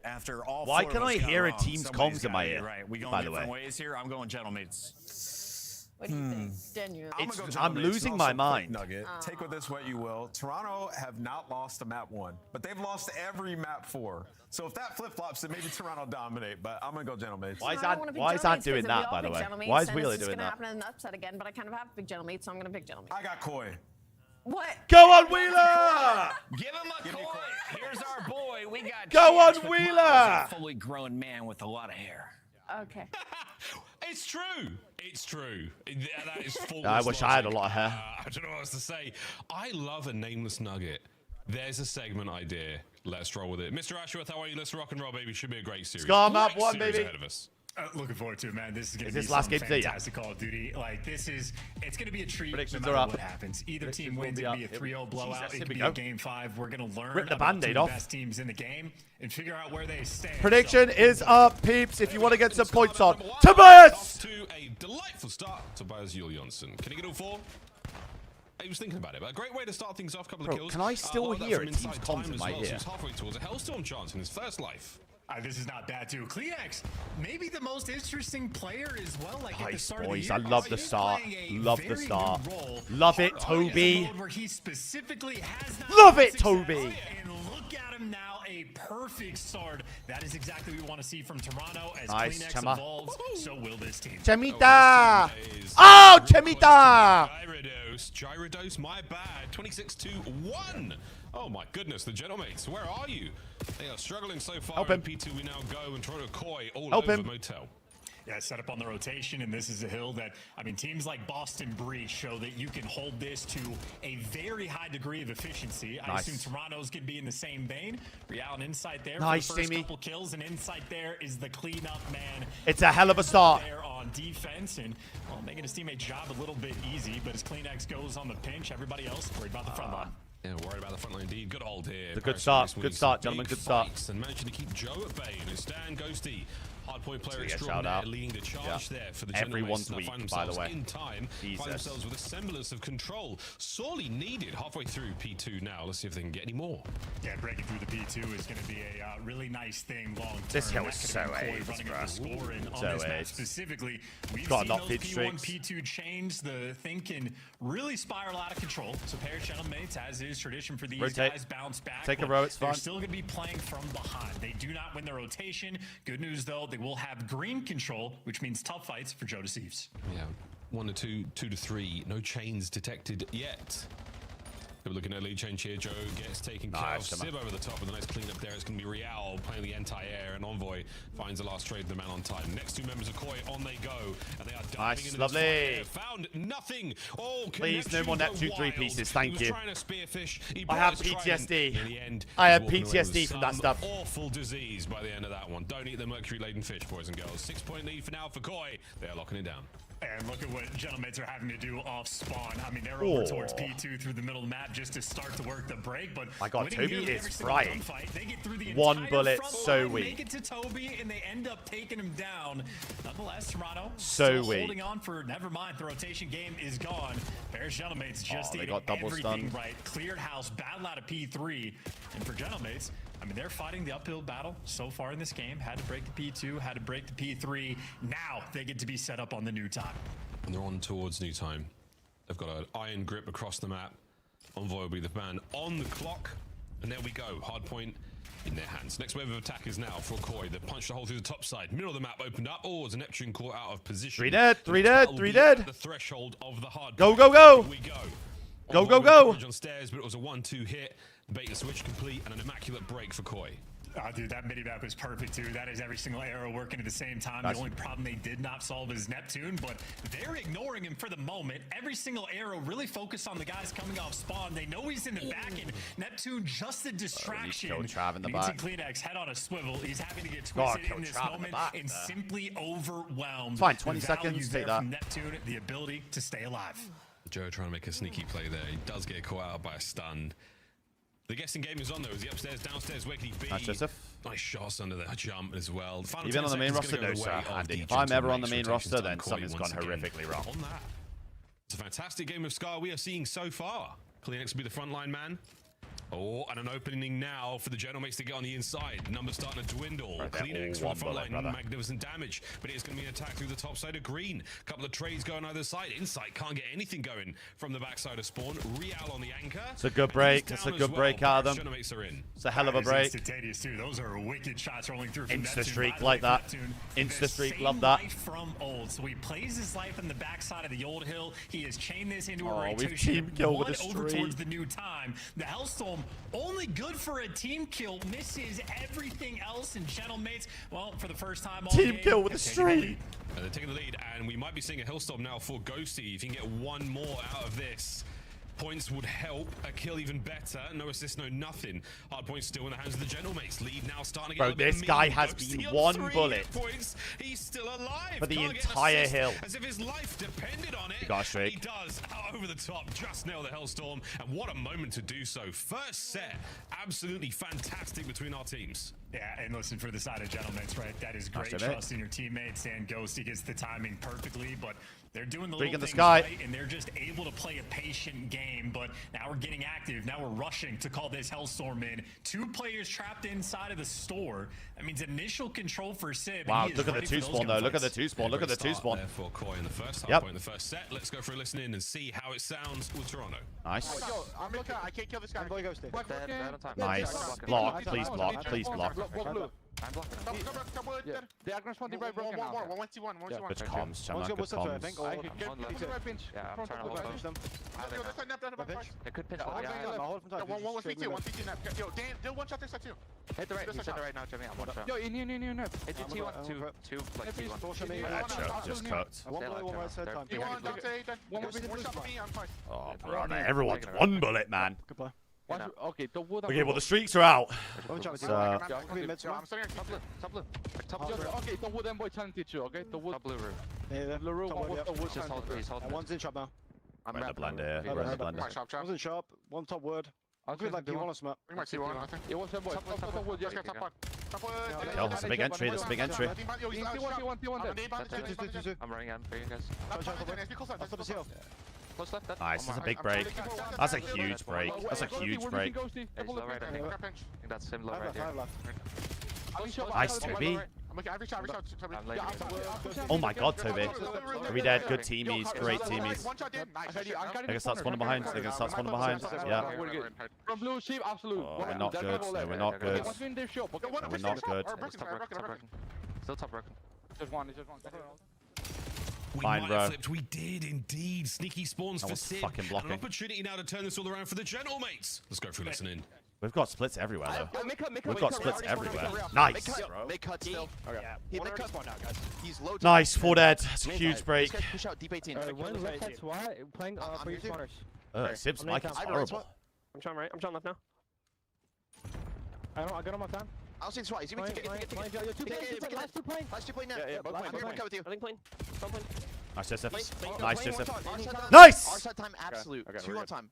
After all Why four can of us I got hear a wrong. team's Somebody's comms in my gotta ear? be right. We going by the different way. ways here. I'm going Gentlemates. What do you think? Genuinely. I'm losing my mind. Nugget. Take with this what you will. Toronto have not lost to map 1, but they've lost every map 4. So if that flip-flops, then maybe Toronto dominate, but I'm going to go Gentlemates. Why is that doing that, by the way? Why is Wheeler doing that? It's going to happen in an upset again, but I kind of have big Gentlemates, so I'm going to pick Gentlemates. I got Koi. What? Go on, Wheeler! Give him a Koi. Here's our boy. We got Go on, Chance Wheeler! a fully grown man with a lot of hair. Okay. It's true. It's true. That is faultless I wish I had a logic. lot of hair. I don't know what else to say. I love a nameless nugget. There's a segment idea. Let's roll with it. Mr. Ashworth, how are you? Let's rock and roll, baby. Should be a great series. Scar map Great 1, series baby. ahead of us. Looking forward to it, man. This is going to Is be this last some game today? Yeah. fantastic Call of Duty. Like, it's going to be a treat Predictions no are matter up. what happens. Either Predictions team will wins. be It could up. be a 3-0 blowout. Jesus, It here could we be go. a game 5. We're going to learn Rip the about Band-Aid the off. best teams in the game and figure out where they stand. Prediction is up, peeps, if you want to get some points on. Off Tobias! to a delightful start. Tobias Julianson. Can he get all 4? He was thinking about it, but a great way to start things off. Couple of kills. Can I still hear from it? Team's inside comms time in as my well, ear. so he's halfway towards a Hellstorm chance in his first life. This is not bad, too. Kleenex, maybe the most interesting player as well. Like at the Nice, start boys. of I the year. love the He's start. playing a Love the very start. good role. Love it, It's a Toby. mode where he specifically has not Love had it, success, Toby. And look at him now, a perfect start. That is exactly what we want to see from Toronto. As Nice, Kleenex Chema. evolves, so will this team. Chemita! Oh, Chemita! Gyarados, my bad. 26-1. Oh my goodness, the Gentlemates, where are you? They are struggling so far. Help him. P2 we now go and try to Koi all Help over him. Motel. Yeah, set up on the rotation, and this is a hill that, I mean, teams like Boston Breach show that you can hold this to a very high degree of efficiency. I Nice. assume Toronto's going to be in the same vein. Real and Insight there Nice, for the first Jamie. couple kills, and Insight there is the cleanup man. It's a hell of a start. There on defense, and well, making his teammate's job a little bit easy, but as Kleenex goes on the pinch, everybody else worried about the front line. Yeah, worried about the front line indeed. Good hold here. It's a good Paris start. Saint-Germain Good winning start, some gentlemen. big Good start. fights and managing to keep Joe at bay. And it's Stan Ghosty, hardpoint player Get a shout extraordinaire, out. leading the charge there for the Everyone's Gentlemates. Now weak, find by the themselves way. in time, Jesus. find themselves with a semblance of control. Sorely needed halfway through P2 now. Let's see if they can get any more. Yeah, breaking through the P2 is going to be a really nice thing long term. This hill That is could so have been Koi AIDS, running bro. up the score, and on So this match AIDS. specifically, we've Got seen enough those hit P1, streaks. P2 chains. The thing can really spiral out of control. So Paris Gentlemates, as is tradition for these Rotate. guys, bounce back. Take a but row, it's they're fine. still going to be playing from behind. They do not win the rotation. Good news, though, they will have green control, which means tough fights for Joe Deceives. Yeah, 1 to 2, 2 to 3. No chains detected yet. We're looking at lead change here. Joe gets taken care of. Nice, Sib over the top with a nice cleanup there. It's going to be Real playing the anti-air, and Envoy finds the last trade, the man on time. Next two members of Koi, on they go, and they are diving Nice, into lovely. this fight. Found nothing. Oh, can Please, no more Neptune go 3 wild? pieces, He thank was you. trying to spearfish. He I have was trying. PTSD. In the end, I he's have walking away PTSD with from that some stuff. Awful disease by the end of that one. Don't eat the mercury-laden fish, boys and girls. 6-point lead for now for Koi. They're locking it down. And look at what Gentlemates are having to do off spawn. I mean, they're over Oh. towards P2 through the middle of the map just to start to work the break. But My God, winning Toby here is every single frying. gunfight, they get through the One entire bullet, front so line, weak. Make it to Toby, and they end up taking him down. Nonetheless, Toronto So still weak. holding on for never mind. The rotation game is gone. Paris Gentlemates just they did got double everything stunned. right. Cleared house, battle out of P3, and for Gentlemates, I mean, they're fighting the uphill battle so far in this game. Had to break the P2, had to break the P3. Now they get to be set up on the new time. And they're on towards new time. They've got an iron grip across the map. Envoy will be the man on the clock. And there we go. Hard point in their hands. Next wave of attack is now for Koi. They punched a hole through the top side. Middle of the map opened up. Oh, as a Neptune caught out of position. 3 dead, 3 That dead, will 3 be dead. at the threshold of the hard Go, point. go, go. Here we go. Go, Envoy go, with go. coverage on stairs, but it was a 1-2 hit. Bait the switch complete and an immaculate break for Koi. Oh, dude, that mini-map was perfect, too. That is every single arrow working at the same time. Nice. The only problem they did not solve is Neptune, but they're ignoring him for the moment. Every single arrow really focused on the guys coming off spawn. They know he's in the back, and Neptune just a distraction. killed Trav in the You can see back. Kleenex head on a swivel. He's having to get God, twisted killed in this Trav in the moment back and there. simply overwhelmed. Fine, 20 The seconds, value take there that. from Neptune, the ability to stay alive. Joe trying to make a sneaky play there. He does get caught out by a stun. The guessing game is on though. Is he upstairs, downstairs? Where can he be? Nice, Joseph. Nice shots under the jump as well. The final Even 10 on the main seconds roster, gonna no, go sir, the way of Andy. the If I'm ever on the Gentlemates. main Rotation's roster, done then Koi something's once gone again. horrifically wrong. On that. It's a fantastic game of Scar we are seeing so far. Kleenex will be the frontline man. Oh, and an opening now for the Gentlemates to get on the inside. Numbers starting to dwindle. Right, they're Kleenex all from the one front bullet, line, brother. magnificent damage, but it's going to be an attack through the top side of green. Couple of trades going either side. Insight can't get anything going from the backside of spawn. Real on the anchor. flanker. It's a good break. It's a good break out of them. It's a hell of a break. Instantaneous too. Those are wicked shots rolling through. Insta streak like that. Insta streak, love that. From old, so he plays his life in the backside of the old hill. He has chained this into a we've rotation. team kill with a Over streak. towards the new time. The Hellstorm only good for a team kill. Misses everything else. And GM8S, well, for the first time all Team game, kill with a streak. They're taking the lead, and we might be seeing a Hellstorm now for Ghosty. If you can get one more out of this, points would help. A kill even better. No assist, no nothing. Hard points still in the hands of the GM8S. Lead now starting to get a Bro, bit this guy mean. has Ghosty been on one 3 bullet points. He's still alive for the Can't get an entire assist, hill. as if his life depended on it. He got a streak. He does. Over the top, just nail the Hellstorm, and what a moment to do so. First set, absolutely fantastic between our teams. Yeah, and listen, for the side of GM8S, right? That is great trust in your teammates, and Ghosty gets the timing perfectly, but they're doing the little things right, and they're just able to play a patient game. But now we're getting active. Now we're rushing to call this Hellstorm in. 2 players trapped inside of the store. That means initial control for Sib. Wow, look at the 2 spawn though. Look at the 2 spawn. Look at the 2 spawn. There for Koi in the first half point, in the first set. Let's go for a listen in and see how it sounds with Toronto. Nice. Yo, I'm looking. I can't kill this guy. I'm going ghosty. Nice. Block. Please block. Please block. I'm blocking. They are gonna spawn deep right broken now. One went T1. Good comms, Chama. Good comms. They could pinch. One CT, one CT nap. Yo, Dan, one shot this side too. Hit the right. He's hit the right now, Jimmy. I'm one shot. Yo, in. Hit your T1, two, like T1. Yeah, just cooked. One shot for me. I'm fine. Oh, bro, everyone's one bullet, man. Goodbye. Okay, the wood. Okay, well, the streaks are out. I'm starting Top blue. okay, the wood and boy trying to teach you, okay? The wood. Top blue room. Yeah, the room. Just hold it. He's holding it. One's in shop now. I'm in the blender. We're in the blender. One's in shop. One top word. I feel like you want to smart. We might see one, I think. It was boy. Top wood. Yes, top one. Kill. That's a big entry. That's a big entry. I'm running out for you guys. Close left. Nice. That's a big break. That's a huge break. That's a huge break. He's low right, I think that's him low right here. Nice, Toby. Oh my god, Toby. Toby dead. Good teamies. Great teamies. I guess that's one behind. I guess that's one behind. Yeah. From blue sheep, absolute. Oh, we're not good. No, we're not good. No, we're not good. Still top broken. Just one. We Fine, might bro. have flipped. We did indeed. Sneaky spawns That for was Sid. fucking blocking. An opportunity now to turn this all around for the GM8S. Let's go through listening. We've got splits everywhere, though. We've We've got splits everywhere. Nice. Make cut still. He make cut now, guys. He's low. Nice. 4 dead. That's a huge break. Push out deep 18. When left head's why? Playing for your spawners. Sib's mic is horrible. I'm trying right. I'm trying left now. I got him off time. I'll see the SWAT. He's gonna take it. Last 2 plane. Last 2 plane now. Yeah, I'm here to cut with you. I think plane. Nice, Joseph. Plane. Nice, Joseph. Our Nice! side time absolute. 2 on time.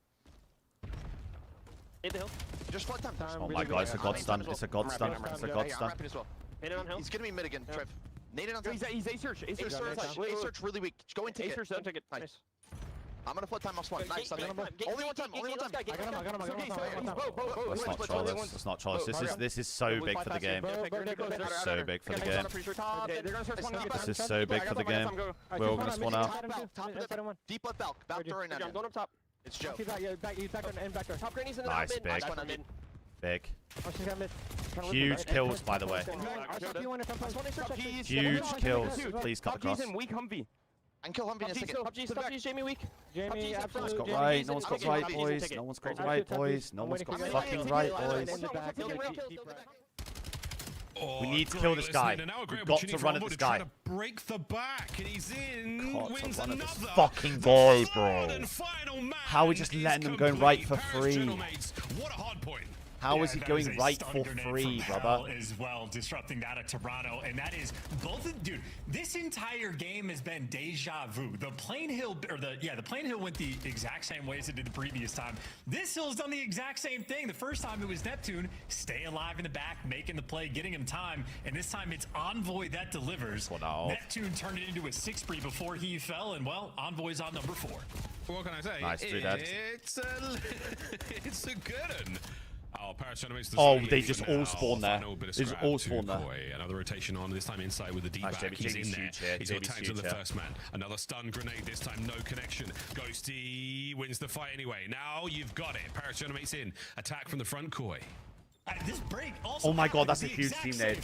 Hit the hill. Just flood time. Oh my god, it's a god stun. It's a god stun. It's a god stun. He's gonna be mid again, Trev. Nade it on time. He's A-search. A-search really weak. Go in ticket. A-search, don't take it. Nice. I'm gonna flood time off spawn. Nice. Only one time. I got him. Let's not troll this. Let's not troll this. This is so big for the game. This is so big for the game. This is so big for the game. We're all gonna spawn out. Deep left Valk. Valk during that. I'm going up top. It's Joe. Back door. Top granny's in the Nice, mid. big. Huge kills, by the way. Huge kills. Please cut the cross. Weak Humvee. And kill Humvee in a second. PUBG's Jamie weak. No one's got right. No one's got right, boys. No one's got right, boys. No one's got fucking right, boys. We need to kill this guy. We've got to run at this guy. Break the back, and he's in. Wins Run at another. this fucking guy, bro. How are we just letting them go right for free? What a hard point. How is he going right for free, brother? As well, disrupting that at Toronto, and that is both. Dude, this entire game has been deja vu. The plane hill, or the plane hill went the exact same way as it did the previous time. This hill's done the exact same thing. The first time it was Neptune, stay alive in the back, making the play, getting him time, and this time it's Envoy that delivers. Neptune turned it into a 6-spree before he fell, and well, Envoy's on number 4. What can I say? Nice, 3 dead. It's a good one. Oh, they just all spawn there. They just all spawn there. Another rotation on, this time inside with the deep back. He's in there. He's got tags on the first man. Another stun grenade, this time no connection. Ghosty wins the fight anyway. Now you've got it. Paris Genomate's in. Attack from the front, Koi. This break also oh my god, that's a huge team nade.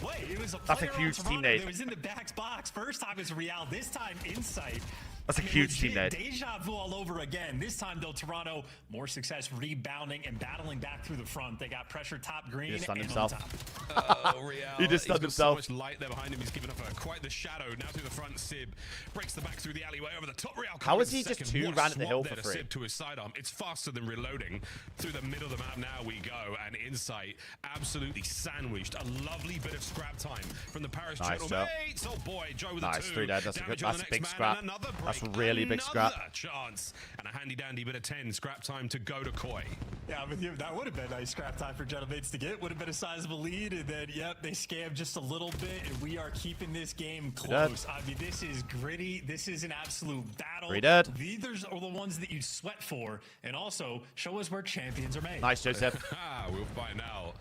That's a huge team nade. It was in the back box. First time it's Real, this time Insight. That's a huge team nade. Deja vu all over again. This time, though, Toronto, more success rebounding and battling back through the front. They got pressure top green. He just stunned and himself. Oh, Real. He just stunned himself. So much light there behind him. He's given up quite the shadow. Now through the front, Sib breaks the back through the alleyway over the top. Real. How is he just two ran at the hill for free? Sib to his sidearm. It's faster than reloading. Through the middle of the map now we go. And Insight absolutely sandwiched. A lovely bit of scrap time from the Paris Genomates. Oh boy, Joe with nice, a 2. 3 dead. That's a big scrap. That's really big scrap. Chance and a handy dandy bit of 10 scrap time to go to Koi. Yeah, with you, that would have been nice scrap time for Genomates to get. Would have been a sizable lead, and then yep, they scammed just a little bit, and we are keeping this game close. I mean, this is gritty. This is an absolute battle. These are the ones that you sweat for, and also show us where champions are made. Nice, Joseph. We'll find out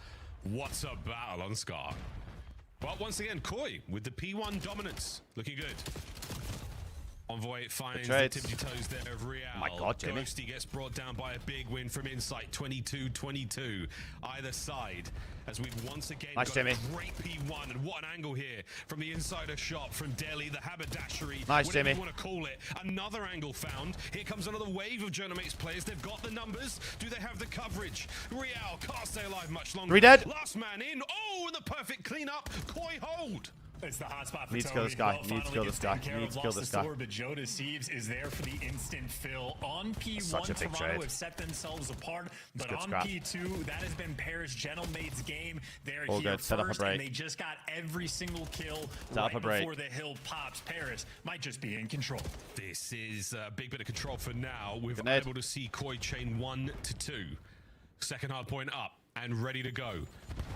what's a battle on Scar. But once again, Koi with the P1 dominance, looking good. Envoy finds the tippy toes there of Real. Oh my god, Jimmy. Ghosty gets brought down by a big win from Insight, 22-22 either side. As we've once again got a great P1, and what an angle here from the insider shot from Delhi, the haberdashery. Nice, Jimmy. You want to call it. Another angle found. Here comes another wave of Genomates players. They've got the numbers. Do they have the coverage? Real can't stay alive much longer. 3 dead. Last man in. Oh, and the perfect cleanup. Koi hold. It's the hot spot for Need to kill this guy. Need to kill this guy. Need to kill this guy. But Joe Deceives is there for the instant fill. On P1, Toronto have set themselves apart. But on P2, that has been Paris Genomates' game. They're here first, and they just got every single kill right before the hill pops. Paris might just be in control. This is a big bit of control for now. We've been able to see Koi chain 1 to 2. Second hard point up and ready to go.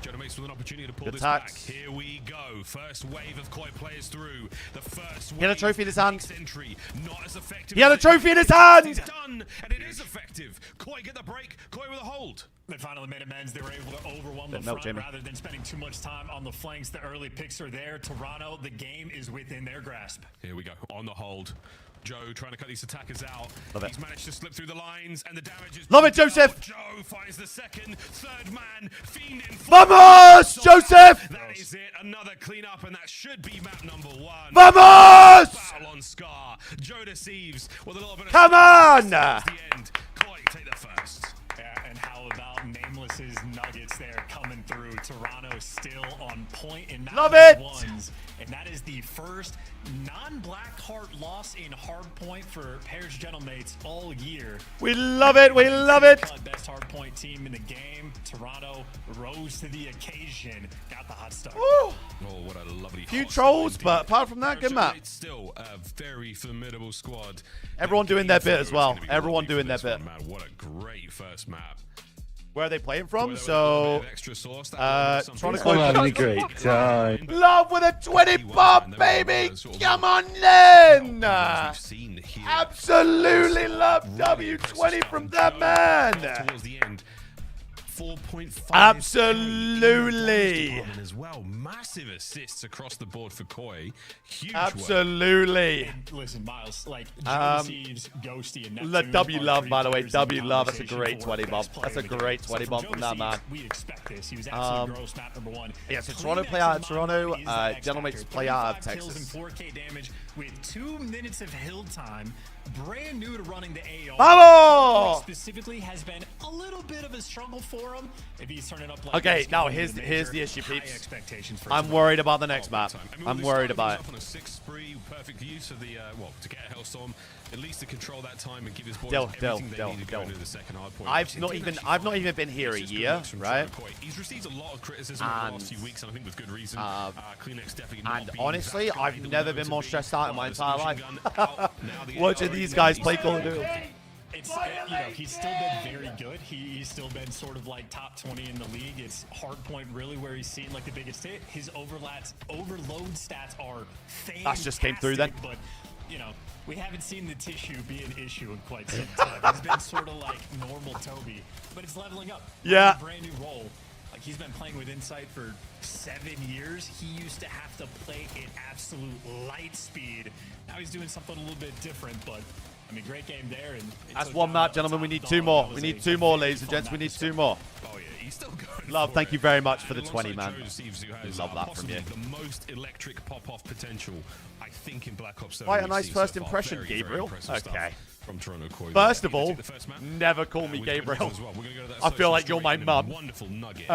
Genomates with an opportunity to pull this back. Here we go. First wave of Koi players through. The first wave. He had a trophy in his hand. Entry, not as effective. He had a trophy in his hand. It's done, and it is effective. Koi get the break. Koi with a hold. They finally made amends. They were able to overwhelm the front rather than spending too much time on the flanks. The early picks are there. Toronto, the game is within their grasp. Here we go. On the hold. Joe trying to cut these attackers out. He's managed to slip through the lines, and the damage is... Love it, Joseph! Joe finds the second, third man, fiending... Vamos, Joseph! That is it. Another cleanup, and that should be map number 1. Vamos! Battle on Scar. Joe Deceives with a little bit of... Come on! The end. Koi take the first. Yeah, and how about Nameless's Nuggets there coming through? Toronto still on point in ones, and that is the first non-Blackheart loss in hardpoint for Paris Genomates all year. We love it. We love it. Best hardpoint team in the game. Toronto rose to the occasion. Got the hot start. Oh, what a lovely few trolls, but apart from that, good map. Still a very formidable squad. Everyone doing their bit as well. Everyone doing their bit. What a great first map. Where are they playing from? So, I'm having a great time. Love with a 20 bomb, baby. Come on then. Absolutely love W20 from that man. Towards the end. 4.5 absolutely as well. Massive assists across the board for Koi. Huge absolutely and listen, Miles, like Deceives, Ghosty, and Neptune W love, by the way. W love. That's a great 20 bomb. That's a great 20 bomb from that man. We expect this. He was absolutely gross map number 1. Yeah, so Toronto play out of Toronto. Genomates play out of Texas. Kills and 4K damage with 2 minutes of hill time. Brand new to running the AR. Vamos! Specifically has been a little bit of a struggle for him. If he's turning up like okay, now here's the issue, peeps. I'm worried about the next map. I'm worried about it. On a 6 spree, perfect use of the to get a Hellstorm, at least to control that time and give his boys everything they need to go into the second hard point. I've not even been here a year, right? He's received a lot of criticism over the last few weeks, and I think with good reason. Kleenex definitely not and honestly, I've never been more stressed out in my entire life. Watching these guys play Call of Duty. It's, you know, he's still been very good. He's still been sort of like top 20 in the league. It's hardpoint really where he's seen like the biggest hit. His overload stats are fantastic. That just came through then. But you know, we haven't seen the tissue be an issue in quite some time. He's been sort of like normal Toby, but it's leveling up. Yeah. Brand new role. Like, he's been playing with Insight for 7 years. He used to have to play at absolute light speed. Now he's doing something a little bit different, but I mean, great game there. And that's one map, gentlemen. We need 2 more. We need 2 more, ladies and gents. We need 2 more. Oh yeah, he's still going. Love, thank you very much for the 20, man. Love that from you. The most electric pop-off potential, I think, in Black Ops 7. Quite a nice first impression, Gabriel. Okay. From Toronto Core. First of all, never call me Gabriel. I feel like you're my mum. Wonderful nugget.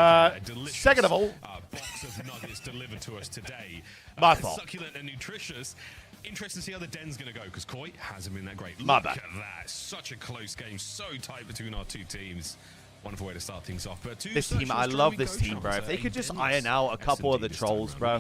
Second of all, box of nuggets delivered to us today. My fault. Succulent and nutritious. Interesting to see how the Den's going to go, because Koi hasn't been that great. My Look bad. at that. Such a close game. So tight between our 2 teams. Wonderful way to start things off. But this team, I love this team, bro. If they could just iron out a couple of the trolls, bro.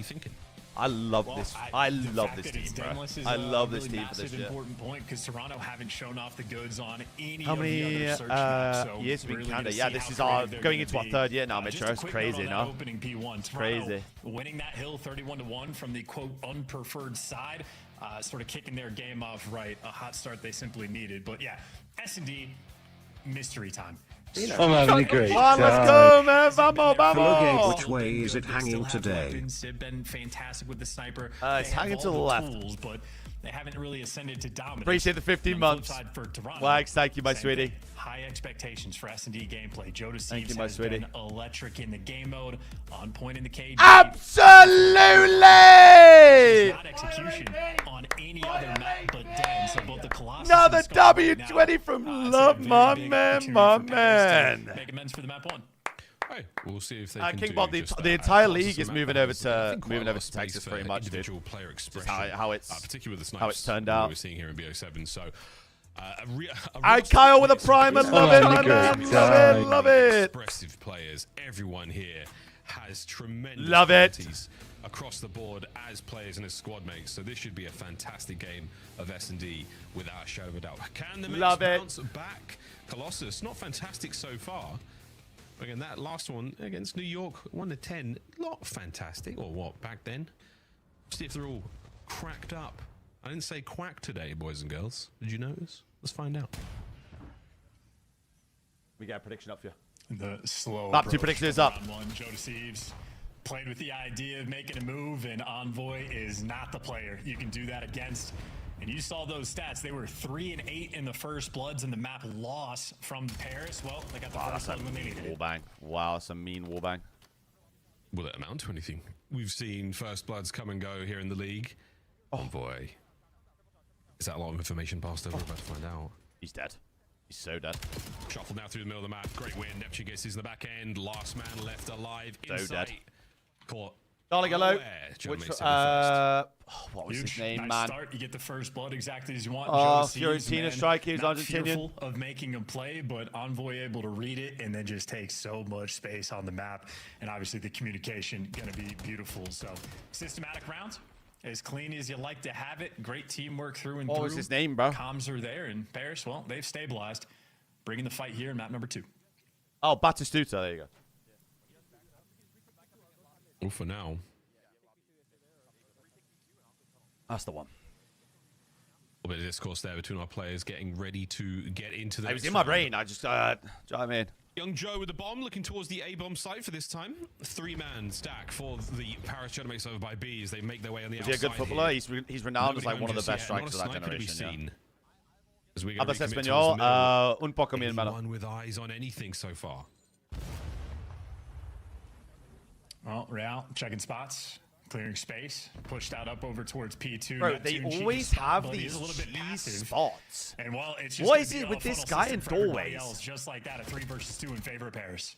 I love this. I love this team, bro. I love this team for this shit. Important point, because Toronto haven't shown off the goods on any How of the many other search maps, so years have we really counted? gonna Yeah, see this how is our creative they're going gonna into our be. 3rd year now, Just Mitro. a It's quick crazy, note on that no? opening P1. Crazy. Toronto winning that hill 31-1 from the quote unpreferred side, sort of kicking their game off right. A hot start they simply needed, but yeah, S&D mystery time. I'm having a great time. Let's go, man. Vamos. Which way is it hanging today? They've been fantastic with the sniper. It's hanging to the left. Tools, but they haven't really ascended to dominance. Appreciate the 15 months. Wags, thank you, my sweetie. High expectations for S&D gameplay. Joe Thank you, Deceives my has sweetie. been electric in the game mode, on point in the cage. Absolutely! Not execution on any other map but Den. So both the Colossus Another and Scarlet W20 now, from Love, my man, my man. Make amends for the map 1. Right, we'll see if they can King do Bob, just the that. entire Classes league is of moving map over balance. I to think quite a lot of space Texas for pretty much, dude. individual player expression. How it's particularly with the how it's snipes turned out. we're seeing here in BO7. So, Kyle with a primer, love it, my man, love it. Expressive players, everyone here has tremendous Love it. qualities across the board as players and as squad mates. So this should be a fantastic game of S&D without a shadow of a doubt. Can the Love it. bounce back? Colossus, not fantastic so far. Again, that last one against New York, 1-10, not fantastic, or what, back then? See if they're all cracked up. I didn't say quack today, boys and girls. Did you notice? Let's find out. We got a prediction up for you. The slow Top 2 predictions up. Round 1, Joe Deceives played with the idea of making a move, and Envoy is not the player you can do that against. And you saw those stats. They were 3-8 in the first bloods, and the map loss from Paris. Well, they got the first blood when they needed it. Wallbang. Wow, that's a mean wallbang. Will it amount to anything? We've seen first bloods come and go here in the league. Oh boy. Is that a lot of information passed over? We're about to find out. He's dead. He's so dead. Shuffle now through the middle of the map. Great win. Neptune gets his in the back end. Last man left alive. So Insight. dead. Caught. Darling, hello. Which, what was his Huge, name, nice man? start. You get the first blood exactly as you want. Oh, Joe Deceives, Fiorentina man, strike. He was not Argentinian. fearful of making a play, but Envoy able to read it and then just take so much space on the map. And obviously the communication going to be beautiful. So systematic rounds, as clean as you like to have it. Great teamwork through and through. What was his name, bro? Comms are there, and Paris, well, they've stabilized, bringing the fight here in map number 2. Oh, Batistuta. There you go. Well, for now. That's the one. A bit of discourse there between our players getting ready to get into the. It was in my brain. I just, do you know what I mean? Young Joe with the bomb, looking towards the A-bomb site for this time. 3-man stack for the Paris Gentlemen over by B as they make their way on the outside. Is he a good footballer? Here. He's renowned as like one of the best strikers of that generation. Hablas español, un poco mi hermano. Anyone with eyes on anything so far? Well, Real checking spots, clearing space, pushed out up over towards P2. Bro, they always have these spots. And well, it's just what is it with this guy in doorways? Just like that, a 3 versus 2 in favor of Paris.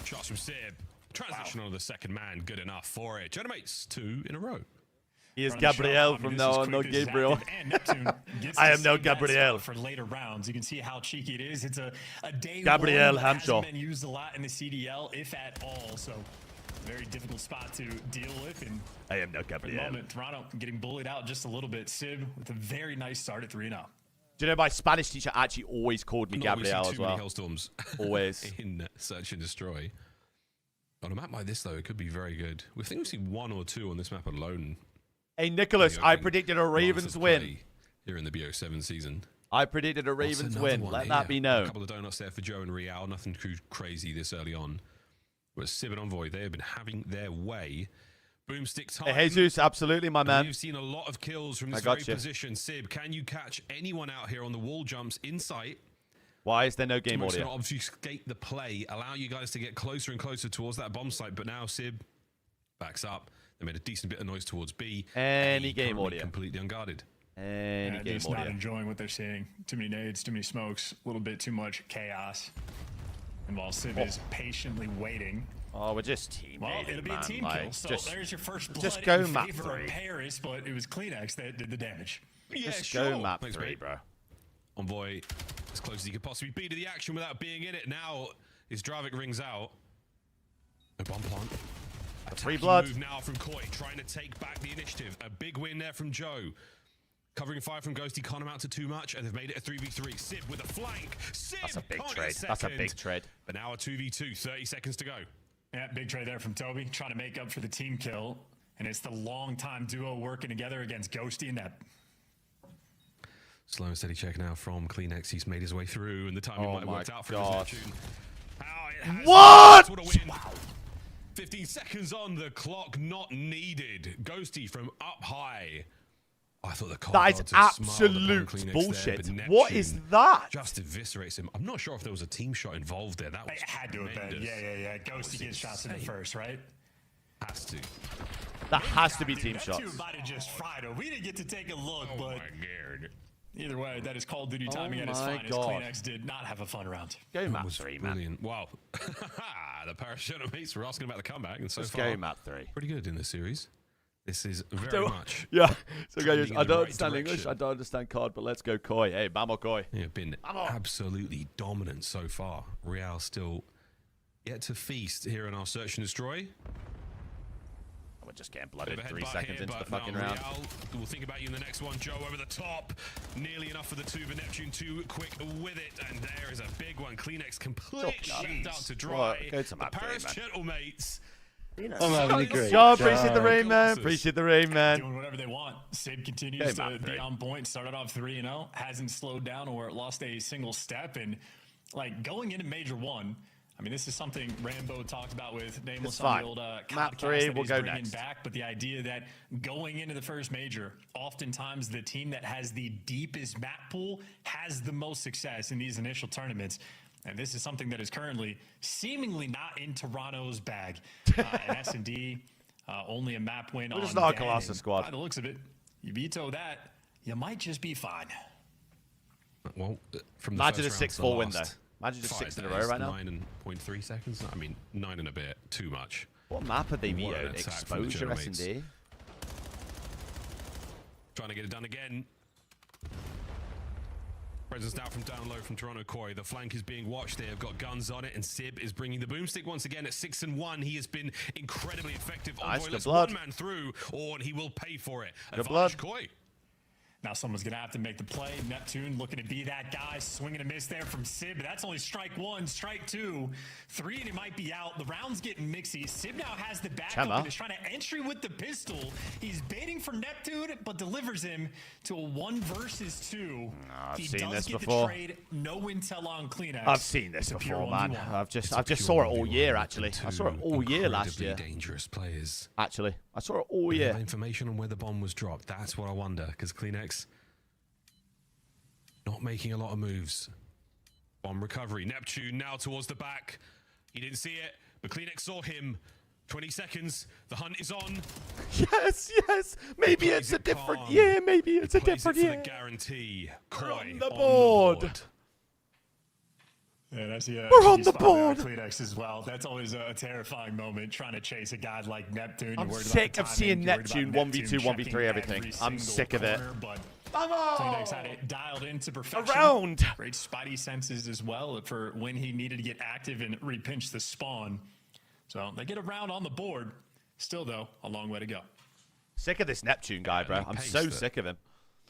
Shots from Sib. Transition on the second man, good enough for it. Genemates 2 in a row. He is Gabriel from now on, no Gabriel. I am no Gabriel. For later rounds, you can see how cheeky it is. It's a day Gabriel one that Hamshaw. hasn't been used a lot in the CDL, if at all. So, very difficult spot to deal with. And I am no for Gabriel. the moment, Toronto getting bullied out just a little bit. Sib with a very nice start at 3-0. Do you know my Spanish teacher actually always called me Gabriel as well? Many hailstorms always in Search and Destroy. On a map like this, though, it could be very good. We think we've seen 1 or 2 on this map alone Hey, Nicholas, I predicted a Ravens win. Here in the BO7 season. I predicted a Ravens win. Let that be known. A couple of donuts there for Joe and Real. Nothing too crazy this early on. Whereas Sib and Envoy, they have been having their way. Boomstick time. Hey, Jesus, absolutely, my man. We've seen a lot of kills from this very position. Sib, can you catch anyone out here on the wall jumps in sight? Why is there no game audio? To obfuscate the play, allow you guys to get closer and closer towards that bomb site. But now Sib backs up. They made a decent bit of noise towards B. Any game audio. Completely unguarded. Any game audio. Not enjoying what they're seeing. Too many nades, too many smokes, a little bit too much chaos. And while Sib is patiently waiting. Oh, we're just teammating, well, it'll be a team kill. So there's your first blood just go in map favor 3. of Paris, but it was Kleenex that did the damage. Yeah, just sure. go map Thanks, 3, mate. bro. Envoy as close as he could possibly be to the action without being in it. Now his Dravik rings out. A bomb plant. A free blood. Move now from Koi, trying to take back the initiative. A big win there from Joe. Covering fire from Ghosty can't amount to too much, and they've made it a 3v3. Sib with a flank. Sib, that's a big trade. That's a big trade. But now a 2v2, 30 seconds to go. Yeah, big trade there from Toby, trying to make up for the team kill. And it's the long-time duo working together against Ghosty and Nep. Slow and steady check now from Kleenex. He's made his way through, and the timing might have worked out for his Neptune. What? What a win. Wow. 15 seconds on the clock, not needed. Ghosty from up high. I thought the that is absolute bullshit. There, what is that? Just eviscerates him. I'm not sure if there was a team shot involved there. That was had to have been. Yeah. Ghosty gets shots in the first, right? Has to. That has to be team shots. That might have just fried him. We didn't get to take a look, but my God. Either way, that is Call of Duty timing at its finest. Kleenex did not have a fun round. Go map 3, man. Brilliant. Wow. The Parashuttle mates were asking about the comeback, and so Let's far, go map 3. Pretty good in this series. This is very much. Yeah. So guys, I don't understand English. I don't understand COD, but let's go Koi. Hey, Bamo Koi. Yeah, been absolutely dominant so far. Real still yet to feast here in our search and destroy. We're just getting blooded 3 seconds into the fucking round. Real, we'll think about you in the next one. Joe over the top. Nearly enough for the 2, but Neptune too quick with it. And there is a big one. Kleenex completely shipped out to dry. Go to map the 3, Paris man. Gentlemates. I'm having a great job. Appreciate the rain, man. Appreciate the rain, man. Doing whatever they want. Sib continues to be on point. Started off 3-0. Hasn't slowed down or lost a single step. And like going into Major 1, I mean, this is something Rambo talked about with Nameless on the old map 3. We'll go next. Back, but the idea that going into the first major, oftentimes the team that has the deepest map pool has the most success in these initial tournaments. And this is something that is currently seemingly not in Toronto's bag. And S&D, only a map win on just not a Colossus squad. By the looks of it, you veto that, you might just be fine. Well, from the imagine a first 6-4 win, though. Imagine just 6 in a row right now. 9.3 seconds. I mean, 9 and a bit. Too much. What map are they vetoed? Exposure S&D? Trying to get it done again. Presence now from down low from Toronto Koi. The flank is being watched. They have got guns on it, and Sib is bringing the boomstick once again at 6-1. He has been incredibly effective. Nice, Envoy, blood. one man through, and he will pay for it. Good blood. Koi. Now someone's going to have to make the play. Neptune looking to be that guy. Swinging a miss there from Sib. That's only strike 1, strike 2. 3 and it might be out. The round's getting mixy. Sib now has the backup and is trying to entry with the pistol. He's baiting for Neptune, but delivers him to a 1 versus 2. I've he seen does this get before. The trade. No intel on Kleenex. I've seen this before, man. I've just saw it all year, actually. I saw it all year last year. Dangerous players. Actually, I saw it all year. Information on where the bomb was dropped. That's what I wonder, because Kleenex not making a lot of moves. Bomb recovery. Neptune now towards the back. He didn't see it, but Kleenex saw him. 20 seconds. The hunt is on. Yes. Maybe it's a different year. Maybe it's a different year. For the guarantee. Koi on the board. Yeah, that's we're on the board. Kleenex as well. That's always a terrifying moment, trying to chase a guy like Neptune. I'm sick of seeing Neptune 1v2, 1v3 everything. I'm sick of it. Kleenex had it dialed into perfection. Around. Great spidey senses as well for when he needed to get active and repinch the spawn. So they get a round on the board. Still, though, a long way to go. Sick of this Neptune guy, bro. I'm so sick of him.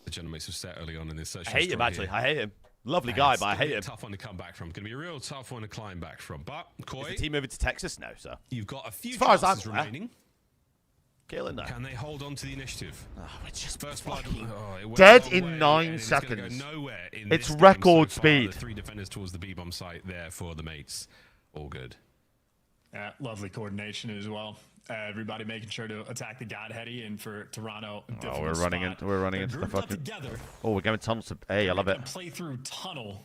The Gentlemates have set early on in this session. I hate him, actually. I hate him. Lovely guy, but I hate him. Tough one to come back from. Going to be a real tough one to climb back from. But Koi, is the team moving to Texas now, so you've got a few as far as I'm remaining. Killing that. Can they hold on to the initiative? Oh, it's just First blood. Oh, it went dead a long way, in 9 and it's gonna seconds. go nowhere in It's this game record so far. speed. The 3 defenders towards the B-bomb site there for the mates. All good. Lovely coordination as well. Everybody making sure to attack the Godheady, and for Toronto. Oh, we're running into the fucking. Together. Oh, we're going tunnel to. Hey, I love it. Play through tunnel.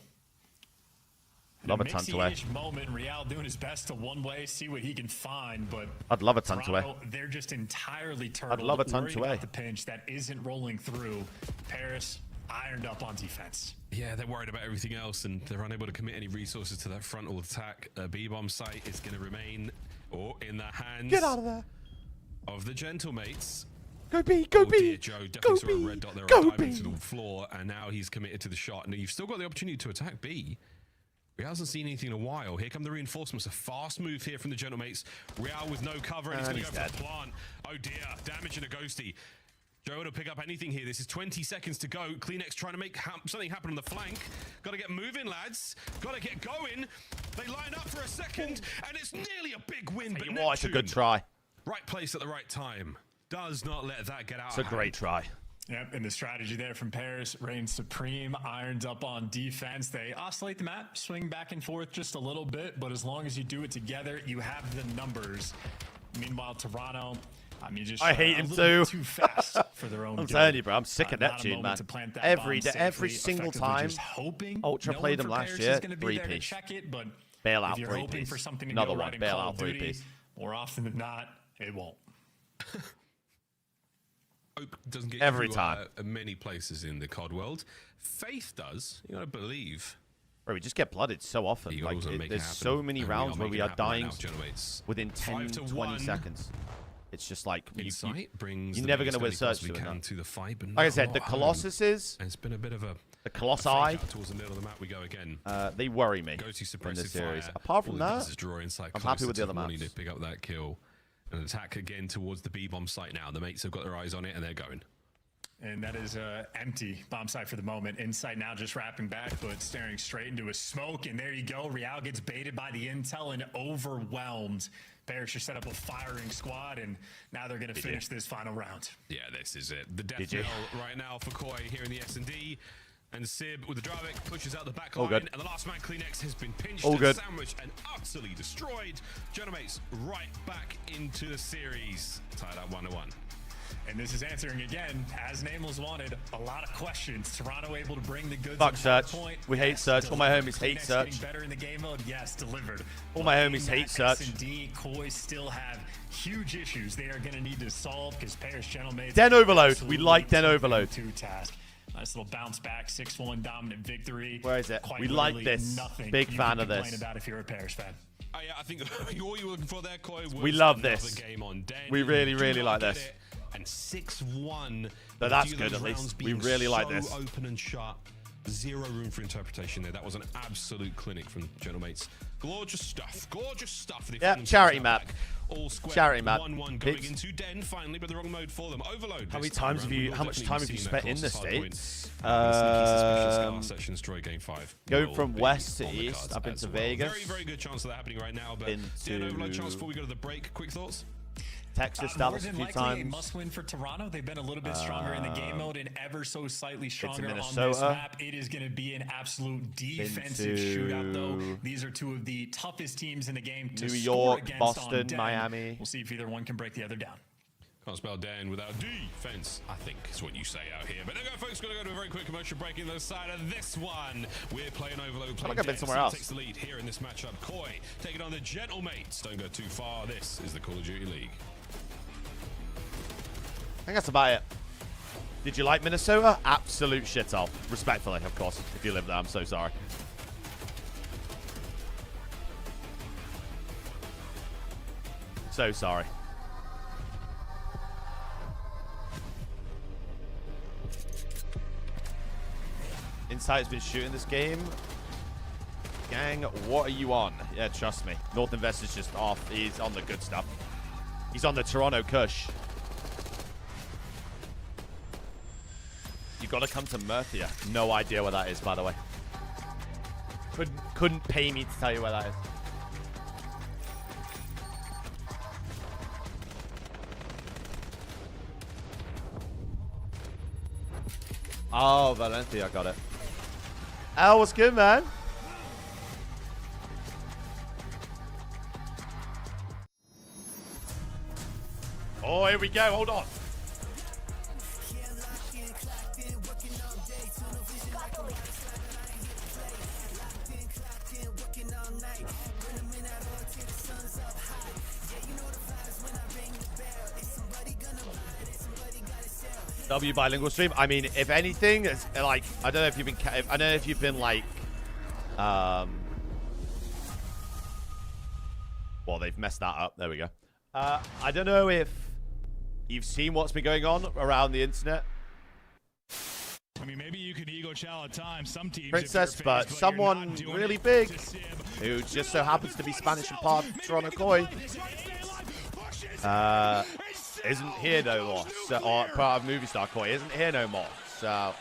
Love a tunnel away. Moment, Real doing his best to one way, see what he can find, but I'd love a tunnel away. They're just entirely turtled. I'd love a tunnel away. The pinch that isn't rolling through. Paris ironed up on defense. Yeah, they're worried about everything else, and they're unable to commit any resources to that frontal attack. B-bomb site is going to remain in the hands. Get out of there. Of the Gentlemates. Go B, go B. Dear Joe, definitely saw a red dot there on diving to the floor, and now he's committed to the shot. And you've still got the opportunity to attack B. Real hasn't seen anything in a while. Here come the reinforcements. A fast move here from the Gentlemates. Real with no cover, and he's going to go for the plant. Oh dear, damage and a ghosty. Joe to pick up anything here. This is 20 seconds to go. Kleenex trying to make something happen on the flank. Got to get moving, lads. Got to get going. They line up for a second, and it's nearly a big win. But What? It's a good try. Right place at the right time. Does not let that get out. It's a great try. Yep, and the strategy there from Paris reigns supreme. Irons up on defense. They oscillate the map, swing back and forth just a little bit, but as long as you do it together, you have the numbers. Meanwhile, Toronto, I mean, just I hate him too fast for their own. I'm telling you, bro. I'm sick of Neptune, man. Every day, every single time. Ultra played him last year. 3-piece. Bail out 3-piece. Another one. Bail out 3-piece. More often than not, it won't. Hope doesn't get every you, time. Many places in the COD world. Faith does. You gotta believe. Bro, we just get blooded so often. Like, there's so many rounds where we are dying within 10, 20 seconds. It's just like you're never going to win search to the fight. Like I said, the Colossuses. It's been a bit of a the Colossi. Towards the middle of the map we go again. They worry me in this series. Apart from that, I'm happy with the other maps. To pick up that kill. An attack again towards the B-bomb site now. The mates have got their eyes on it, and they're going. And that is empty bomb site for the moment. Insight now just wrapping back, but staring straight into a smoke. And there you go. Real gets baited by the intel and overwhelmed. Paris just set up a firing squad, and now they're going to finish this final round. Yeah, this is it. The death knell right now for Koi here in the S&D. And Sib with the Dravik pushes out the back line, and the last man Kleenex has been pinched and sandwiched and utterly destroyed. Gentlemates right back into the series. Tied up 1-1. And this is answering again, as Nameless wanted, a lot of questions. Toronto able to bring the goods. Fuck search. We hate search. All my homies hate search. Better in the game mode. Yes, delivered. All my homies hate search. S&D, Koi still have huge issues they are going to need to solve because Paris Gentlemates. Den overload. We like Den overload. Task. Nice little bounce back, 6-1 dominant victory. Where is it? We like this. Big fan of this. About if you're a Paris fan. Yeah, I think all you were looking for there, Koi, was we love this. Game on Den. We really, really like this. And 6-1. But that's good, at least. We really like this. Open and shut. Zero room for interpretation there. That was an absolute clinic from Gentlemates. Gorgeous stuff. Gorgeous stuff. Yeah, charity map. All square. Charity map. 1-1 going into Den finally, but the wrong mode for them. Overload. How much time have you spent in the States? Section destroy game 5. Go from west to east. I've been to Vegas. Very, very good chance of that happening right now. But Den overload chance before we go to the break. Quick thoughts? Texas, Dallas a few times. A must-win for Toronto. They've been a little bit stronger in the game mode and ever so slightly stronger on this map. It is going to be an absolute defensive shootout, though. These are two of the toughest teams in the game to New score York, against Boston, on Miami. We'll see if either one can break the other down. Can't spell Dan without defense, I think is what you say out here. But there we go, folks. Going to go to a very quick commercial break in the side of this one. We're playing Overload. I think I've been somewhere else. Takes the lead here in this matchup. Koi taking on the Gentlemates. Don't go too far. This is the Call of Duty League. I think that's about it. Did you like Minnesota? Absolute shithole. Respectfully, of course. If you live there, I'm so sorry. So sorry. Insight's been shooting this game. Gang, what are you on? Yeah, trust me. North Invest is just off. He's on the good stuff. He's on the Toronto Kush. You gotta come to Murcia. No idea where that is, by the way. Couldn't pay me to tell you where that is. Oh, Valencia, I got it. Al, what's good, man? Oh, here we go. Hold on. W bilingual stream. I mean, if anything, it's like I don't know if you've been. I don't know if you've been like, well, they've messed that up. There we go. I don't know if you've seen what's been going on around the internet. I mean, maybe you could ego chow at times. Some teams, Princess, but someone really big who just so happens to be Spanish and part of Toronto Koi isn't here no more. So, or part of Movie Star Koi isn't here no more. So.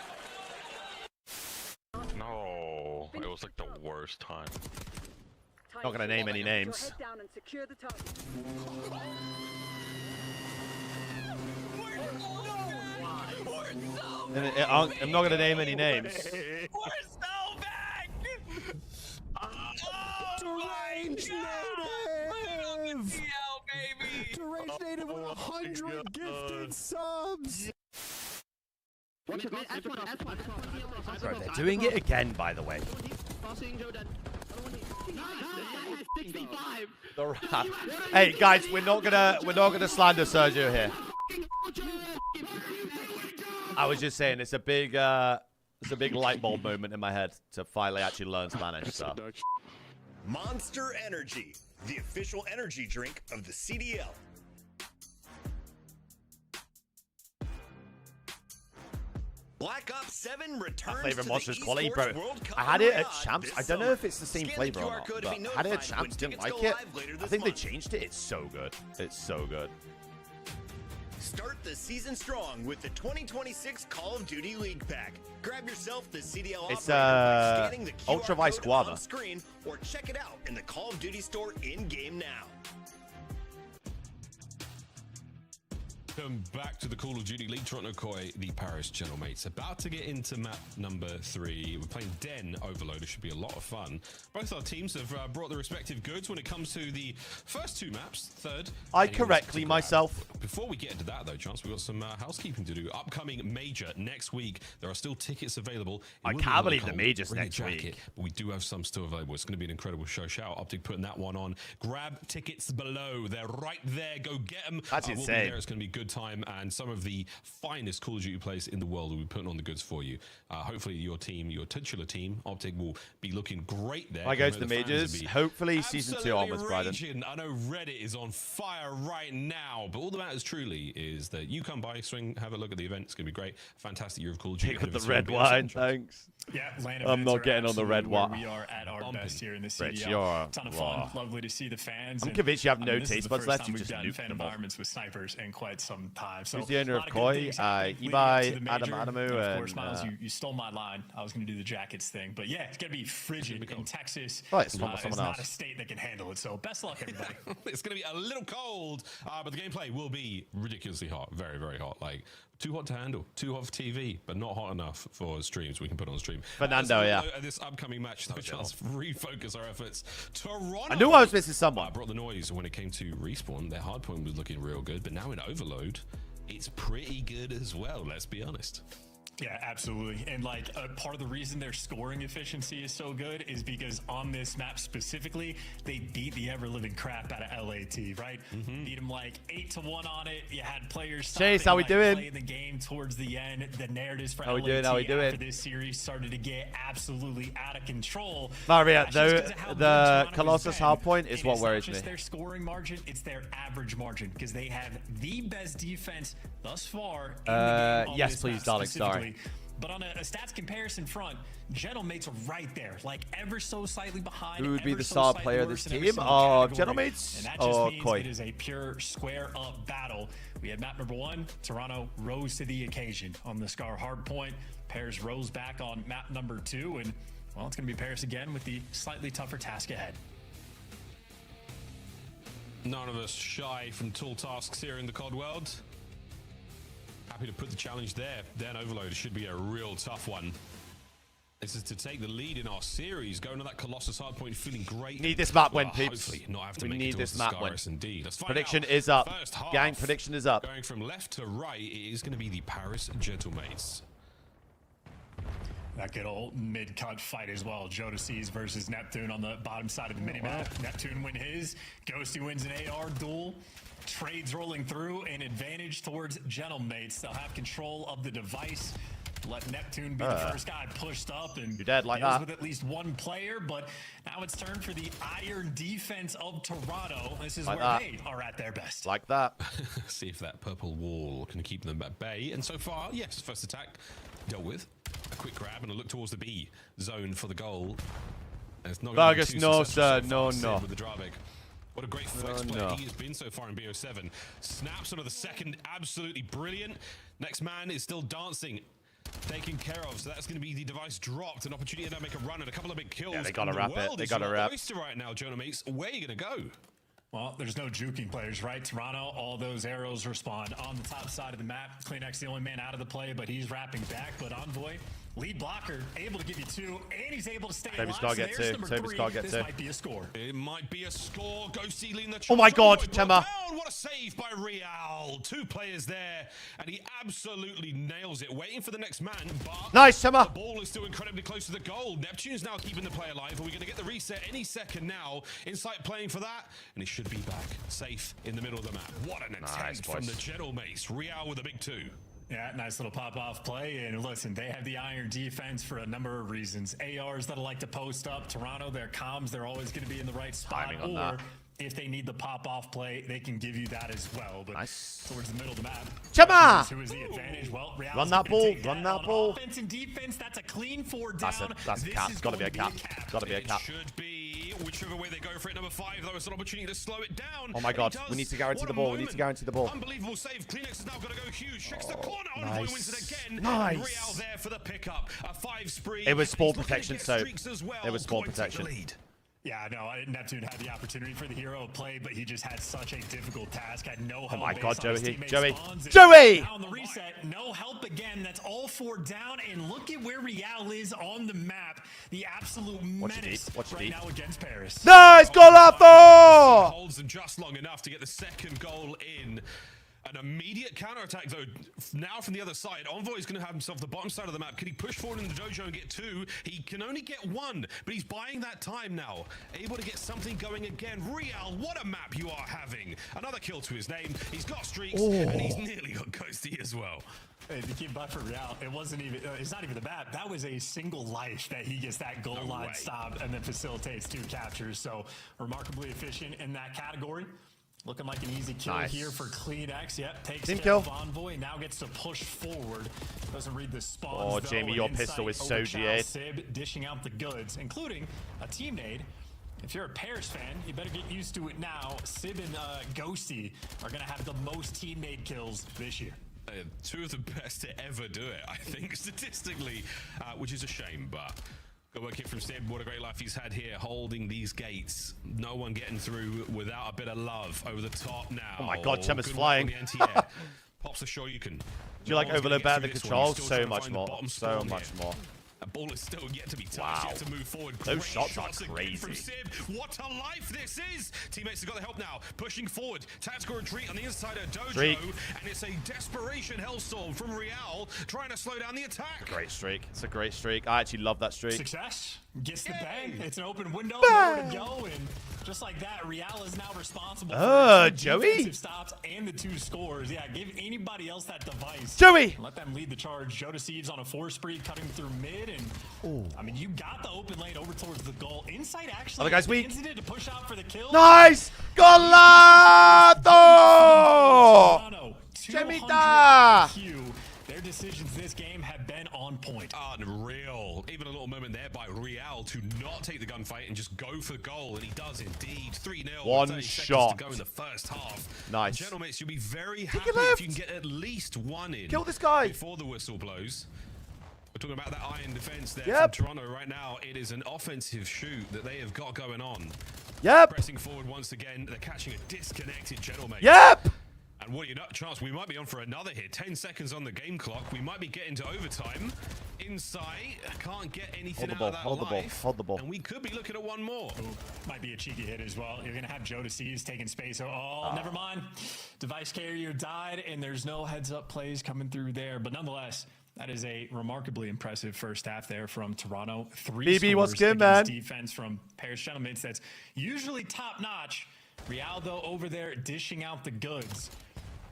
No, it was like the worst time. Not gonna name any names. I'm not gonna name any names. We're so back! Deranged Native! Deranged Native with 100 gifted subs! Bro, they're doing it again, by the way. Hey guys, we're not gonna slander Sergio here. I was just saying it's a big light bulb moment in my head to finally actually learn Spanish. So. Monster Energy, the official energy drink of the CDL. Black Ops 7 returns Flavor to Monsters the quality, Esports bro. World Cup I had it at Riyadh Champs. this I don't know summer. if it's the same Scan flavor the or QR not, code to but be I had it at notified Champs. when Didn't tickets like go it. live later I this think they month. changed it. It's so good. It's so good. Start the season strong with the 2026 Call of Duty League Pack. Grab yourself the CDL It's operator by scanning the QR Ultra Vice code Guava. on screen or check it out in the Call of Duty store in-game now. Welcome back to the Call of Duty League. Toronto Koi, the Paris General Mates, about to get into map number 3. We're playing Den Overload. It should be a lot of fun. Both our teams have brought their respective goods when it comes to the first 2 maps. Third, I correctly myself. Before we get into that, though, Chance, we've got some housekeeping to do. Upcoming major next week. There are still tickets available. I can't believe the major's next week. But we do have some still available. It's going to be an incredible show. Shout out Optic putting that one on. Grab tickets below. They're right there. Go get them. That's We'll be insane. there. It's going to be good time, and some of the finest Call of Duty players in the world will be putting on the goods for you. Hopefully your team, your titular team, Optic, will be looking great there. I go to the majors. Hopefully season 2 onwards, Bryden. I know Reddit is on fire right now, but all that matters truly is that you come by, swing, have a look at the event. It's going to be great. Fantastic year of Call of Duty. Pick up the red wine, thanks. Yeah, I'm not getting on the red wine. We are at our best here in the CDL. Rich, you're ton of fun. Lovely to see the fans. I'm convinced you have no taste buds left. You We've just done nuke fan them all. environments with snipers in quite some time. So Who's the owner a of lot good Koi? things happening leading Ibai, up to the major. Adamu, And of course, and, Miles, you stole my line. I was going to do the jackets thing, but yeah, it's going to be frigid in Texas. Oh, it's someone not else. a state that can handle it. So best luck, everybody. It's going to be a little cold, but the gameplay will be ridiculously hot. Very, very hot. Like, too hot to handle, too hot for TV, but not hot enough for streams we can put on stream. Fernando, yeah. This upcoming match, no chance to refocus our efforts. Toronto. I knew I was missing someone. Brought the noise when it came to respawn. Their hardpoint was looking real good, but now in Overload, it's pretty good as well. Let's be honest. Yeah, absolutely. And like part of the reason their scoring efficiency is so good is because on this map specifically, they beat the ever-living crap out of LAT, right? Beat them like 8-1 on it. You had players Chase, how we doing? playing the game towards the end. The narratives for How we LAT doing? How we doing? after this series started to get absolutely out of control. Maria, The the Colossus hardpoint is what worries me. It's me. not just their scoring margin, it's their average margin because they have the best defense thus far in the game on yes, this please, map darling, specifically. sorry. But on a stats comparison front, Gentlemates are right there, like ever so slightly behind. Who would be ever the so star slightly player of worse this in every team? single Oh, category. Gentlemates And that just or means Koi? it is a pure square up battle. We had map number 1. Toronto rose to the occasion on the Scar hardpoint. Paris rose back on map number 2, and well, it's going to be Paris again with the slightly tougher task ahead. None of us shy from tall tasks here in the COD world. Happy to put the challenge there. Then Overload should be a real tough one. This is to take the lead in our series. Going to that Colossus hardpoint, feeling great. Need this map win, peeps. peeps. Not have to We make need it this map win. Indeed. Let's find Prediction out. is up. First half, Gang, prediction is up. Going from left to right, it is going to be the Paris Gentlemates. That good old mid-cut fight as well. Jodeci's versus Neptune on the bottom side of the minimap. Neptune win his. Ghosty wins an AR duel. Trades rolling through, an advantage towards Gentlemates. They'll have control of the device. Let Neptune be the first guy pushed up and you're dead like deals that. with at least one player, but now it's turn for the iron defense of Toronto. This is like where that. they are at their best. Like that. See if that purple wall can keep them at bay. And so far, yes, first attack dealt with. A quick grab and a look towards the B zone for the goal. And it's not gonna be Vargas, too no, successful sir, so no, far, Sid no. with the Dravik. What a great flex play he has been so far in BO7. Snaps onto the second, absolutely brilliant. Next man is still dancing, taken care of. So that's going to be the device dropped. An opportunity to make a run and a couple of big kills. Yeah, they got to wrap it. They got to wrap. Oyster right now, Gentlemates. Where are you going to go? Well, there's no juking players, right? Toronto, all those arrows respond on the top side of the map. CleanX the only man out of the play, but he's wrapping back. But Envoy, lead blocker, able to give you 2, and he's able to stay alive. Scar get So 2. number Save 3. Scar get This 2. might be a score. It might be a score. Ghosty leading the charge. Oh my God, Envoy Tema. brought down. What a save by Real. 2 players there, and he absolutely nails it. Waiting for the next man, but nice, Tema. The ball is still incredibly close to the goal. Neptune's now keeping the play alive. Are we going to get the reset any second now? Insight playing for that, and he should be back safe in the middle of the map. What an attempt from the Gentlemates. Real with a big 2. Yeah, nice little pop-off play. And listen, they have the iron defense for a number of reasons. ARs that'll like to post up. Toronto, their comms, they're always going to be in the right spot. Timing on that. If they need the pop-off play, they can give you that as well. But towards the middle of the map, Chema! who is the advantage? Well, Real's Run that gonna ball. take Run that that on ball. Offense and defense, that's a clean 4 down. That's a cap. It's got to be a cap. It's got to be a cap. It should be whichever way they go for it. Number 5, though, it's an opportunity to slow it down. Oh my God. We need to guarantee the ball. We need to guarantee the ball. Unbelievable save. CleanX is now going to go huge. Checks the corner. Nice. Envoy wins it again. Nice. And Real there for the pickup. A 5 spree. It was spawn He's looking to protection, get so streaks as well. it was spawn Going to take the protection. lead. Yeah, no, Neptune had the opportunity for the hero play, but he just had such a difficult task. Had no help. Oh my God, based on his Joey. teammate Joey. spawns. Joey! Now on the reset, no help again. That's all 4 down. And look at where Real is on the map. The absolute menace right now against Paris. Nice, golazo! Holds them just long enough to get the second goal in. An immediate counterattack, though, now from the other side. Envoy is going to have himself the bottom side of the map. Can he push forward in the dojo and get 2? He can only get 1, but he's buying that time now. Able to get something going again. Real, what a map you are having. Another kill to his name. He's got streaks, and he's nearly got Ghosty as well. Hey, if you keep butt for Real, it wasn't even, it's not even the map. That was a single life that he gets that goal line stop and then facilitates 2 captures. So remarkably efficient in that category. Looking like an easy kill here for CleanX. Yep, takes Team care kill. of Envoy. Now gets to push forward. Doesn't read the spawns. Oh, though, Jamie, and your insight pistol is over so Charles G8. Sib dishing out the goods, including a team nade. If you're a Paris fan, you better get used to it now. Sib and Ghosty are going to have the most team nade kills this year. 2 of the best to ever do it, I think, statistically, which is a shame, but good work here from Sib. What a great life he's had here, holding these gates. No one getting through without a bit of love over the top now. Oh my God, Chema's Good flying. work on the anti-air. Pops the show you can. Do you like overload better than controls? So So much more. So much more. A ball is still yet to be touched. Wow. Yet to move forward. Those Great shots are again crazy. From Sib. What a life this is! Teammates have got the help now. Pushing forward. Tactical retreat on the inside of Dojo. Streak. And it's a desperation hellstorm from Real trying to slow down the attack. Great streak. It's a great streak. I actually love that streak. Success. Gets the bang. It's an open window. Nowhere to go. And just like that, Real is now responsible for 2 Joey. defensive stops and the 2 scores. Yeah, give anybody else that device. Joey. Let them lead the charge. Jodeci's on a 4 spree, cutting through mid. And I mean, you got the open lane over towards the goal. Insight actually. Other guy's weak. Incident to push out for the kill. Nice! Golazo! Chemita! Their decisions this game have been on point. Unreal. Even a little moment there by Real to not take the gunfight and just go for the goal, and he does indeed. 3-0. One 30 shot. seconds to go in the first half. Nice. Gentlemates, you'll be very happy if you can get at least 1 in. Kill this guy. Before the whistle blows. We're talking about that iron defense there Yep. from Toronto right now. It is an offensive shoot that they have got going on. Yep. Pressing forward once again. They're catching a disconnected Gentlemates. Yep. And what do you know, Charles, we might be on for another here. 10 seconds on the game clock. We might be getting to overtime. Inside, can't get anything out of that Hold the ball. And we could be looking at one more. Ooh, might be a cheeky hit as well. You're going to have Joe DeCeves taking space. Oh, never mind. Device carrier died, and there's no heads-up plays coming through there. But nonetheless, that is a remarkably impressive first half there from Toronto. 3 BB, what's scores good, man? Defense from Paris Gentlemen. That's usually top-notch. Real, though, over there dishing out the goods.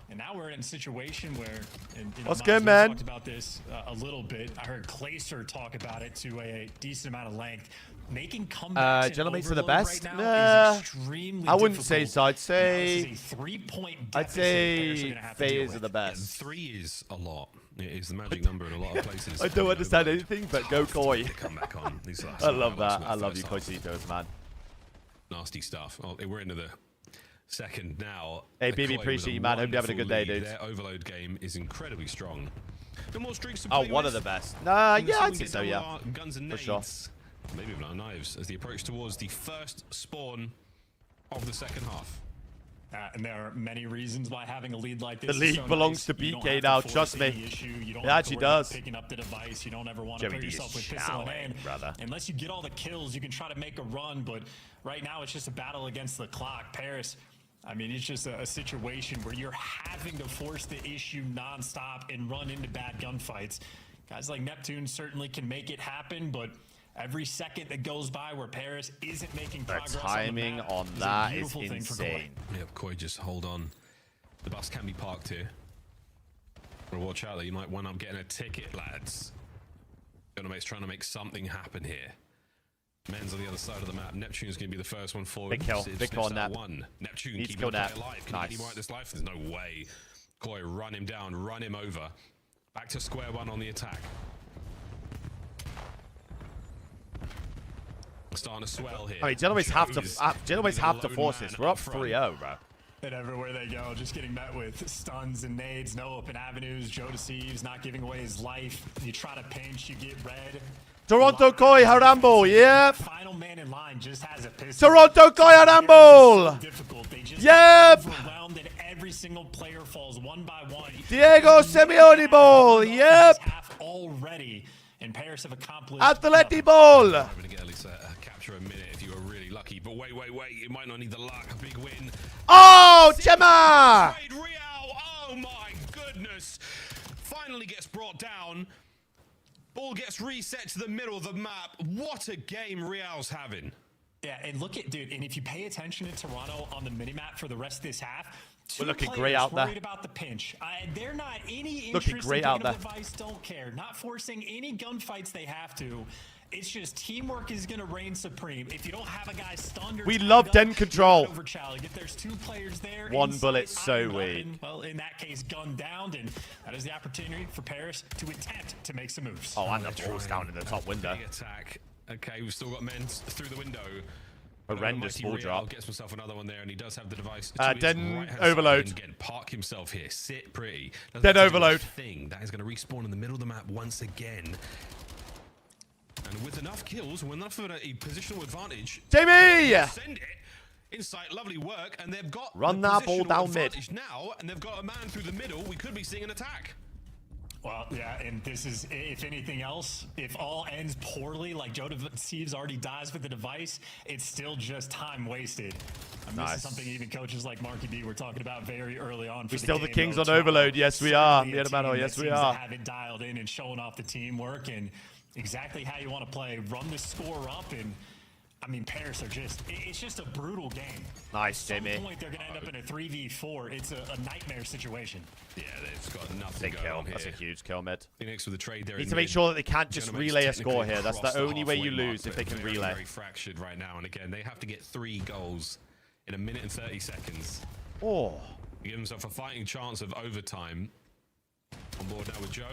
And now we're in a situation where, and, you know, what's Miles, good, man? talked about this a little bit. I heard Clayster talk about it to a decent amount of length. Making comebacks Gentlemen to the right best? now Nah, is extremely I wouldn't say difficult. so. I'd say, Now, this is a 3-point I'd deficit say Bears are gonna have to deal Faze are with. the best. 3 is a lot. It is the magic number in a lot of places. I don't understand anything, but go Koi. Come back on. These last I love that. highlights I from the love you, first half. Coisitos, man. Nasty stuff. Oh, we're into the second now. Hey, Koi BB, with appreciate a you, man. Hope you're having a good day, wonderful dude. lead. Their overload game is incredibly strong. No more streaks to Oh, play one with. of the best. Nah, And yeah, so I'd we say get so, done with yeah. our Guns and For nades, sure. maybe even our knives, as the approach towards the first spawn of the second half. And there are many reasons why having a lead like this The is league so belongs nice. to You don't BK have now, force trust me. any issue. You don't It have actually to worry about does. picking up the device. You don't ever want to Joey put D is yourself with pistol in showering, hand. brother. Unless you get all the kills, you can try to make a run. But right now, it's just a battle against the clock. Paris, I mean, it's just a situation where you're having to force the issue nonstop and run into bad gunfights. Guys like Neptune certainly can make it happen, but every second that goes by where Paris isn't making progress timing on, on the map that is a is beautiful thing for Koi. insane. Yeah, Koi, just hold on. The bus can be parked here. But watch out, though. You might wind up getting a ticket, lads. Trying to make something happen here. Men's on the other side of the map. Neptune's going to be the first one forward. Big kill. Big kill on Nep. One. Neptune Needs to keeping kill the Nep. player alive. Can he Nice. get him right this life? There's no way. Koi, run him down. Run him over. Back to square one on the attack. Starting to swell here. I mean, Genoese have to, Joe's Genoese being a have to lone force man this. We're up front. 3-0, bro. And everywhere they go, just getting met with stuns and nades, no open avenues. Joe deceives, not giving away his life. You try to pinch, you get red. Toronto Koi Harambo, yep. Final man in line just has a pistol. Toronto Koi Harambo. Difficult. They just Yep. overwhelmed, and every single player falls one by one. Diego Simeone ball, yep. Half already, and Paris have accomplished. Atleti ball. I'm going to get at least capture a minute if you were really lucky. But wait. You might not need the luck. A big win. Oh, Gemma. Real. Oh, my goodness. Finally gets brought down. Ball gets reset to the middle of the map. What a game Real's having. Yeah, and look at, dude, and if you pay attention to Toronto on the minimap for the rest of this half, We're looking players great out there. worried about the pinch. They're not any Looking interest great in out taking there. the device, don't care. Not forcing any gunfights they have to. It's just teamwork is going to reign supreme. If you don't have a guy stunned or We tied love up, den you're control. not overchallenged. If there's 2 players there, One inside, bullet so ironed up, weak. and, well, in that case, gunned down, and that is the opportunity for Paris to attempt to make some moves. Oh, and the ball's down in the top window. Big attack. Okay, we've still got men through the window. Horrendous ball drop. Gets himself another one there, and he does have the device. Den overload. Again, park himself here. Sit pretty. Den overload. Thing that is going to respawn in the middle of the map once again. And with enough kills, with enough of a positional advantage, Jamie! Send it. Insight, lovely work, and they've got Run the that ball positional down mid. advantage now, and they've got a man through the middle. We could be seeing an attack. Well, yeah, and this is, if anything else, if all ends poorly, like Joe Deceives already dies with the device, it's still just time wasted. I mean, This is something even coaches like Marky B were talking about very early on. We're still the kings on overload. Yes, we are. Yes, we are. Have it dialed in and showing off the teamwork and exactly how you want to play. Run the score up, and I mean, Paris are it's just a brutal game. Nice, Jamie. At some point, they're going to end up in a 3v4. It's a nightmare situation. Yeah, they've got nothing Big going kill. on here. That's a huge kill, mid. Phoenix with the trade there. Need to make sure that they can't just Gentlemen's relay a score technically here. That's across the only way you halfway mark, lose if they but can very, relay. Very fractured right now, and again, they have to get 3 goals in 1 minute and 30 seconds. Oh. Give themselves a fighting chance of overtime. On board now with Joe.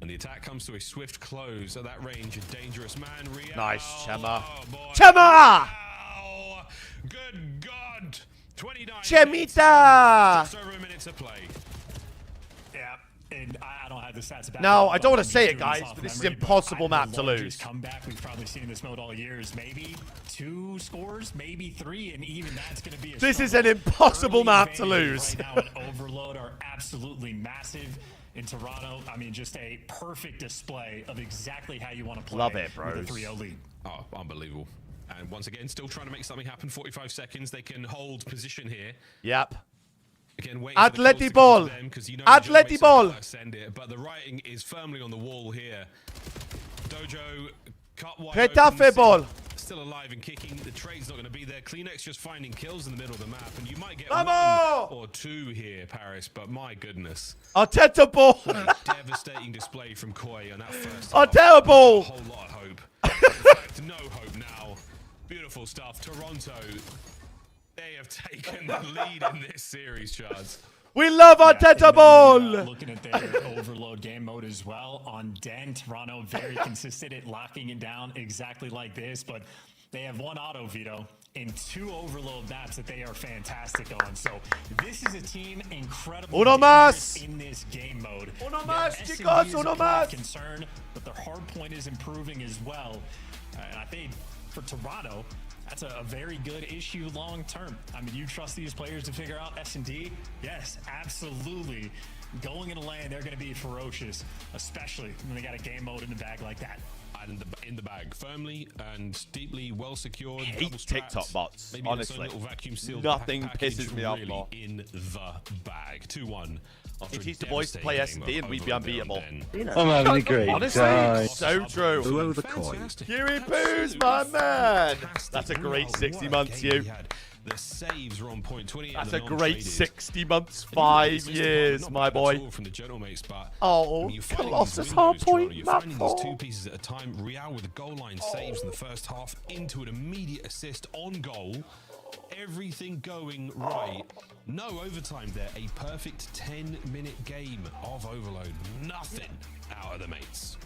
And the attack comes to a swift close at that range. A dangerous man, Real. Nice, Chema. Oh, boy. Chema! Wow. Good God. 29 Chemita! Just over 1 minute to play. Yeah, and I don't have the stats back. No, I don't want to I'm say just it, doing this guys, off but this is memory, impossible but map to the largest lose. Comeback we've probably seen in this mode all year is maybe 2 scores, maybe 3, and even that's going to be a This is struggle. an impossible Early map to advantages lose. Right now in Overload are absolutely massive. In Toronto, I mean, just a perfect display of exactly how you want to play Love it, with a bros. 3-0 lead. Oh, unbelievable. And once again, still trying to make something happen. 45 seconds. They can hold position here. Yep. Again, Atleti ball. Atleti ball. Send it, but the writing is firmly on the wall here. Dojo cut wide Getafe open, ball. Still alive and kicking. The trade's not going to be there. Kleenex just finding kills in the middle of the map, and you might get Vamos! 1 or 2 here, Paris. But my goodness, Arteta ball. devastating display from Koi on that first half. Arteta ball. A whole lot of hope. In fact, no hope now. Beautiful stuff. Toronto. They have taken the lead in this series, Charles. We love Arteta ball. Looking at their overload game mode as well on Den, Toronto very consistent at locking it down exactly like this, but they have 1 auto veto in 2 overload maps that they are fantastic on. So this is a team incredibly Uno dangerous más. in this game mode. Uno Their más, S&D chicos, is uno a point of más. concern, but their hard point is improving as well. And I think for Toronto, that's a very good issue long term. I mean, you trust these players to figure out S&D? Yes, absolutely. Going into lane, they're going to be ferocious, especially when they got a game mode in the bag like that. And in the bag, firmly and deeply well secured. Hate double strapped. TikTok bots, Maybe in its own honestly. little vacuum sealed Nothing package, pisses me off really more. in the bag. 2-1. If he's the boys to play S&D and we'd be unbeatable. I'm having a great Honestly, time. so true. Below the coin. Huey Poos, my man. That's a great 60 months, you. The saves are on point. 28. That's a great 60 months, 5 years, my boy. From the general mates, but Oh, you're finding Colossus these hard windows, point, Toronto. You're map finding these 2 pieces at a time. Real with the goal line saves in the first half into an immediate assist on goal. Everything going right. No overtime there. A perfect 10-minute game of overload. Nothing out of the mates.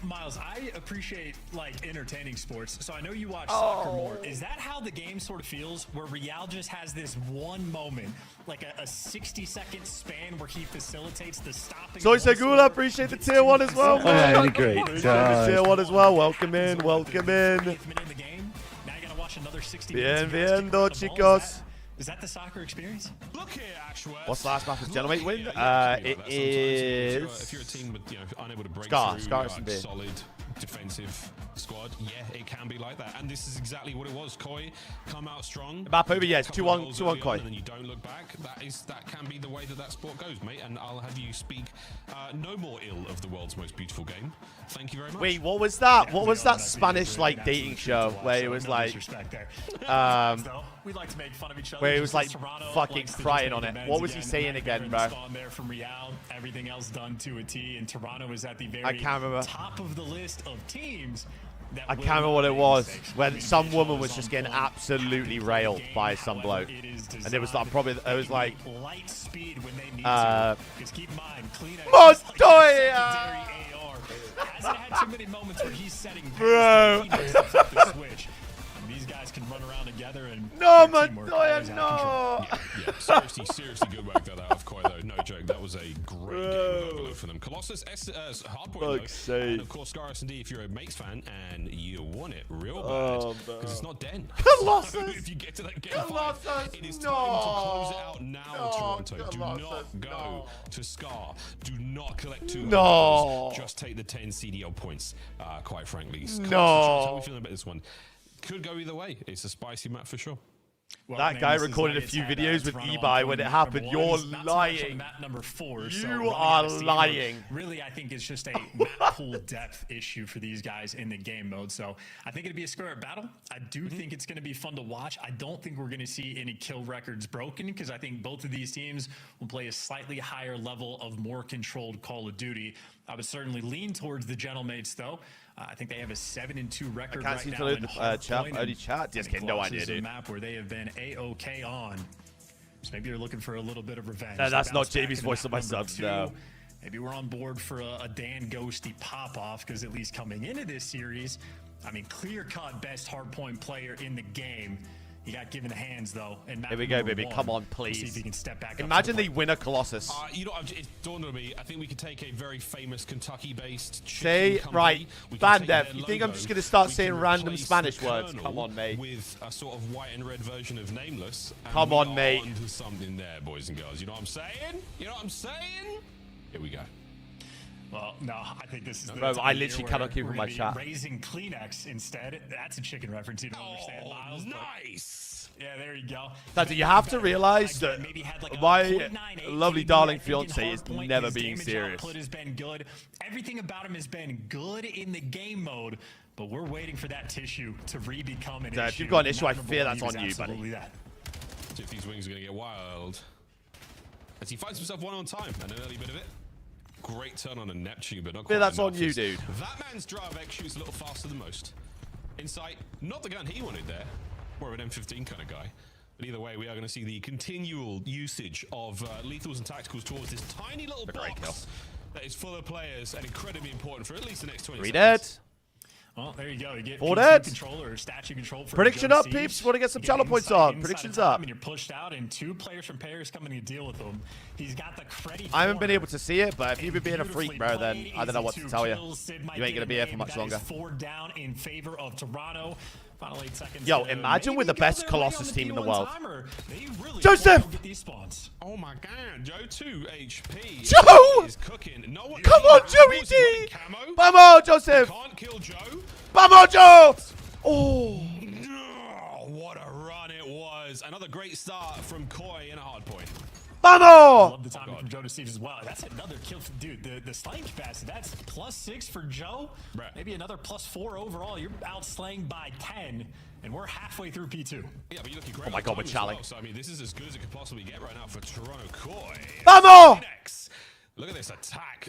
Miles, I appreciate like entertaining sports, so I know you watch soccer more. Is that how the game sort of feels, where Real just has this one moment, like a 60-second span where he facilitates the stopping? Soy Segula, appreciate the tier 1 as well. I'm having a great Appreciate the time. tier 1 as well. Welcome in, welcome in. Minute in the game. Now you gotta watch another 60 Bien minutes. viendo, chicos. Is that the soccer experience? Look here, Ashworth. What's the last map of General Mate win? It is... If you're a team with, unable to break Scar through S&D. solid defensive squad, yeah, it can be like that. And this is exactly what it was. Koi come out strong. Map over, yes. Couple of 2-1 goals 2-1 early on, Koi. And then you don't look back. That can be the way that sport goes, mate. And I'll have you speak no more ill of the world's most beautiful game. Thank you very much. Wait, what was that? What was that Spanish like dating show where it was like, we like to make fun of each other. where he was like Toronto fucking likes to crying just on make it? amends What was he again. saying again, They're in bro? the spawn there from Real, everything else done to a T, and Toronto is at the very I can't remember. top of the list of teams. That I will can't remember not what it make was. mistakes. When I mean, some visual woman was is just on getting point. absolutely railed by some bloke. And it was like probably, it was like, light speed when they need uh, to. Because keep in mind, Kleenex Montoya! hasn't had too many moments where he's setting pace, Bro. but he knows to flip the switch. And these guys can run around together and No, their teamwork Montoya, always out of control. no! Yeah, seriously good work that out of Koi, though. No joke. That was a great game of overload for them. Colossus, Hardpoint, Fuck's though. And sake. of course, Scar S&D, if you're a Mates fan and you want it real bad, because it's not Den. Colossus! So if you get to that game Colossus, 5, it is no! time to close it out now, No, Toronto. Do Colossus, not go no. to Scar. Do not collect 2 No. overs. Just take the 10 CDL points, quite frankly. No. Colossus, how are we feeling about this one? Could go either way. It's a spicy map for sure. Well, That man, guy this is recorded a like few it's had, videos with Toronto Ebi on when it point happened. number one. You're It's not so much on lying. map number 4, You so running are out of steam, lying. Really, I think it's just a map pool depth issue for these guys in the game mode. So I think it'd be a square battle. I do think it's going to be fun to watch. I don't think we're going to see any kill records broken, because I think both of these teams will play a slightly higher level of more controlled Call of Duty. I would certainly lean towards the Gentlemates, though. I think they have a 7-2 record can't right seem now to load in the Hardpoint, chat. and Only chat. Just I think kidding. No Colossus idea, is a dude. map where they have been A-OK on. So maybe you're looking for a little bit of revenge. No, that's They not bounce back Jamie's into voice map on my number subs, 2. no. Maybe we're on board for a Dan Ghosty pop-off, because at least coming into this series, I mean, clear-cut best hardpoint player in the game He got given the hands, though. And Here we go, baby. Come on, See if please. he can step back Imagine up they win a Colossus. You know, it dawned on me. I think we could take a very famous Kentucky-based Say, right, Bandev, you think I'm just going to start saying random Spanish words? Come on, mate. With a sort of white and red version of Nameless. Come on, mate. Onto something there, boys and girls. You know what I'm saying? You know what I'm saying? Here we go. Well, no, I think this is the Bro, time I of literally year cannot where keep we're with my gonna chat. be raising Kleenex instead. That's a chicken reference. You don't understand, Miles. Nice. Yeah, there you go. That's, you have to realize that my 0.98 lovely KD, darling I think, fiance in is hardpoint. never His being damage serious. output has been good. Everything about him has been good in the game mode, but we're waiting for that tissue to re-become an issue. If you've got an issue, I Number fear one, that's he was on you, buddy. absolutely that. See if these wings are going to get wild. As he finds himself one on time and an early bit of it. Great turn on a Neptune, but not quite Yeah, that's enough. on you, dude. That man's drive X shoots a little faster than most. Insight, not the gun he wanted there. More of an M15 kind of guy. But either way, we are going to see the continual usage of lethals and tacticals towards this tiny little box that is full of players and incredibly important for at least the next 20 Three seconds. dead. Well, there you go. You get Four PC dead. control or statue control for Prediction Joe up, Siege. peeps. Want to get some You channel points insight on. inside Predictions of time up. And you're pushed out, and 2 players from Paris coming to deal with them. He's got the credit. I haven't been able to see it, but if you've been being a freak, bro, then I don't know what to tell you. Kills. Sid might You ain't get going to be a here for name. much That longer. is 4 down in favor of Toronto. Final 8 seconds. Yo, to imagine with maybe the best go their way on Colossus the team in the P1 world. timer. They really Joseph! don't get these spawns. Oh my god, Joe 2 HP. Joe! Is cooking. No one Come on, Joey was D! running camo. Vamos, Joseph! Can't kill Joe. Vamos, Joe! Oh. Oh, what a run it was. Another great start from Koi in a hard point. Vamos! Love the timing from Joe to Steve as well. That's another kill. Dude, the slaying capacity, that's +6 for Joe. Right. Maybe another +4 overall. You're outslaying by 10, and we're halfway through P2. Yeah, but you're looking great. Oh my God, we're challenging. So, I mean, this is as good as it could possibly get right now for Toronto Koi. Vamos! Next. Look at this attack.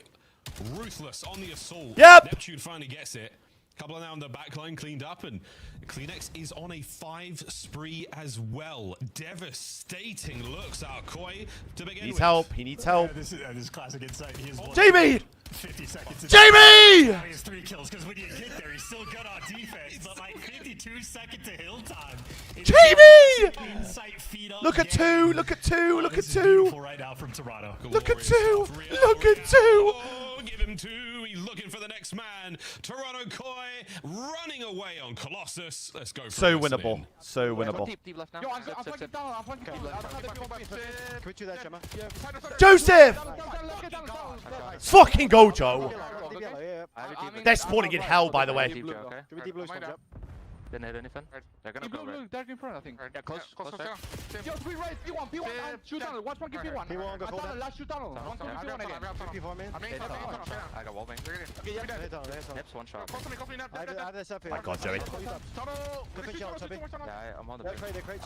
Ruthless on the assault. Yep. Neptune finally gets it. Couple now on the backline cleaned up, and Kleenex is on a 5 spree as well. Devastating looks out Koi to begin Needs with. help. He needs help. This is classic insight. He is Jamie! 50 seconds. Jamie! Now he has 3 kills, because when you get there, he's still good on defense, but like 52 second to hill time. Jamie! Insight feed up Look at game. 2. Look at 2. Look at This is 2. beautiful right now from Toronto. Look at 2. Glorious Look at 2. Oh, give him 2. He's looking for the next man. Toronto Koi running away on Colossus. Let's go for So it. Listen winnable. in. So winnable. Deep left now. Yo, I'm flanking down. I'm flanking down. Can we do that, Gemma? Joseph! Fucking go, Joe. They're spawning in hell, by the way. Deep, Joe, okay? Can we deep blue spawn, Joe? Didn't hit anything. They're gonna go right. Direct in front, I think. Yeah, close there. Yo, three right, P1, and shoot tunnel. Watch one, give P1. P1, go full down. Last shoot tunnel. One, come P1 again. P4 man. I got wall bang. Nips, one shot. I have this up here. My God, Joey. Yeah, I'm on the They're big. great, they're great.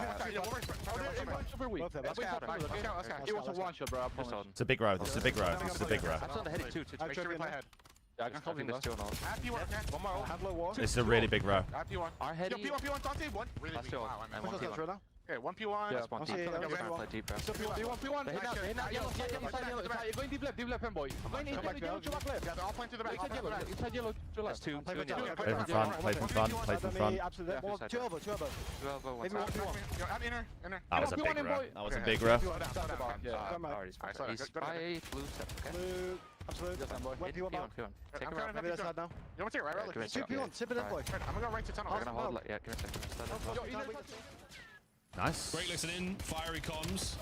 It's a big row. This is a big row. This is a big row. I'm on the heading too, to make sure we play ahead. Yeah, I think there's 2 on all. This is a really big row. Our heading. Last 2 and 1 P1. Okay, 1P1. Yeah, one deep. They're gonna play deep, bro. P1. They hit now, yellow, You're going deep left, fanboy. Going into yellow, to back left. Yeah, they're all playing to the back. Inside yellow, to left. That's 2 Play from front. Play from front. Play from front. Two over. one Maybe side. 1P1. I'm inner. That was a big row. That was a big row. Alright, he's by blue step, okay? Blue. Absolute. 1P1 back. Take him around. Maybe that's hard now. You want to take it right? Good Two shot. P1. Sip it in, boy. I'm gonna go right to tunnel. They're gonna hold like, yeah, give me a second. Nice. Great listening. Fiery comms.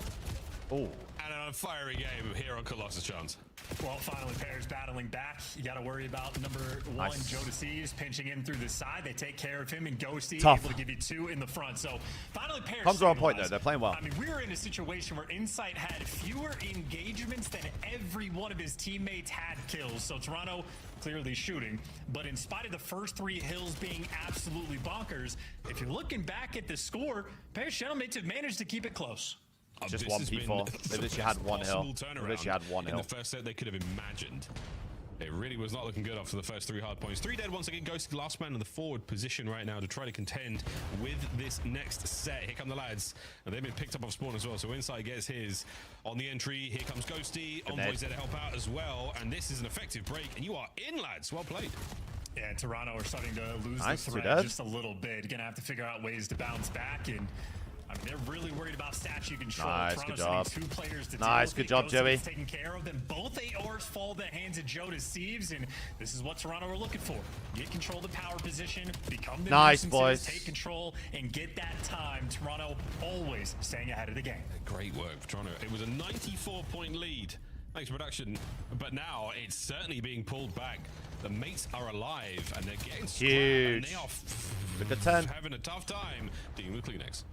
Oh. And a fiery game here on Colossus Chance. Well, finally, pairs battling back. You got to worry about number 1, Nice. Joe DeCease, pinching in through the side. They take care of him, and Ghosty Tough. able to give you 2 in the front. So finally, pairs. Comms are on point, though. stabilized. They're playing well. I mean, we were in a situation where Insight had fewer engagements than every one of his teammates had kills. So Toronto clearly shooting. But in spite of the first 3 hills being absolutely bonkers, if you're looking back at the score, Pairs Shadowmates have managed to keep it close. Just This one has P4. been They literally had one hill. impossible They literally had one in hill. the first set they could have imagined. It really was not looking good after the first 3 hard points. 3 dead once again. Ghosty, last man in the forward position right now to try to contend with this next set. Here come the lads. And they've been picked up off spawn as well. So Insight gets his on the entry. Here comes Ghosty. Envoy's there to help out as well. And this is an effective break. And you are in, lads. Well played. Yeah, Toronto are starting to lose Nice, the 2 thread dead. just a little bit. Gonna have to figure out ways to bounce back, and They're really worried about statue control. Nice, good job. Two players to Nice, good job, Joey. Taking care of them. Both ARs fall to the hands of Joe Deceives, and this is what Toronto are looking for. Get control of the power position, become the nice, nuisances, boys. take control, and get that time. Toronto always staying ahead of the game. Great work for Toronto. It was a 94-point lead. Thanks, production. But now it's certainly being pulled back. The mates are alive, and they're getting huge. And they are Look at 10. having a tough time dealing with Kleenex.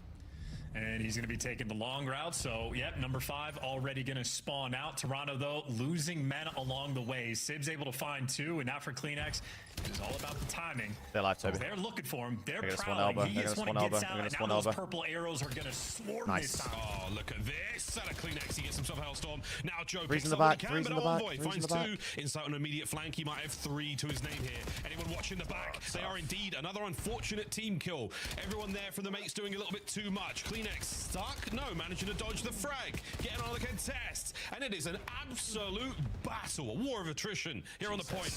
And he's going to be taking the long route. So, yep, number 5 already going to spawn out. Toronto, though, losing men along the way. Sib's able to find 2, and now for Kleenex, it is all about the timing. They're live, Toby. They're looking for him. They're prowling. He is one who gets out, and now those purple arrows are going to swarm this time. Oh, look at this. Set of Kleenex. He gets himself a Hellstorm. Now Joe Freeze picks in the up back, what he can, freeze but in the back, Envoy freeze in finds the back. 2. Inside on an immediate flank. He might have 3 to his name here. Anyone watching the back? They are indeed another unfortunate team kill. Everyone there from the mates doing a little bit too much. Kleenex stuck? No, managing to dodge the frag. Getting on the contest. And it is an absolute battle. A war of attrition here on the point.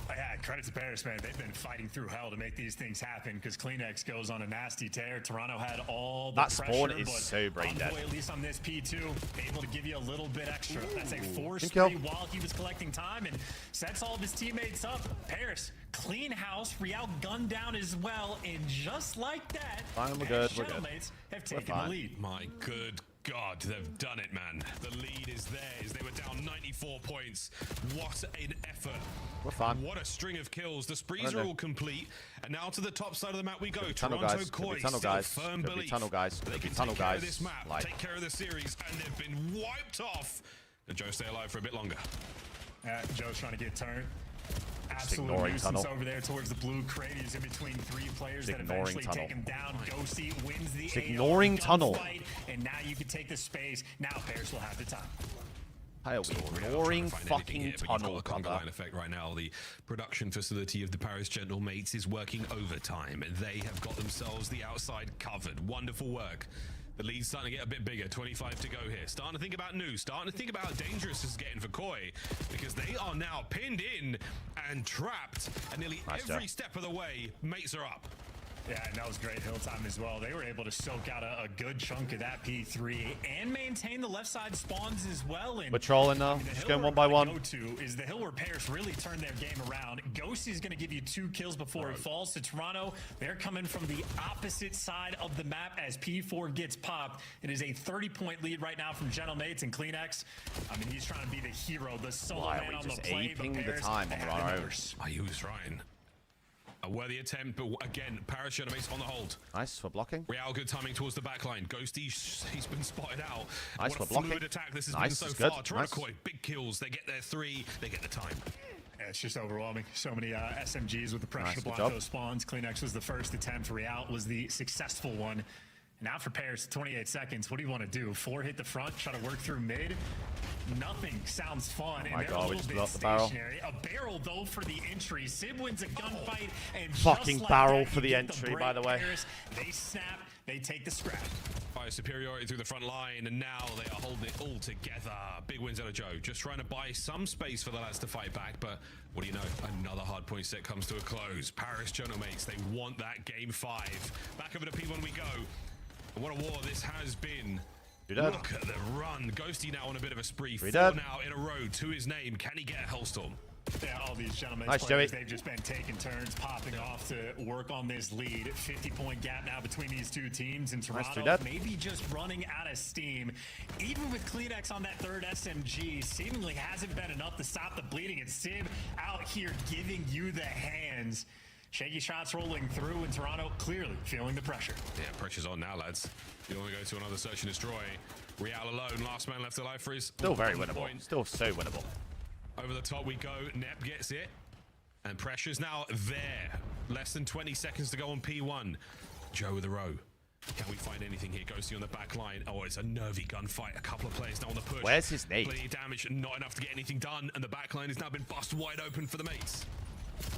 Yeah, credit to Paris, man. They've been fighting through hell to make these things happen because Kleenex goes on a nasty tear. Toronto had all the pressure. That spawn is so brain dead. At least on this P2, able to give you a little bit extra. That's a 4-3 while he was collecting time and sets all of his teammates up. Paris, clean house. Real gunned down as well. And just like that, fine, we're good. We're good. Have taken the lead. My good God, they've done it, man. The lead is theirs. They were down 94 points. What an effort. We're fine. What a string of kills. The sprees are all complete. And now to the top side of the map we go. Tunnel Toronto guys. Koi Tunnel still guys. firm Could be belief. tunnel guys. They Could be can tunnel take care guys. of this map, Like. take care of the series, and they've been wiped off. And Joe stay alive for a bit longer. Joe's trying to get turned. Absolute nuisance tunnel. over there towards the blue crate. He's in between 3 players that eventually take him down. Ghosty wins the ignoring tunnel. Fight, and now you can take the space. Now Paris will have the time. How are we ignoring fucking tunnel Conga line effect right now. The production facility of the Paris Gentle Mates is working overtime. They have got themselves the outside covered. Wonderful work. The lead's starting to get a bit bigger. 25 to go here. Starting to think about news. Starting to think about how dangerous this is getting for Koi, because they are now pinned in and trapped, and nearly every step of the way, mates are up. Yeah, and that was great hill time as well. They were able to soak out a good chunk of that P3 and maintain the left side spawns as well. And we're trolling now. Just going one by one. Go to is the hill where Paris really turned their game around. Ghosty's going to give you 2 kills before it falls to Toronto. They're coming from the opposite side of the map as P4 gets popped. It is a 30-point lead right now from Gentle Mates and Kleenex. I mean, he's trying to be the hero, the solo man on the play. Aping the time on Toronto. He was trying. A worthy attempt, but again, Paris Gentle Mates on the hold. Nice for blocking. Real good timing towards the back line. Ghosty, he's been spotted out. Nice what for a fluid blocking. attack this has Nice, been so good. far. Toronto Nice. Koi, big kills. They get their 3, they get the time. Yeah, it's just overwhelming. So many SMGs with the pressure Nice, to block those spawns. Kleenex was the first attempt. Real was the successful one. Now for Paris, 28 seconds. What do you want to do? 4 hit the front, try to work through mid. Nothing sounds fun. Oh my and they're God, a we little just bit blew up the barrel. stationary. A barrel though for the entry. Sib wins a gunfight and Fucking just like barrel that, for the you get entry, break. by the way. Paris, they snap, they take the scrap. Fire superiority through the front line, and now they are holding it all together. Big wins out of Joe. Just trying to buy some space for the lads to fight back, but what do you know? Another hard point set comes to a close. Paris Gentle Mates, they want that game 5. Back over to P1 we go. And what a war this has been. Look at the run. Ghosty now on a bit of a spree. 4 now in a row to his name. Can he get a Hellstorm? Yeah, all these gentlemen Nice, players, Joey. they've just been taking turns, popping off to work on this lead. 50-point gap now between these 2 teams, and Toronto maybe just running out of steam. Even with Kleenex on that 3rd SMG, seemingly hasn't been enough to stop the bleeding. And Sib out here giving you the hands. Shaky shots rolling through, and Toronto clearly feeling the pressure. Yeah, pressure's on now, lads. You don't want to go to another search and destroy. Real alone, last man left alive for his... Still very winnable. Still so winnable. Over the top we go. Nep gets it. And pressure's now there. Less than 20 seconds to go on P1. Joe with a row. Can we find anything here? Ghosty on the back line. Oh, it's a nervy gunfight. A couple of players now on the push. Where's his nade? Plenty of damage, not enough to get anything done. And the back line has now been busted wide open for the mates.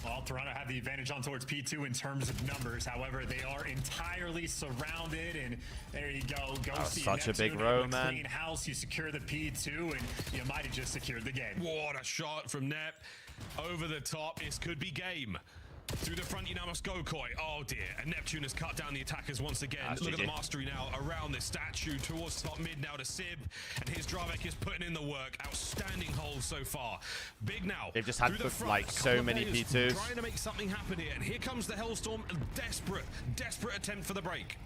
Well, Toronto have the advantage on towards P2 in terms of numbers. However, they are entirely surrounded, and there you go. Ghosty, such a big Neptune row, in a man. Clean house. You secure the P2, and you might have just secured the game. What a shot from Nep. Over the top. This could be game. Through the front, you now must go, Koi. Oh dear, and Neptune has cut down the attackers once again. Look at the mastery now around this statue towards top mid now to Sib, and his Dravek is putting in the work. Outstanding hold so far. Big now. They've just had like so many P2s. Trying to make something happen here, and here comes the Hellstorm. Desperate attempt for the break.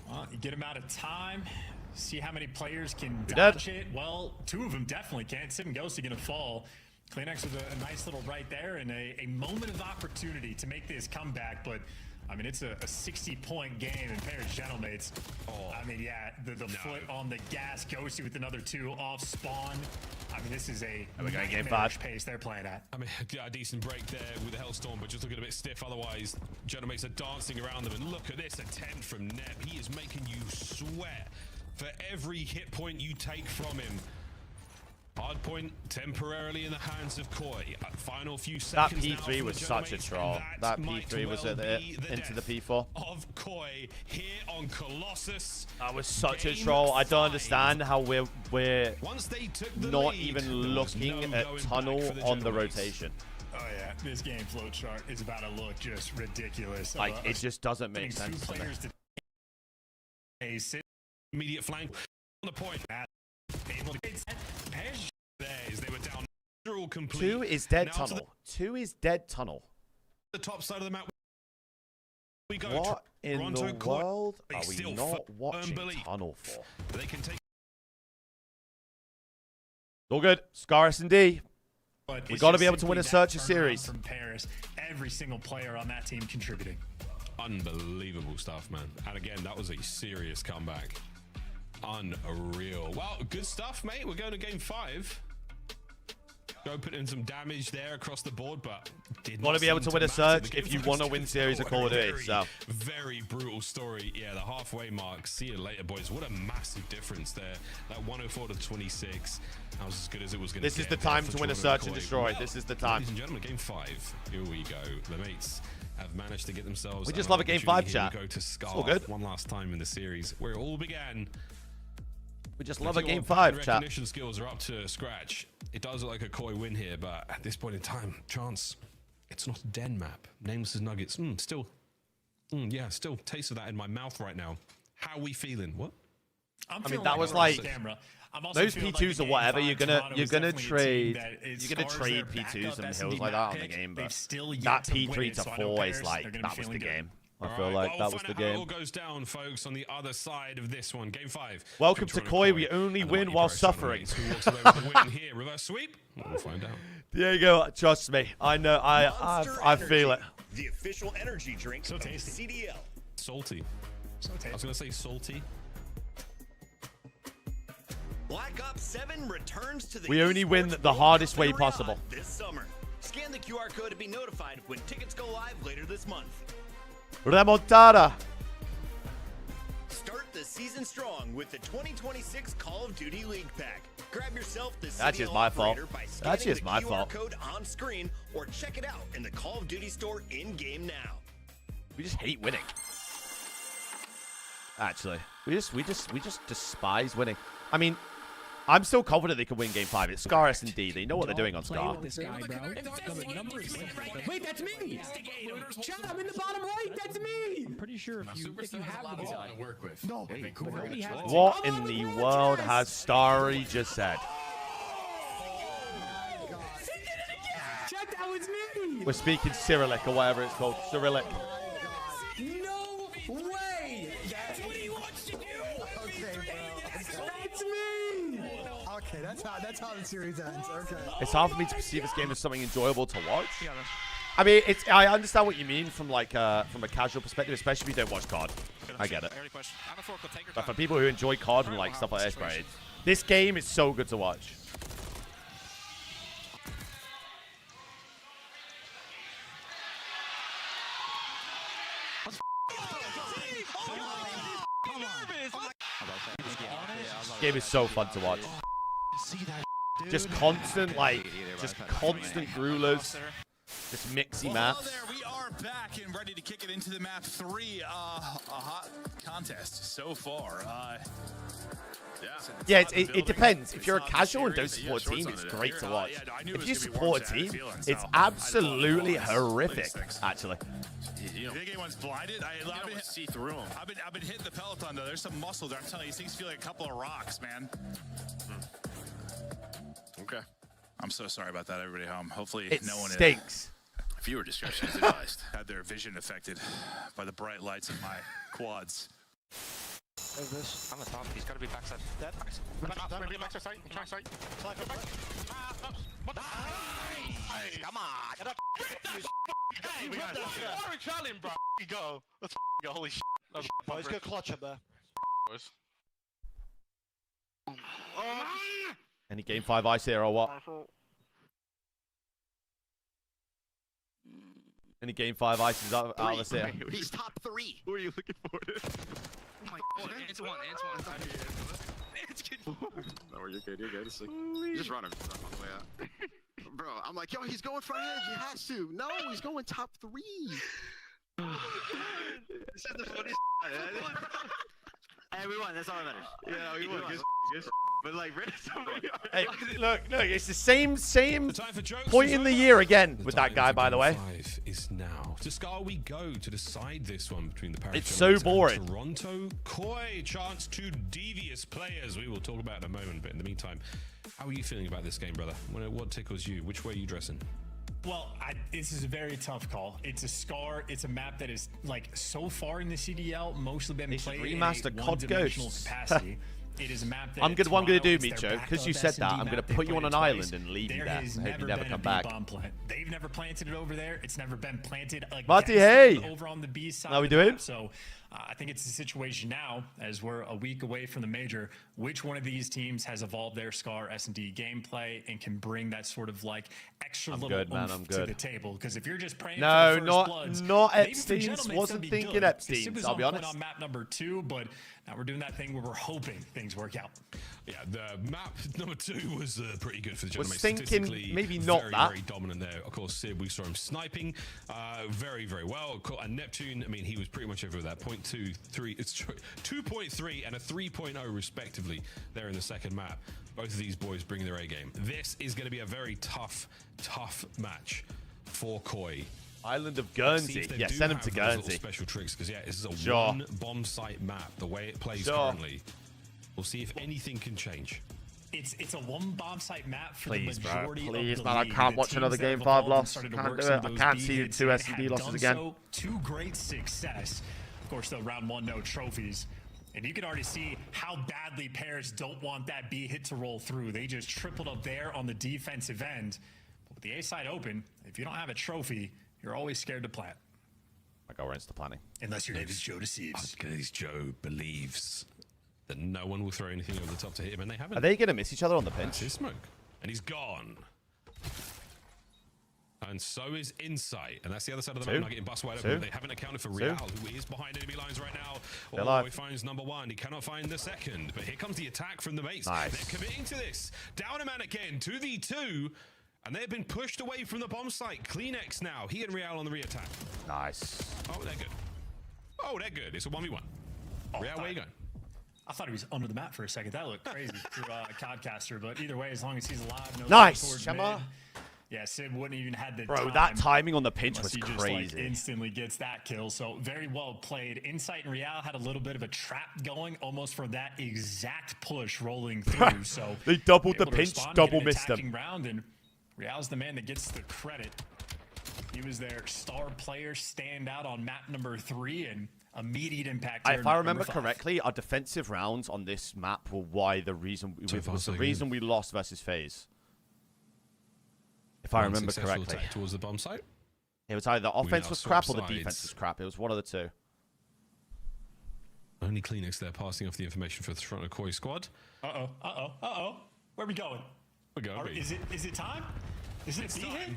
Well, you get him out of time. See how many players can dodge it. Well, 2 of them definitely can't. Sib and Ghost are gonna fall. CleanX with a nice little right there and a moment of opportunity to make this comeback, but I mean, it's a 60-point game in pairs, gentlemen. I mean, yeah, the foot on the gas, Ghosty with another 2 off spawn. I mean, this is a nightmarish pace they're playing at. I mean, a decent break there with the Hellstorm, but just looking a bit stiff otherwise. Gentlemen are dancing around them, and look at this attempt from Nep. He is making you sweat for every hit point you take from him. Hard point temporarily in the hands of Koi. Final few seconds. That P3 was such a troll. That P3 was at the into the P4. Of Koi here on Colossus. That was such a troll. I don't understand how we're not even looking at tunnel on the rotation. Oh yeah, this game flow chart is about to look just ridiculous. Like it just doesn't make sense to me. Immediate flank on the point. Able to they were down. 2 is dead tunnel. 2 is dead tunnel. The top side of the map. We go. What in the world are we not watching tunnel for? They can take. All good. Scar S&D. We got to be able to win a Searcher series. From Paris, every single player on that team contributing. Unbelievable stuff, man. And again, that was a serious comeback. Unreal. Well, good stuff, mate. We're going to game 5. Go put in some damage there across the board, but want to be able to win a Search if you want to win series of Call of Duty. So very brutal story. Yeah, the halfway mark. See you later, boys. What a massive difference there. That 104 to 26. That was as good as it was going to get. This is the time to win a Search and Destroy. This is the time. Ladies and gentlemen, game 5. Here we go. The mates have managed to get themselves. We just love a game 5 chat. Go to Scar all good. One last time in the series where it all began. We just love a game 5 chat. Recognition skills are up to scratch. It does look like a Koi win here, but at this point in time, chance, it's not a den map. Nameless as Nuggets. Still taste of that in my mouth right now. How are we feeling? What? I mean, that was like those P2s or whatever. You're gonna trade P2s and hills like that on the game, but that P3 to 4 is like that was the game. I feel like that was the game. How it all goes down, folks, on the other side of this one. Game 5. Welcome to Koi. We only win while suffering. Who walks away with the win here? Reverse sweep? We'll find out. Diego, trust me. I know. I feel it. The official energy drink so tasty. CDL. Salty. So tasty. I was going to say salty. Black Ops 7 returns to the We only win the hardest way possible. This summer. Scan the QR code to be notified when tickets go live later this month. Remontada. Start the season strong with the 2026 Call of Duty League Pack. Grab yourself the That's just my fault. That's just my fault. Code on screen or check it out in the Call of Duty store in game now. We just hate winning. Actually, we just despise winning. I mean, I'm still confident they can win game 5. It's Scar S&D. They know what they're doing on Scar. This guy, bro. Wait, that's me. Chat, I'm in the bottom right. That's me. I'm pretty sure if you have the ball to work with. No. What in the world has Starry just said? Chat, that was me. We're speaking Cyrillic or whatever it's called. Cyrillic. No way. That's what he wants to do. Okay, bro. That's me. Okay, that's how the series ends. Okay. It's hard for me to perceive this game as something enjoyable to watch. I mean, I understand what you mean from like from a casual perspective, especially if you don't watch COD. I get it. But for people who enjoy COD and like stuff like this, bro, this game is so good to watch. This game is so fun to watch. Just constant, like, just constant rulers. Just mixy maps. There we are are back and ready to kick it into the map 3. A hot contest so far. Yeah, it depends. If you're a casual and don't support a team, it's great to watch. If you support a team, it's absolutely horrific, actually. You think anyone's blinded? I've been see through them. I've been hitting the peloton though. There's some muscle there. I'm telling you, these things feel like a couple of rocks, man. Okay. I'm so sorry about that, everybody home. Hopefully, no one stinks. Viewer discretion is advised. Had their vision affected by the bright lights of my quads. This. I'm a top. He's got to be backside. Dead. Maybe backside side. Try side. Nice. Come on. Hey, we got it. Challenge, bro. You go. Let's go. Holy shit. Oh, he's got a clutch up there. Boys. Any game 5 ice here or what? Any game 5 ices out of this here? He's top 3. Who are you looking for? Oh my god. It's one. It's good. No, you're good. You're good. Just run him on the way out. Bro, I'm like, yo, he's going front edge. He has to. No, he's going top 3. This is the funniest. Hey, we won. That's all that matters. Yeah, we won. But like, hey, look, it's the same point in the year again with that guy, by the way. 5 is now. To Scar we go to decide this one between the Paris. It's so boring. Toronto, Koi, chance to devious players. We will talk about in a moment, but in the meantime, how are you feeling about this game, brother? What tickles you? Which way are you dressing? Well, this is a very tough call. It's a Scar. It's a map that is, like, so far in the CDL, mostly been played in a one-dimensional capacity. It is a map that what I'm going to do, Micho, because you said that, I'm going to put you on an island and leave you there. I hope you never come back. They've never planted it over there. It's never been planted Marty, hey! Over on the B side. How we doing? So I think it's a situation now, as we're a week away from the major, which one of these teams has evolved their Scar S&D gameplay and can bring that sort of like extra little oomph to the table. Because if you're just praying for the first bloods, not Epstein's. Wasn't thinking Epstein's, I'll be honest. On map number 2, but now we're doing that thing where we're hoping things work out. Yeah, the map number 2 was pretty good for the was thinking maybe not very dominant there. Of course, Sid, we saw him sniping very, very well. And Neptune, I mean, he was pretty much over that 0.23. It's 2.3 and a 3.0 respectively there in the second map. Both of these boys bringing their A game. This is going to be a very tough match for Koi. Island of Guernsey. Yeah, send him to Guernsey. Special tricks, because yeah, this is a one bomb site map. The way it plays currently, we'll see if anything can change. It's a one bomb site map for the majority of the league. Man, I can't watch another game 5 loss. Can't do it. I can't see 2 S&D losses again. To great success. Of course, though, round 1, no trophies. And you can already see how badly Paris don't want that B hit to roll through. They just tripled up there on the defensive end. But with the A side open, if you don't have a trophy, you're always scared to plant. I go right into planning. Unless your name is Joe Deceives. Because Joe believes that no one will throw anything over the top to hit him, and they haven't. Are they going to miss each other on the pinch? That's his smoke. And he's gone. And so is Insight. And that's the other side of the map, not getting bust wide open. They haven't accounted for Real, who is behind enemy lines right now. Oh, he finds number 1. He cannot find the second. But here comes the attack from the mates. Nice. They're committing to this. Down a man again, 2v2. And they've been pushed away from the bomb site. Kleenex now. He and Real on the re-attack. Nice. Oh, they're good. Oh, they're good. It's a 1v1. Real, where you going? I thought he was under the map for a second. That looked crazy through Codcaster. But either way, as long as he's alive, no nice. Shema. Yeah, Sid wouldn't even had the time. That timing on the pinch was crazy. Just, like, instantly gets that kill. So very well played. Insight and Real had a little bit of a trap going almost for that exact push rolling through. So they doubled the pinch, double missed them. Round, and Real's the man that gets the credit. He was their star player, stand out on map number 3, and immediate impact. If I remember correctly, our defensive rounds on this map were the reason we lost versus FaZe. If I remember correctly. Towards the bomb site? It was either the offense was crap or the defense was crap. It was one of the two. Only Kleenex there passing off the information for the Toronto Koi squad. Uh-oh. Where are we going? We're going. Is it time? Is it B hit?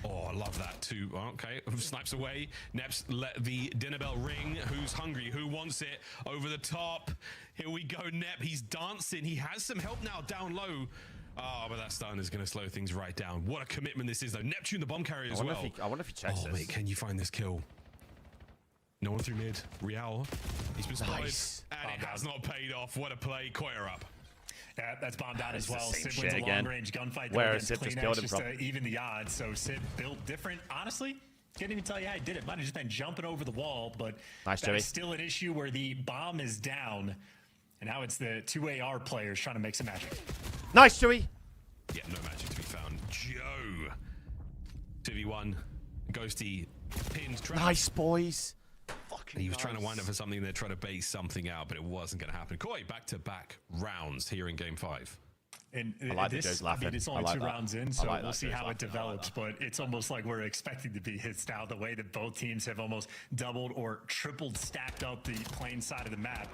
Oh, I love that too. Okay, snipes away. Neps let the dinner bell ring. Who's hungry? Who wants it? Over the top. Here we go, Nep. He's dancing. He has some help now down low. Oh, but that stun is going to slow things right down. What a commitment this is, though. Neptune, the bomb carrier as well. I wonder if he checks this. Mate, can you find this kill? No one through mid. Real. He's been spotted. Nice. And it has not paid off. What a play. Koya up. Yeah, that's bombed out as well. Same Sib wins a long-range gunfight. Where Sib just killed him from. To even the odds. So Sib built different. Honestly, can't even tell you how he did it. Might have just been jumping over the wall, but that's still an issue where the bomb is down. And now it's the 2 AR players trying to make some magic. Nice, Joey. Yeah, no magic to be found. Joe. 2v1. Ghosty pins trap. Nice, boys. He was trying to wind up for something there, trying to bait something out, but it wasn't going to happen. Koi, back-to-back rounds here in Game 5. And I like Joe's laughing. It's only two rounds in, so we'll see how it laughing. develops. But it's almost like we're expecting to be hit style, the way that both teams have almost doubled or tripled stacked up the plane side of the map.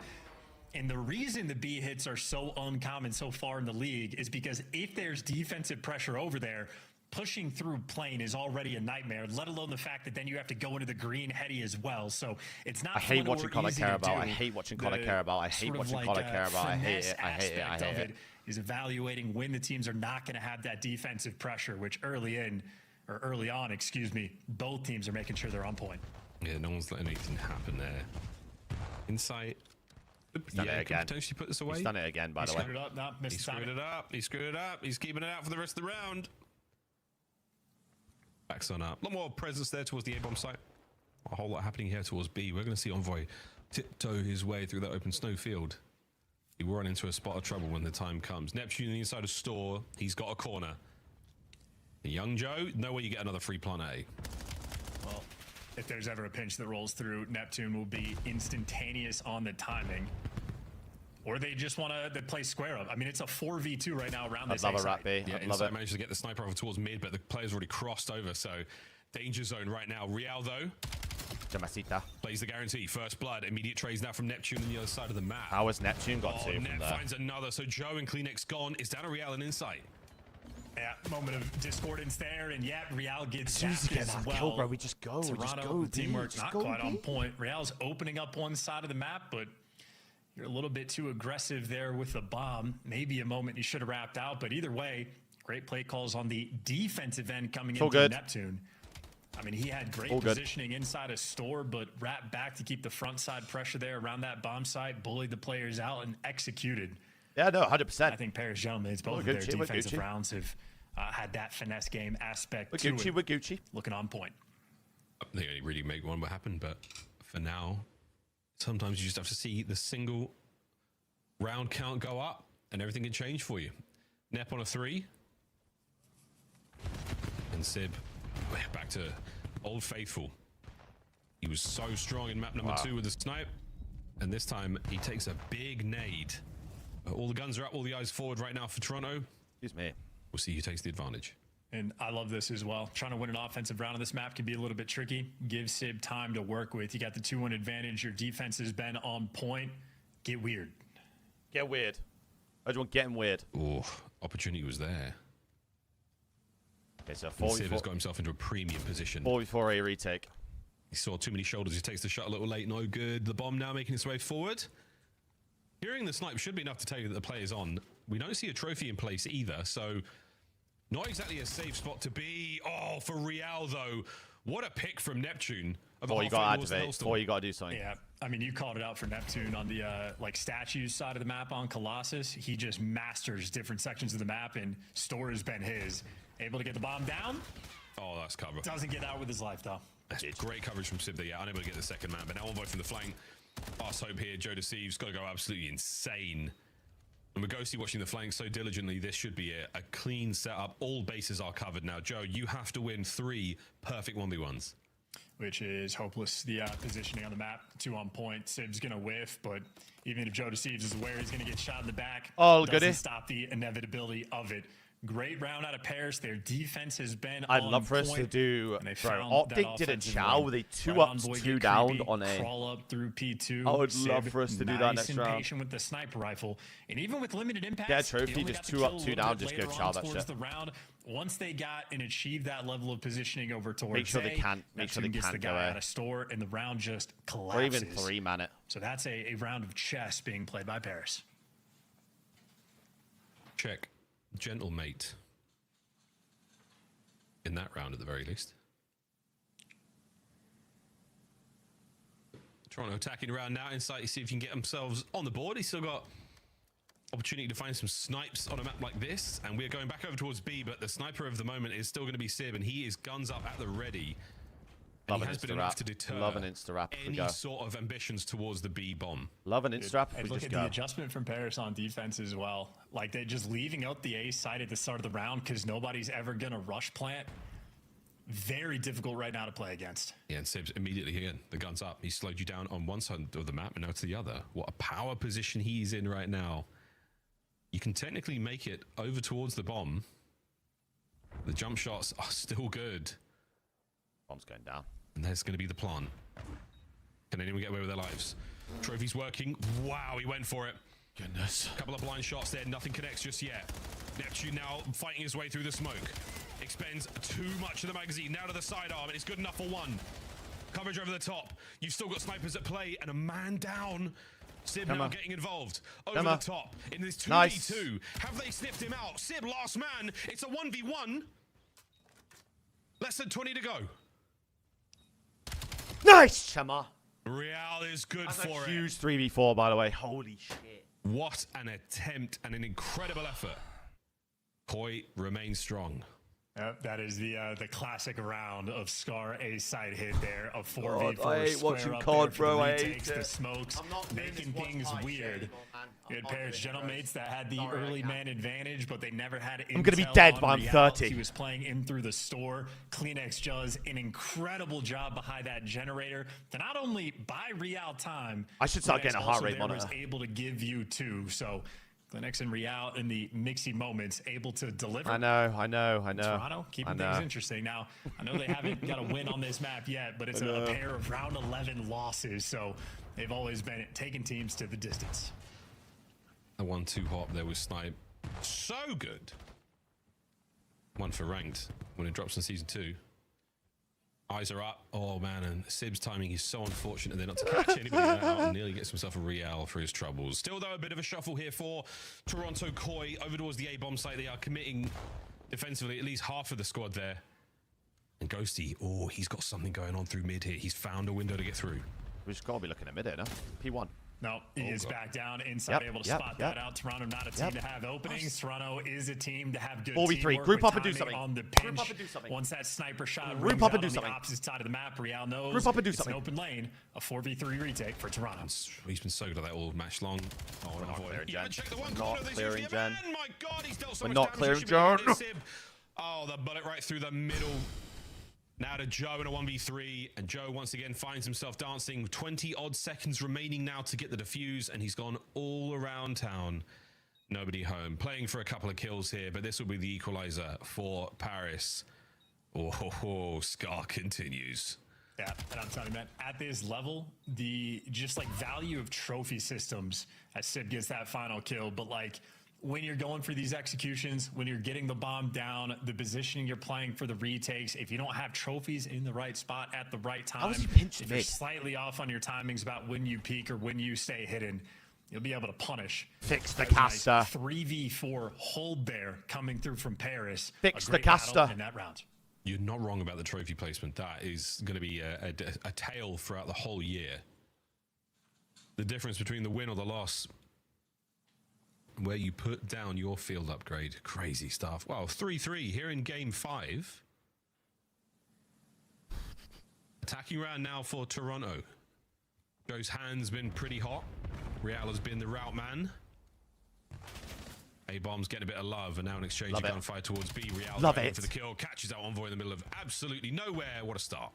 And the reason the B hits are so uncommon so far in the league is because if there's defensive pressure over there, pushing through plane is already a nightmare, let alone the fact that then you have to go into the green heady as well. So it's not. I hate watching Connor care about. I hate watching Connor care about. I hate watching Connor care about. I hate it. I hate it. I hate it. Is evaluating when the teams are not going to have that defensive pressure, which early on, excuse me, both teams are making sure they're on point. Yeah, no one's letting anything happen there. Insight. He's done it again. Potentially put this away. He's done it again, by the way. Screwed it up. No, He screwed it up. He screwed it up. He's keeping it out for the rest of the round. Backs on up. A lot more presence there towards the A-bomb site. A whole lot happening here towards B. We're going to see Envoy tiptoe his way through that open snow field. He will run into a spot of trouble when the time comes. Neptune on the inside of store. He's got a corner. Young Joe, no way you get another free plant A. Well, if there's ever a pinch that rolls through, Neptune will be instantaneous on the timing. Or they just want to play square up. I mean, it's a 4v2 right now around this. I'd love a rat B. Yeah, I'd love it. Managed to get the sniper rifle towards mid, but the player's already crossed over, so danger zone right now. Real, though, Jamasita plays the guarantee. First blood. Immediate trades now from Neptune on the other side of the map. How has Neptune got two from Nep there? finds another, so Joe and Kleenex gone. Is down a Real and Insight. Yeah, moment of discordance there, and yeah, Real gets As soon as he zapped gets as that kill, well. bro, we just go. Toronto, We just go, the teamwork just not go, quite on dude. point. Real's opening up one side of the map, but you're a little bit too aggressive there with the bomb. Maybe a moment you should have wrapped out, but either way, great play calls on the defensive end coming in from Neptune. I mean, he had great positioning inside a store, but wrapped back to keep the front side pressure there around that bomb site, bullied the players out, and executed. Yeah, no, 100%. I think Paris Gentlemen's both of their defensive rounds have had that finesse game aspect to it. We're Gucci. Looking on point. They only really make one what happened, but for now, sometimes you just have to see the single round count go up, and everything can change for you. Nep on a 3. And Sib back to Old Faithful. He was so strong in map number 2 with the snipe, and this time he takes a big nade. All the guns are up, all the eyes forward right now for Toronto. Excuse me. We'll see who takes the advantage. And I love this as well. Trying to win an offensive round on this map can be a little bit tricky. Give Sib time to work with. You got the 2-1 advantage. Your defense has been on point. Get weird. Get weird. I just want getting weird. Oh, opportunity was there. Okay, so Sib has got himself into a premium position. 4v4 A retake. He saw too many shoulders. He takes the shot a little late. No good. The bomb now making its way forward. Hearing the snipe should be enough to tell you that the play is on. We don't see a trophy in place either, so not exactly a safe spot to be. Oh, for Real, though. What a pick from Neptune. Before you got to activate. Before you got to do something. Yeah, I mean, you called it out for Neptune on the statues side of the map on Colossus. He just masters different sections of the map, and store has been his. Able to get the bomb down. Oh, that's cover. Doesn't get out with his life, though. That's great coverage from Sib there. Yeah, unable to get the second man, but now Envoy from the flank. Fast hope here. Joe Deceives got to go absolutely insane. And with Ghosty watching the flank so diligently, this should be a clean setup. All bases are covered now. Joe, you have to win 3 perfect 1v1s. Which is hopeless. The positioning on the map, 2 on point. Sib's going to whiff, but even if Joe Deceives is aware he's going to get shot in the back, doesn't stop the inevitability of it. Great round out of Paris. Their defense has been I'd love for us to do. Bro, Optic did a chow with a 2-up, 2 down on a. Crawl up through P2. I would love for us to do that next round. Patient with the sniper rifle, and even with limited impact, get a trophy, just 2-up, 2 down, just go chow that shit. The round, once they got and achieved that level of positioning over towards make sure they can't the guy out of store, and the round just collapses. Or even 3-man it. So that's a round of chess being played by Paris. Check. gentle mate in that round at the very least. Toronto attacking around now. Insight, see if you can get themselves on the board. He's still got opportunity to find some snipes on a map like this, and we're going back over towards B, but the sniper of the moment is still going to be Sib, and he is guns up at the ready. And he has been enough to deter any sort of ambitions towards the B bomb. Love an insta-wrap. And look at the adjustment from Paris on defense as well. Like, they're just leaving out the A side at the start of the round because nobody's ever going to rush plant. Very difficult right now to play against. Yeah, and Sib's immediately again, the gun's up. He slowed you down on one side of the map and now to the other. What a power position he's in right now. You can technically make it over towards the bomb. The jump shots are still good. Bomb's going down. And there's going to be the plan. Can anyone get away with their lives? Trophy's working. Wow, he went for it. Goodness. A couple of blind shots there. Nothing connects just yet. Neptune now fighting his way through the smoke. Expends too much of the magazine. Now to the sidearm, and it's good enough for one. Coverage over the top. You've still got snipers at play, and a man down. Sib now getting involved. Over the top. In this 2v2. Have they sniffed him out? Sib, last man. It's a 1v1. Less than 20 to go. Nice, Chama. Real is good That's for a it. huge 3v4, by the way. Holy shit. What an attempt and an incredible effort. Koi remains strong. That is the classic round of Scar A side hit there of 4v4. I hate watching COD, bro. I hate the smokes, making things weird. You had Paris Gentlemates that had the early man advantage, but they never had intel. I'm gonna be dead by I'm Real. 30. He was playing in through the store. Kleenex does an incredible job behind that generator to not only buy Real time. I should start Kleenex getting a heart also rate there monitor. was able to give you two. So Kleenex and Real in the mixy moments able to deliver. I know. Toronto keeping things interesting. Now, I know they haven't got a win on this map yet, but it's a pair of round 11 losses, so they've always been taking teams to the distance. The 1-2 hop there was Snipe. So good. One for ranked when it drops in season 2. Eyes are up. Oh, man, and Sib's timing is so unfortunate there not to catch anybody out and nearly gets himself a Real for his troubles. Still, though, a bit of a shuffle here for Toronto Koi. Over towards the A-bomb site, they are committing defensively at least half of the squad there. And Ghosty, oh, he's got something going on through mid here. He's found a window to get through. We've just got to be looking at mid here, no? P1. No, he is back down inside, able to spot that out. Toronto not a team to have openings. Toronto is a team to have good 4v3. Group up and do something. On the Group up and do something. Once that sniper shot Group up and do something. On the opposite side of the map, Real knows Group up and do it's something. an open lane. A 4v3 retake for Toronto. He's been so good at that all match long. Oh, we're not clearing Gen. We're not clearing Gen. My God, he's dealt so We're much not damage. clearing Gen. Oh, the bullet right through the middle. Now to Joe in a 1v3, and Joe once again finds himself dancing. 20-odd seconds remaining now to get the defuse, and he's gone all around town. Nobody home. Playing for a couple of kills here, but this will be the equalizer for Paris. Oh, Scar continues. Yeah, and I'm telling you, man, at this level, the just like value of trophy systems as Sib gets that final kill, but like when you're going for these executions, when you're getting the bomb down, the positioning you're playing for the retakes, if you don't have trophies in the right spot at the right time, if you're slightly off on your timings about when you peak or when you stay hidden, you'll be able to punish. Fix the caster. 3v4 hold there coming through from Paris. Fix the caster in that round. You're not wrong about the trophy placement. That is going to be a tale throughout the whole year. The difference between the win or the loss, where you put down your field upgrade. Crazy stuff. Wow, 3-3 here in game 5. Attacking round now for Toronto. Joe's hand's been pretty hot. Real has been the route man. A-bomb's getting a bit of love, and now an exchange of gunfire towards B. Real for the kill. Catches out Envoy in the middle of absolutely nowhere. What a start.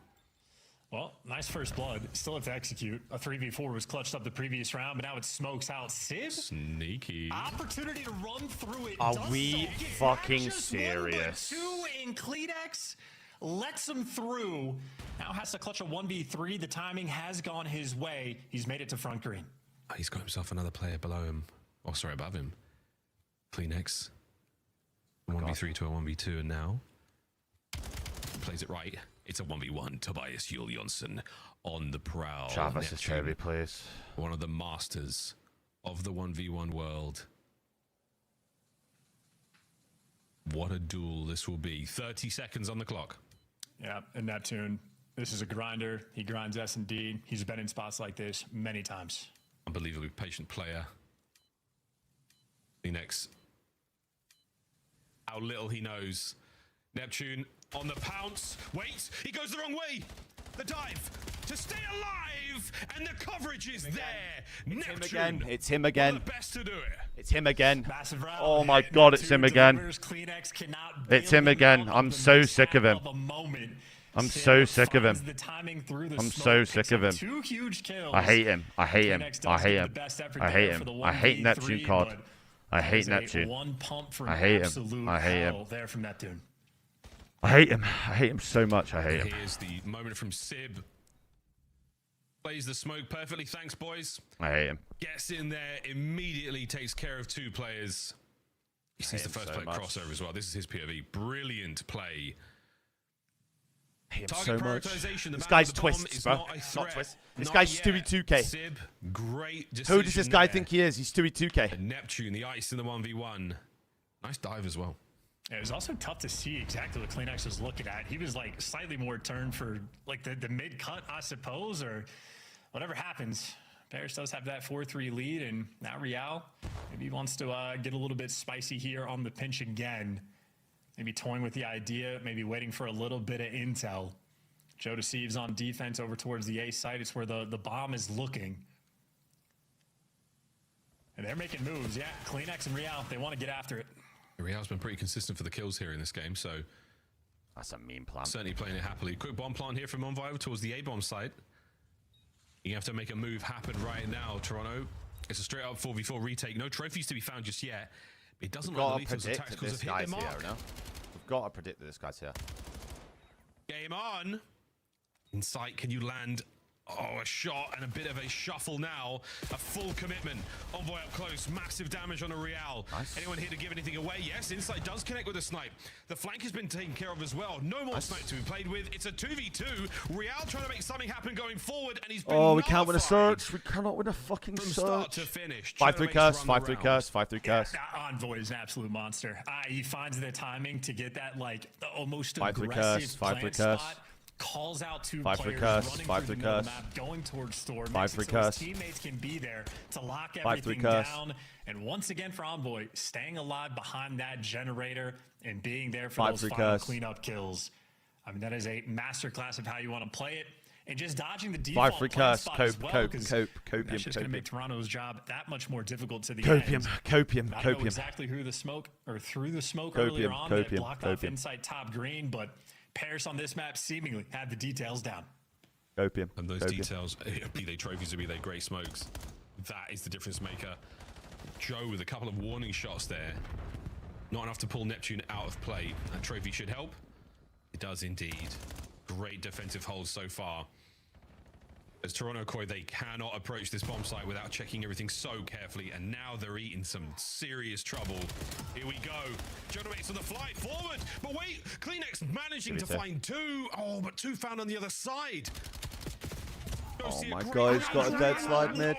Well, nice first blood. Still have to execute. A 3v4 was clutched up the previous round, but now it smokes out. Sib? Sneaky. Opportunity to run through it. Are we fucking serious? 2 in Kleenex. Lets him through. Now has to clutch a 1v3. The timing has gone his way. He's made it to front green. He's got himself another player below him. Oh, sorry, above him. Kleenex. 1v3 to a 1v2, and now plays it right. It's a 1v1. Tobias Juliusson on the prowl. Travis is Cherry, please. One of the masters of the 1v1 world. what a duel this will be. 30 seconds on the clock. Yeah, and Neptune, this is a grinder. He grinds S&D. He's been in spots like this many times. Unbelievably patient player. Next, how little he knows. Neptune on the pounce. Wait, he goes the wrong way. The dive to stay alive, and the coverage is there. It's Neptune, him again. It's him again. one of the best to do it. It's him again. Oh my God, it's him again. It's him again. I'm so sick of him. I'm so sick of him. I'm so sick of him. I hate him. I hate him. I hate him. I hate him. I hate Neptune COD. I hate Neptune. I hate him. I hate him. I hate him. I hate him so much. I hate him. Here's the moment from Sib. Plays the smoke perfectly. Thanks, boys. I hate him. Gets in there, immediately takes care of 2 players. He sees the first play crossover as well. This is his POV. Brilliant play. I hate him so much. This guy's twists, bro. Not twists. This guy's Stewie 2K. Sib, great Who does this guy think he is? He's Stewie 2K. And Neptune, the ice in the 1v1. Nice dive as well. It was also tough to see exactly what CleanX was looking at. He was like slightly more turned for like the mid cut, I suppose, or whatever happens. Paris does have that 4-3 lead, and now Real maybe wants to get a little bit spicy here on the pinch again. Maybe toying with the idea, maybe waiting for a little bit of intel. Joe Deceives on defense over towards the A site. It's where the bomb is looking. And they're making moves. Yeah, CleanX and Real, they want to get after it. Real's been pretty consistent for the kills here in this game, so that's a mean plan. Certainly playing it happily. Quick bomb plant here from Envoy towards the A-bomb site. You have to make a move happen right now, Toronto. It's a straight up 4v4 retake. No trophies to be found just yet. It doesn't look like the tacticals have hit their mark. We've got to predict that this guy's here. Game on. Insight, can you land? Oh, a shot and a bit of a shuffle now. A full commitment. Envoy up close. Massive damage on a Real. Nice. Anyone here to give anything away? Yes, Insight does connect with a snipe. The flank has been taken care of as well. No more snipe to be played with. It's a 2v2. Real trying to make something happen going forward, and he's been we can't win a search. We cannot win a fucking from search. Start to finish. 5-3 curse, 5-3 curse, 5-3 curse. Envoy is an absolute monster. He finds the timing to get that like almost 5-3 aggressive curse, 5-3 curse. spot. Calls out 2 5-3 players curse, running 5-3 through the middle of the curse. map, going towards store. 5-3 curse. His teammates can be there to lock 5-3 everything curse. down. And once again for Envoy, staying alive behind that generator and being there for those 5-3 final curse. cleanup kills. I mean, that is a masterclass of how you want to play it. And just dodging the default 5-3 play curse, spot as well, 'cause copium, that's just going to copium. make Toronto's job that much more difficult to the Copium, end. copium, I don't know copium. exactly who the smoke or through the smoke Copium, earlier on that copium, blocked off copium. inside top green, but Paris on this map seemingly had the details down. Copium. And those copium. details, be they trophies or be they great smokes, that is the difference maker. Joe with a couple of warning shots there. Not enough to pull Neptune out of play. That trophy should help. It does indeed. Great defensive hold so far. As Toronto Koi, they cannot approach this bomb site without checking everything so carefully, and now they're eating some serious trouble. Here we go. GM8S on the flight forward, but wait, CleanX managing to find 2. Oh, but 2 found on the other side. Oh my God, he's got a dead slide mid.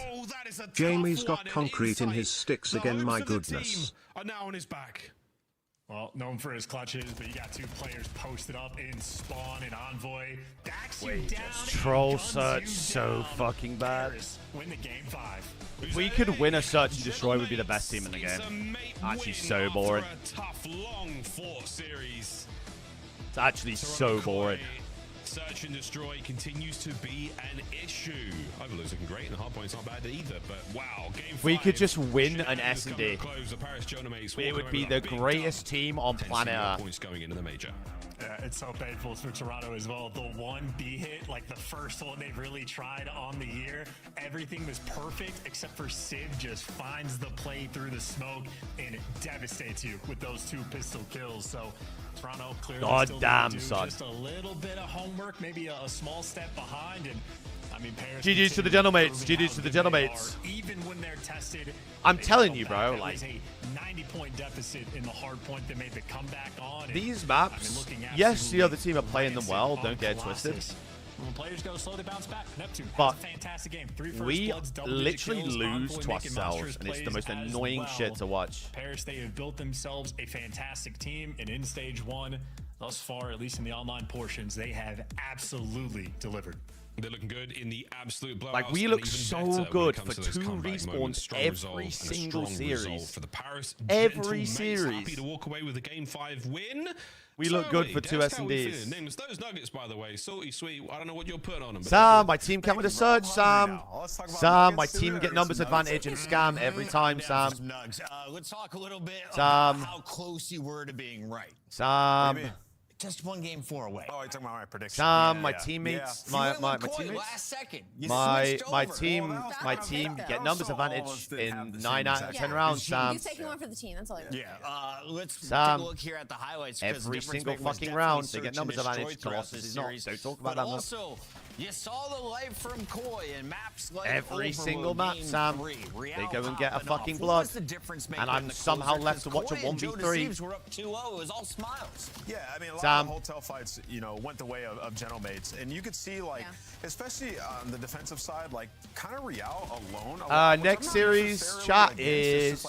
Jamie's got concrete in his sticks again, my goodness. Are now on his back. Well, known for his clutches, but you got 2 players posted up in spawn and Envoy. Backs you down. Troll search so fucking bad. Win the game 5. If we could win a search and destroy, we'd be the best team in the game. Actually, so boring. A tough, long fought series. It's actually so boring. Search and destroy continues to be an issue. Overload's looking great, and the hard point's not bad either. But wow, game 5. If we could just win an S&D, it would be the greatest team on planet Earth. Points going into the major. Yeah, it's so painful for Toronto as well. The 1 B hit, like the first one they've really tried on the year, everything was perfect except for Sid just finds the play through the smoke and it devastates you with those 2 pistol kills. So Toronto clearly still damn, do son. just a little bit of homework, maybe a small step behind. And I mean, Paris GG's to the gentlemates. GG's to the gentlemates. Even when they're tested, I'm telling you, bro. Like, a 90-point deficit in the hard point that made the comeback on. these maps, yes, the other team are playing them well. Don't get it twisted. When players go slow, they bounce back. Neptune But has a fantastic game. 3 first we bloods, double-digit literally kills, lose Envoy to making ourselves, monstrous and it's the plays most as annoying well. shit to watch. Paris, they have built themselves a fantastic team, and in stage 1, thus far, at least in the online portions, they have absolutely delivered. They're looking good in the absolute blowouts. Like, we and look even so better when it good comes for to those 2 comeback moments. respawns Strong every resolve and a single strong resolve series. for the Paris Every Gentlemates. series. Happy to walk away with a Game 5 win. We look good for 2 Des, how we S&Ds. feeling? Nameless, those nuggets, by the way, salty sweet. I don't know what you're putting on them. But Sam, my team came with a surge, Sam. Sam, my team get numbers advantage and scam every time, Sam. Let's talk a little bit Sam. about how close you were to being right. Sam. Just 1 game 4 away. Oh, you're talking about my prediction. Sam, my teammates, my teammates, last second. my team get numbers advantage in 9 out of 10 rounds, Sam. He's taking one for the team. That's all. Let's take Sam, a look here at the highlights. every single fucking round they get numbers advantage. Colossus is not. Don't talk about that much. Also, you saw the light from Koi and maps like Every Overload single map, Game Sam. 3. They go and get a Real fucking popping blood. off. What was the difference maker And in I'm the somehow closer? left to watch a Koi and Joe 1v3. Deceives were up 2-0. It was all smiles. Yeah, I mean, a lot Sam. of the hotel fights, you know, went the way of Gentlemates. And you could see, like, especially on the defensive side, like, kind of Real alone. Next series chat is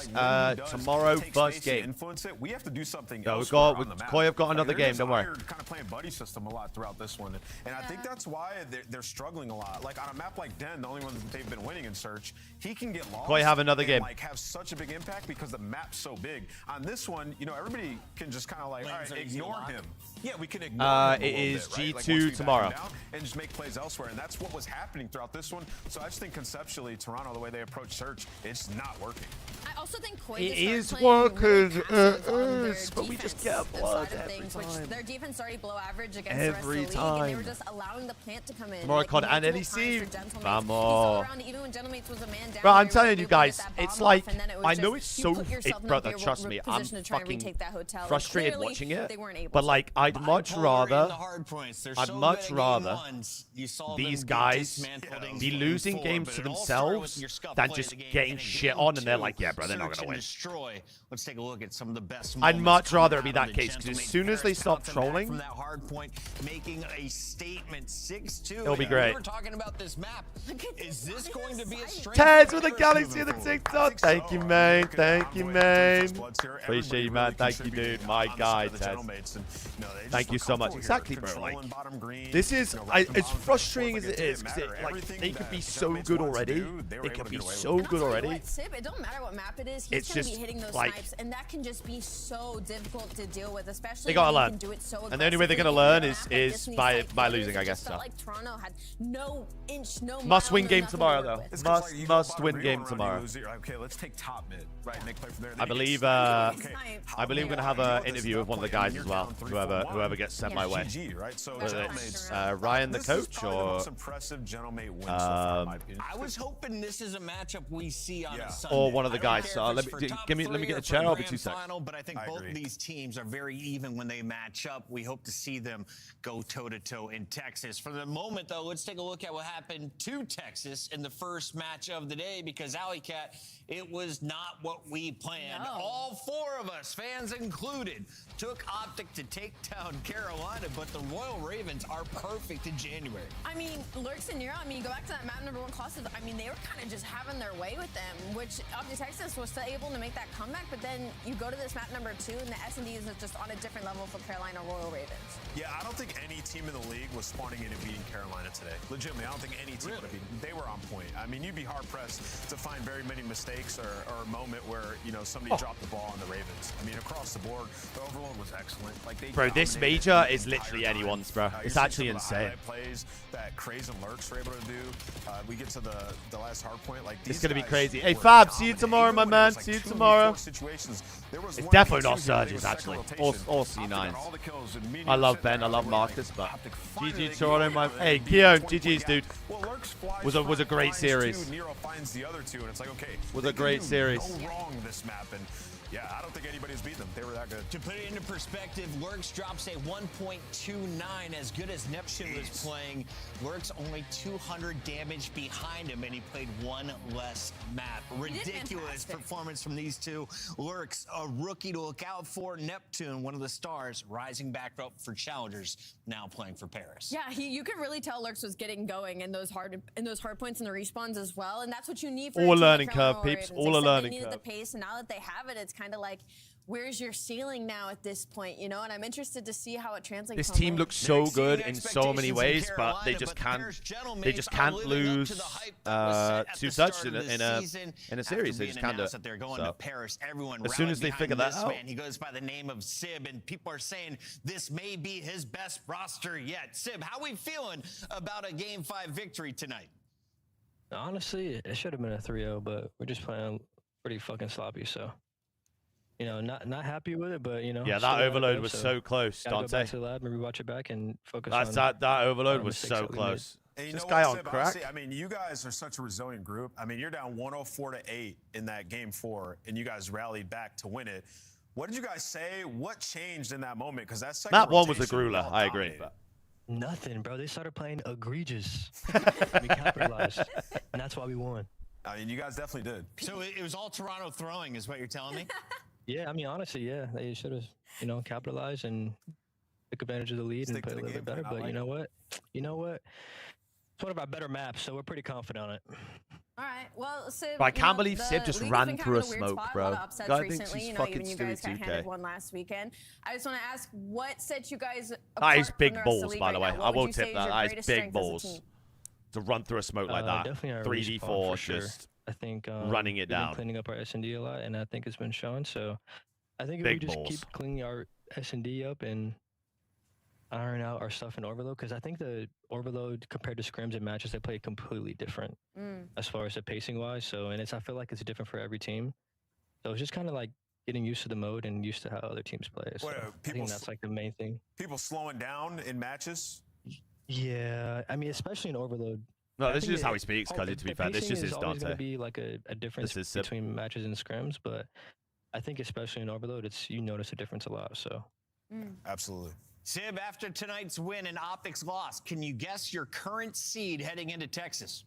tomorrow first game. Influence it. We have to do something No, else. Koi have got another game, don't worry. Kind of playing buddy system a lot throughout this one. And I think that's why they're struggling a lot. Like, on a map like Den, the only one that they've been winning in Search, he can get lost. Koi have another and, game. Like, have such a big impact because the map's so big. On this one, you know, everybody can just kind of like, all right, ignore him. Yeah, we can ignore him. It is bit, right? G2 like, once we back tomorrow. him down and just make plays elsewhere. And that's what was happening throughout this one. So I just think conceptually, Toronto, the way they approach Search, it's not working. I also think Koi It just is started playing working, really passive on their but we just defense get blood side of every things, time. Which their defense already below average against Every the rest of the league, and they were time. just allowing the plant to come in. Tomorrow like, COD and multiple LEC. times for Gentlemates. Vamos. He saw around, even when Gentlemates was a man down, Bro, I'm they were telling able you to get guys, that it's bomb like, off, and then it was I know just, it's you so, put yourself in a brother, favorable trust me, I'm position to try and fucking retake that hotel. And frustrated clearly, watching it, they weren't able but to. like, I'd much rather, I'd much rather these guys be losing games to themselves than just getting shit on and they're like, yeah, bro, they're not gonna win. Let's take a look at some of the best. I'd much rather it be that case, because as soon as they stop trolling, from that hard point, making a statement 6-2. It'll be great. We're talking about this map. Is this going to be a strength? Tez with the Galaxy of the TikTok. Thank you, man. Thank you, man. Appreciate you, man. Thank you, dude. My guy, Tez. Thank you so much. Exactly, bro. Like, this is, as frustrating as it is, because like, they could be so good already. They could be so good already. Sip, it don't matter what map it is. He's It's gonna just be hitting those like, snipes, and that can just be so difficult to deal with, especially they gotta when learn, you can do it so and the only way they're gonna learn is by losing, I guess. Felt So. like Toronto had no inch, no Must win mile, game nothing tomorrow, to work though. with. Must win game tomorrow. Okay, let's take top mid, right? And they play from there. I believe we're gonna have an interview with one of the guys as well. Whoever gets sent my way. Whether it's Ryan the coach or I was hoping this is a matchup we see on a Sunday. or one of the guys. So let me get the chair. I'll be 2 seconds. But I think both of these teams are very even when they match up. We hope to see them go toe-to-toe in Texas. For the moment, though, let's take a look at what happened to Texas in the first match of the day, because Alley Cat, it was not what we planned. No. All 4 of us, fans included, took Optic to take down Carolina, but the Royal Ravens are perfect in January. I mean, Lurks and Nero, I mean, go back to that map number 1 Colossus. I mean, they were kind of just having their way with them, which Optic Texas was still able to make that comeback, but then you go to this map number 2, and the S&D is just on a different level for Carolina Royal Ravens. Yeah, I don't think any team in the league was spawning in and beating Carolina today. Legitimately, I don't think any team would have beaten. They were on point. I mean, you'd be hard-pressed to find very many mistakes or a moment where, you know, somebody dropped the ball on the Ravens. I mean, across the board, the overload was excellent. Like, they Bro, this major is literally anyone's, bro. It's actually insane. Plays that Craze and Lurks were able to do. We get to the last hard point. Like, It's gonna be crazy. Hey, Fab, see you tomorrow, my man. See you tomorrow. It's definitely not Surges, actually. All C9s. I love Ben. I love Marcus, but GG Toronto, my hey Keon, GG's dude. Was a great series. Was a great series. Wrong this map, and yeah, I don't think anybody's beat them. They were that good. To put it into perspective, Lurks drops a 1.29. As good as Neptune was playing, Lurks only 200 damage behind him, and he played 1 less map. Ridiculous performance from these two. Lurks, a rookie to look out for. Neptune, one of the stars, rising back up for challengers, now playing for Paris. Yeah, you could really really tell Lurks was getting going in those hard points and the respawns as well, and that's what you need for All a team like learning curve, Carolina peeps. Ravens. All a They learning needed curve. the pace, and now that they have it, it's kind of like, where's your ceiling now at this point, you know? And I'm interested to see how it translates. This team looks so good in so many ways, but they just can't lose two touch in a series. They just can't do it. That they're going to Paris. Everyone as soon as they figure that out, he goes by the name of Sib, and people are saying this may be his best roster yet. Sib, how are we feeling about a Game 5 victory tonight? Honestly, it should have been a 3-0, but we're just playing pretty fucking sloppy, so. You know, not happy with it, but you know. Yeah, that overload was so close, Dante. Go back to Dante. the lab, maybe watch it back and focus That overload was so close. And This know guy what, on Sib, crack. honestly, I mean, you guys are such a resilient group. I mean, you're down 104-8 in that game 4, and you guys rallied back to win it. What did you guys say? What changed in that moment? Because that one was a grueler. I agree. But. Nothing, bro. They started playing egregious. We capitalized, and that's why we won. I mean, you guys definitely did. So it was all Toronto throwing, is what you're telling me? Yeah, I mean, honestly, yeah, they should have, you know, capitalized and took advantage of the lead and play a little bit better. But you know what? It's one of our better maps, so we're pretty confident on it. All right. Well, Sib, I can't believe Sib just ran through a smoke, bro. Guy thinks he's fucking you guys got handed one last weekend. I just want to ask, what sets you guys apart? That is big from the balls, by the way. right I will tip that. That is big balls to run through a smoke like that. Definitely our 3v4, for sure. just I think running it down. Cleaning up our S&D a lot, and I think it's been shown. So I think if Big we just balls. keep cleaning our S&D up and iron out our stuff in overload, because I think the overload compared to scrims and matches, they play completely different as far as the pacing wise. So, and I feel like it's different for every team. So it's just kind of like getting used to the mode and used to how other teams play. So I think that's like the main thing. People slowing down in matches? Yeah, I mean, especially in overload. No, this is just how he speaks, Cuddy, to be fair. This just is always going Dante. to be like a difference between matches and scrims, but I think especially in overload, you notice a difference a lot. So absolutely. Sib, after tonight's win and Optics loss, can you guess your current seed heading into Texas?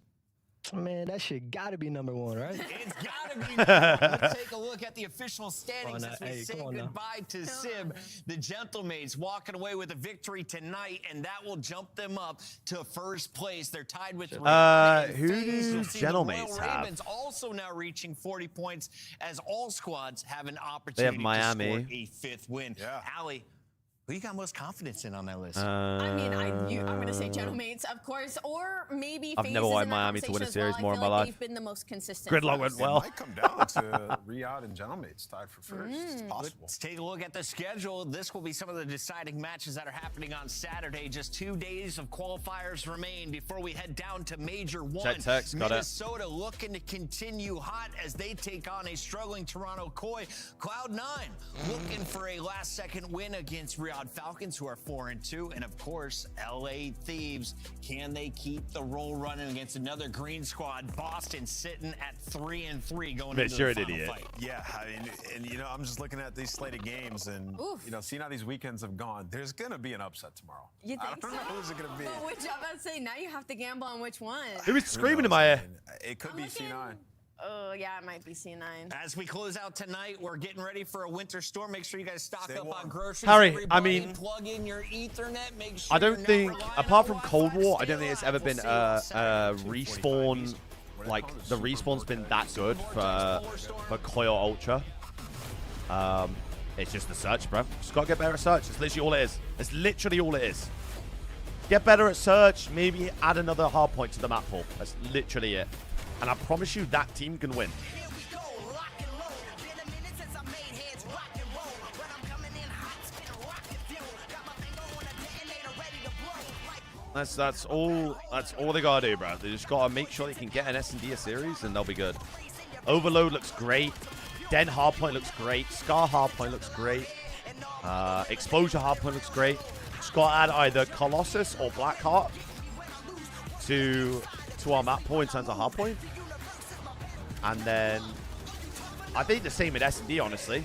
Man, that shit gotta be #1, right? It's gotta be #1. Let's take a look at the official standings as we Hey, say goodbye to Sib. The Gentlemates walking away with a victory tonight, and that will jump them up to first place. They're tied with who do Gentlemates have? Ravens also now reaching 40 points as all squads have an opportunity to Miami. score a 5th win. Yeah. Allie, who you got most confidence in on that list? I mean, I'm going to say Gentlemates, of course, or maybe I've never wanted in that Miami to win a conversation series as well. more I in feel my like life. They've been the most consistent. Gridlock for went us. well. It might come down to Riyadh and Gentlemates tied for first. It's possible. Let's take a look at the schedule. This will be some of the deciding matches that are happening on Saturday. Just 2 days of qualifiers remain before we head down to Major 1. Check text, got it. Minnesota looking to continue hot as they take on a struggling Toronto Koi. Cloud9 looking for a last-second win against Riyadh Falcons, who are 4-2. And, of course, LA Thieves. Can they keep the roll running against another green squad? Boston sitting at 3-3 going into the final fight. Yeah, I mean, and you know, I'm just looking at these slated games, and you know, seeing how these weekends have gone. There's gonna be an upset tomorrow. You think I don't know who's it gonna be. But which I'm about to say, now you have to gamble on which one. Who is screaming in my ear? It could be C9. Oh, yeah, it might be C9. As we close out tonight, we're getting ready for a winter storm. Make sure you guys stock up on groceries. Harry, I Everybody mean, plug in your Ethernet. Make sure I don't you're not think, relying apart on from Cold War, I don't think Wi-Fi. it's ever been a respawn. Like the respawn's been that good for Koi or Ultra. It's just the search, bro. Just gotta get better at search. It's literally all it is. It's literally all it is. Get better at search. Maybe add another hard point to the map pool. That's literally it. And I promise you, that team can win. That's all they gotta do, bro. They just gotta make sure they can get an S&D a series, and they'll be good. Overload looks great. Den hardpoint looks great. Scar hardpoint looks great. Exposure hardpoint looks great. Just gotta add either Colossus or Blackheart to our map pool in terms of hardpoint. And then I think the same with S&D, honestly,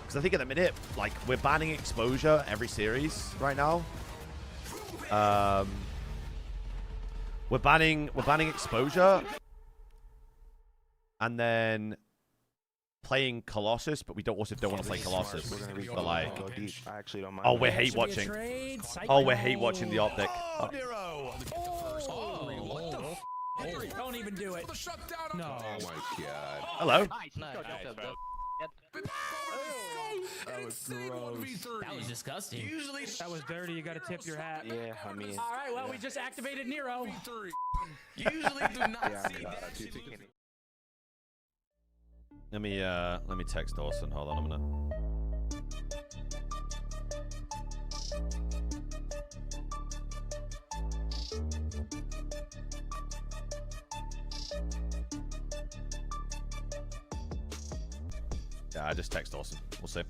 because I think at the minute, like, we're banning exposure every series right now. We're banning exposure, and then playing Colossus, but we also don't want to play Colossus. But like, Go deep. I actually don't mind. oh, we're hate watching. Oh, we're hate watching the optic. Oh, Nero. Don't even do it. No. Oh my god. Hello. That was gross. That was disgusting. Usually that was dirty. You got to tip your hat. Yeah, I mean. All right. Well, we just activated Nero. Usually do not see that. Let me text Dawson. Hold on a minute. Yeah, I just text Dawson. We'll see.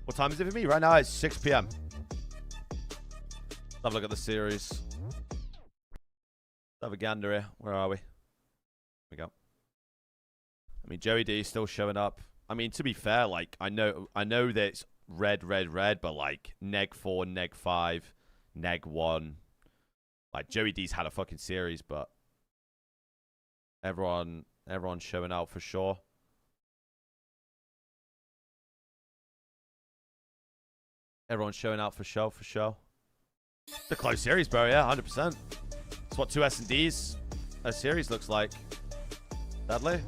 What time is it for me? Right now it's 6 p.m. Let's have a look at the series. Let's have a gander here. Where are we? Here we go. I mean, Joey D is still showing up. I mean, to be fair, like, I know that it's red, but like, neg 4, neg 5, neg 1. Like, Joey D's had a fucking series, but everyone's showing out for sure. Everyone's showing out for sure. It's a close series, bro. Yeah, 100%. It's what 2 S&Ds a series looks like. Sadly.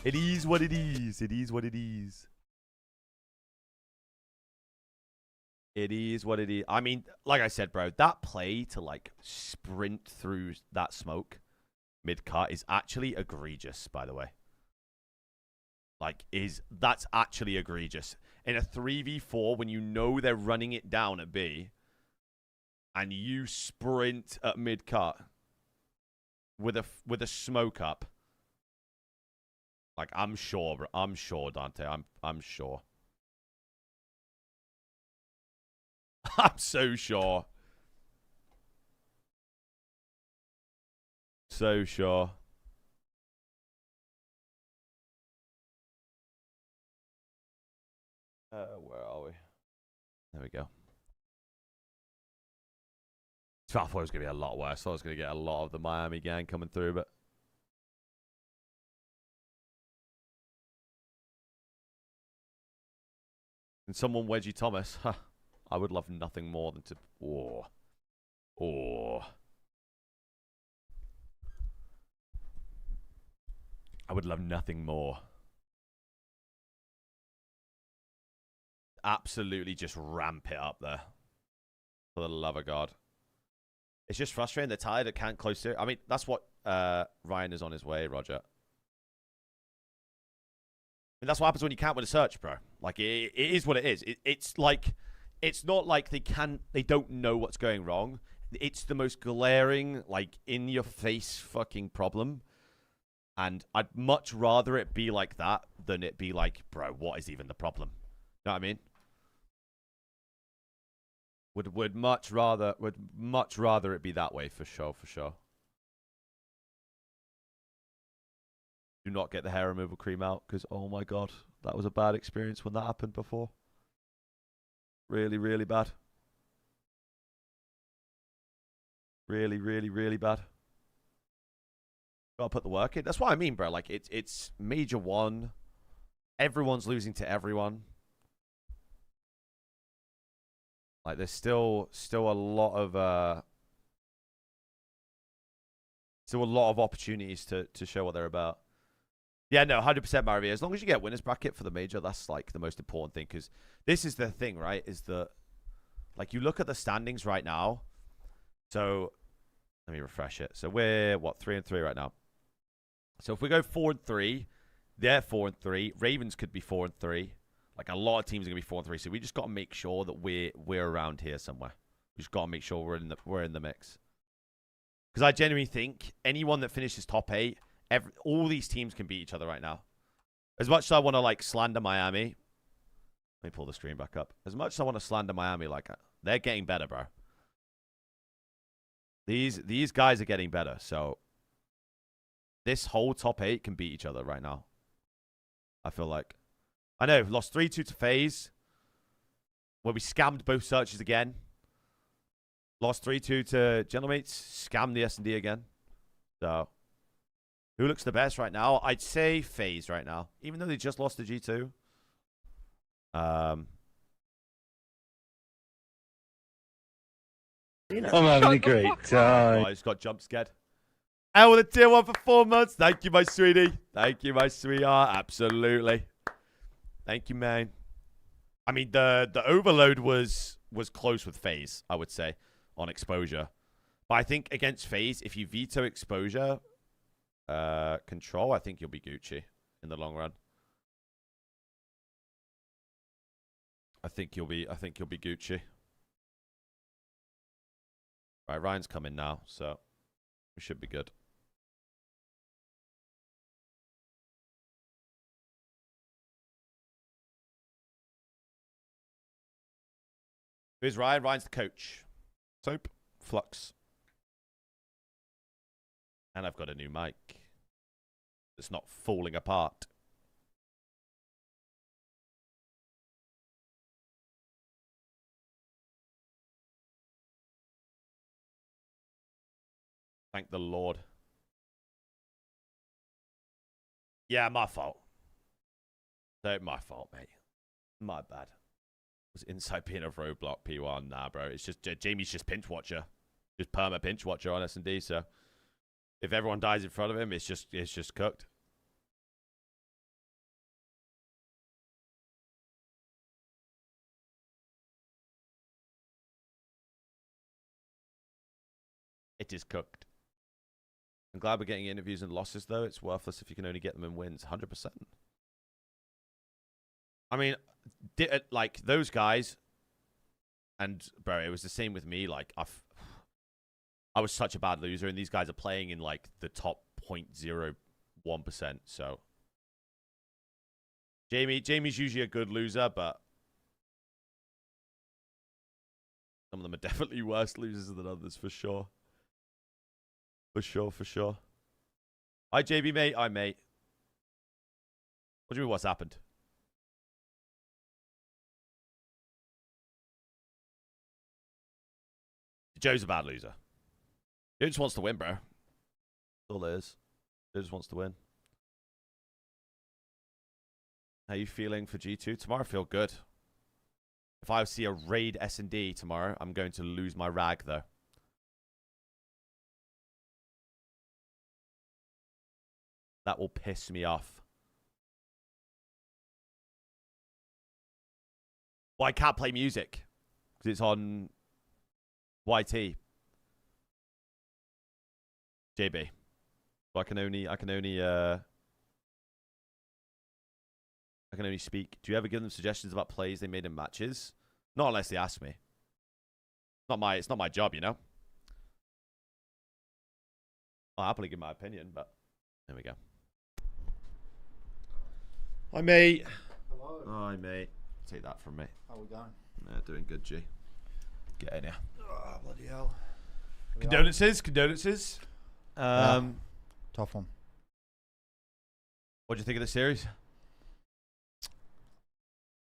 It is what it is. It is what it is. It is what it is. I mean, like I said, bro, that play to, like, sprint through that smoke mid-cut is actually egregious, by the way. Like, that's actually egregious. In a 3v4, when you know they're running it down at B, and you sprint at mid-cut with a smoke up. Like, I'm sure, bro. I'm sure, Dante. I'm sure. I'm so sure. So sure. Where are we? There we go. I thought it was going to be a lot worse. I thought I was going to get a lot of the Miami gang coming through, but... And someone Wedgie Thomas. Huh. I would love nothing more than to... I would love nothing more. Absolutely just ramp it up there. For the love of God. It's just frustrating. They're tired. It can't close to it. I mean, that's what Ryan is on his way, Roger. And that's what happens when you can't win a search, bro. Like, it is what it is. It's like, it's not like they don't know what's going wrong. It's the most glaring, like, in-your-face fucking problem. And I'd much rather it be like that than it be like, bro, what is even the problem? You know what I mean? Would much rather it be that way for sure. Do not get the hair removal cream out because, oh my God, that was a bad experience when that happened before. Really, really bad. Really, really, really bad. Gotta put the work in. That's what I mean, bro. Like, it's Major 1. Everyone's losing to everyone. Like, there's still a lot of opportunities to show what they're about. Yeah, no, 100% Maravilla. As long as you get winners bracket for the major, that's like the most important thing. Because this is the thing, right? Is that, like, you look at the standings right now. So let me refresh it. So we're what, 3-3 right now. So if we go 4-3, they're 4-3. Ravens could be 4-3. Like, a lot of teams are gonna be 4-3. So we just got to make sure that we're around here somewhere. We just got to make sure we're in the mix. Because I genuinely think anyone that finishes top 8. All these teams can beat each other right now. As much as I want to, like, slander Miami. Let me pull the screen back up. As much as I want to slander Miami, like, they're getting better, bro. These guys are getting better. So this whole top 8 can beat each other right now. I feel like. I know. Lost 3-2 to FaZe. Where we scammed both searches again. Lost 3-2 to GM8S. Scammed the S&D again. So... Who looks the best right now? I'd say FaZe right now, even though they just lost to G2. I'm having a great time. Oh, I just got jump scared. And with a tier 1 for 4 months. Thank you, my sweetie. Thank you, my sweetheart. Absolutely. Thank you, man. I mean, the overload was close with FaZe, I would say, on exposure. But I think against FaZe, if you veto exposure, control, I think you'll be Gucci in the long run. I think you'll be Gucci. Right, Ryan's coming now, so we should be good. Who's Ryan? Ryan's the coach. Soap, Flux. And I've got a new mic. It's not falling apart. Thank the Lord. Yeah, my fault. No, my fault, mate. My bad. Was inside being a roadblock P1? Nah, bro. It's just Jamie's just pinch watcher, just perma pinch watcher on S&D. So if everyone dies in front of him, it's just cooked. It is cooked. I'm glad we're getting interviews and losses, though. It's worthless if you can only get them in wins. 100%. I mean, like, those guys, and, bro, it was the same with me. Like, I was such a bad loser, and these guys are playing in, like, the top 0.01%, so. Jamie's usually a good loser, but some of them are definitely worse losers than others, for sure. For sure. Hi, JB, mate. Hi, mate. What do you mean, what's happened? Joe's a bad loser. Joe just wants to win, bro. That's all it is. Joe just wants to win. How you feeling for G2? Tomorrow I feel good. If I see a raid S&D tomorrow, I'm going to lose my rag, though. That will piss me off. Well, I can't play music because it's on YT. JB. So I can only speak. Do you ever give them suggestions about plays they made in matches? Not unless they ask me. It's not my job, you know. I'll happily give my opinion, but there we go. Hi, mate. Hello. Hi, mate. Take that from me. How we going? Yeah, doing good, G. Get in here. Oh, bloody hell. Condolences. Tough one. What do you think of the series?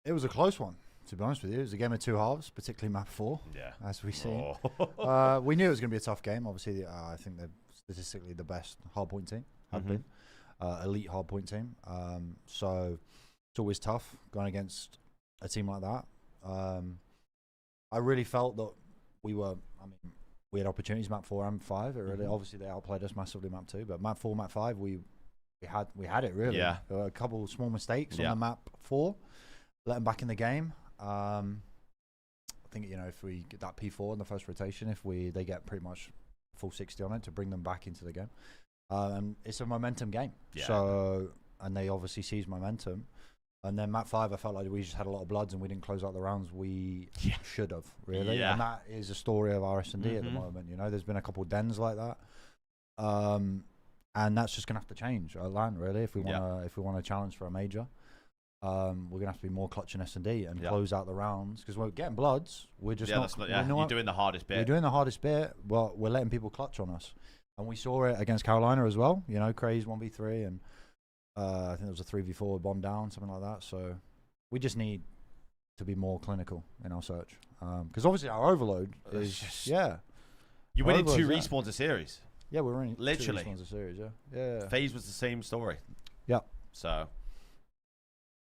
It was a close one, to be honest with you. It was a game of two halves, particularly map 4. Yeah. As we've seen. Oh. We knew it was going to be a tough game. Obviously, I think they're statistically the best hardpoint team. Have been. Elite hardpoint team. So it's always tough going against a team like that. I really felt that we had opportunities map 4 and 5. It really obviously they outplayed us massively map 2, but map 4, map 5 we had it really. Yeah. There were a couple of small mistakes on the map 4, let them back in the game. I think if we get that P4 in the first rotation, they get pretty much full 60 on it to bring them back into the game. And it's a momentum game. Yeah. So, and they obviously seized momentum. And then map 5, I felt like we just had a lot of bloods and we didn't close out the rounds we should have, really. Yeah. And that is a story of our S&D at the moment. There's been a couple of dens like that. And that's just going to have to change at LAN, really, if we want to challenge for a major. We're going to have to be more clutch in S&D and close out the rounds. Because we're getting bloods. We're just you're doing the hardest bit. We're doing the hardest bit, but we're letting people clutch on us. And we saw it against Carolina as well. Craze 1v3 and I think there was a 3v4 bomb down, something like that. So we just need to be more clinical in our search. Because obviously our overload is, You win in 2 respawns a series. Yeah, we were in Literally. a series. Yeah. FaZe was the same story. Yeah. So.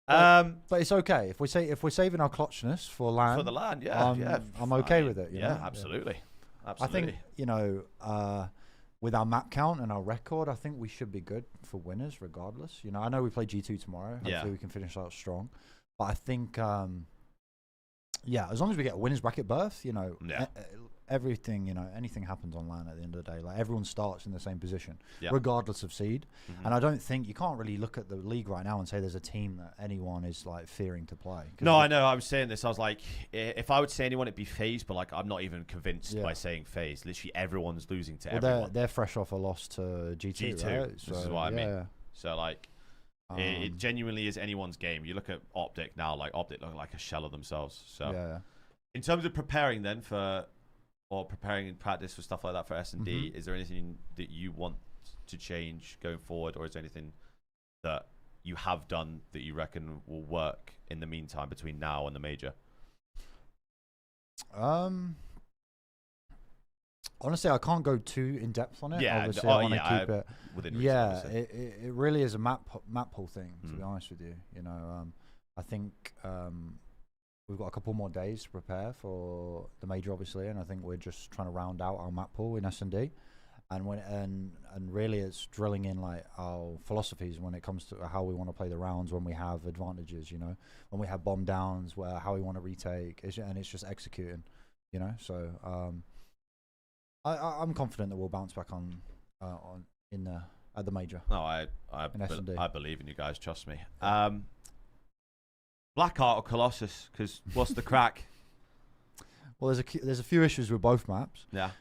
But it's okay if we're saving our clutchness for LAN. For the LAN, yeah, I'm okay with it. You know? Absolutely. I think with our map count and our record, I think we should be good for winners regardless. I know we play G2 tomorrow. Hopefully we can finish out strong. But I think, as long as we get a winners bracket berth, everything, anything happens on LAN at the end of the day. Like everyone starts in the same position, regardless of seed. And I don't think you can't really look at the league right now and say there's a team that anyone is like fearing to play. No, I know. I was saying this. I was like, if I would say anyone, it'd be FaZe, but like I'm not even convinced by saying FaZe. Literally, everyone's losing to everyone. They're fresh off a loss to G2. Right? So, this is what I mean. So like, it genuinely is anyone's game. You look at Optic now, like Optic look like a shell of themselves. So in terms of preparing then or preparing in practice for stuff like that for S&D, is there anything that you want to change going forward, or is there anything that you have done that you reckon will work in the meantime between now and the major? Honestly, I can't go too in depth on it. Yeah, obviously, I want to keep it within reason. Yeah, it really is a map pull thing. To be honest with you, I think we've got a couple more days to prepare for the major, obviously, and I think we're just trying to round out our map pool in S&D, and really it's drilling in like our philosophies when it comes to how we want to play the rounds when we have advantages, when we have bomb downs, how we want to retake, and it's just executing, So I'm confident that we'll bounce back at the major. No, I believe in you guys. Trust me. Blackheart or Colossus? Because what's the crack? Well, there's a few issues with both maps. Yeah.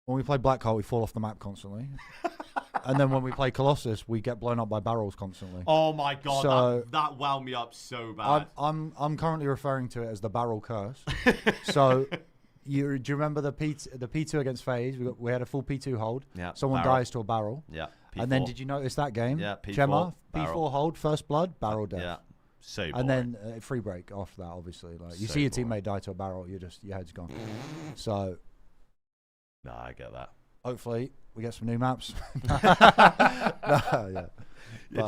When we play Blackheart, we fall off the map constantly, and then when we play Colossus, we get blown up by barrels constantly. Oh my god, so that wound me up so bad. I'm currently referring to it as the barrel curse. So. Do you remember the P2 against FaZe? We had a full P2 hold. Yeah. Someone dies to a barrel. Yeah. P4. And then did you notice that game? Yeah. P4. Gemma, barrel. P4 hold, first blood, barrel death. Yeah. So boring. And then free break after that, obviously. Like you see your teammate die to a barrel, your head's gone. So. No, I get that. Hopefully we get some new maps. Yeah,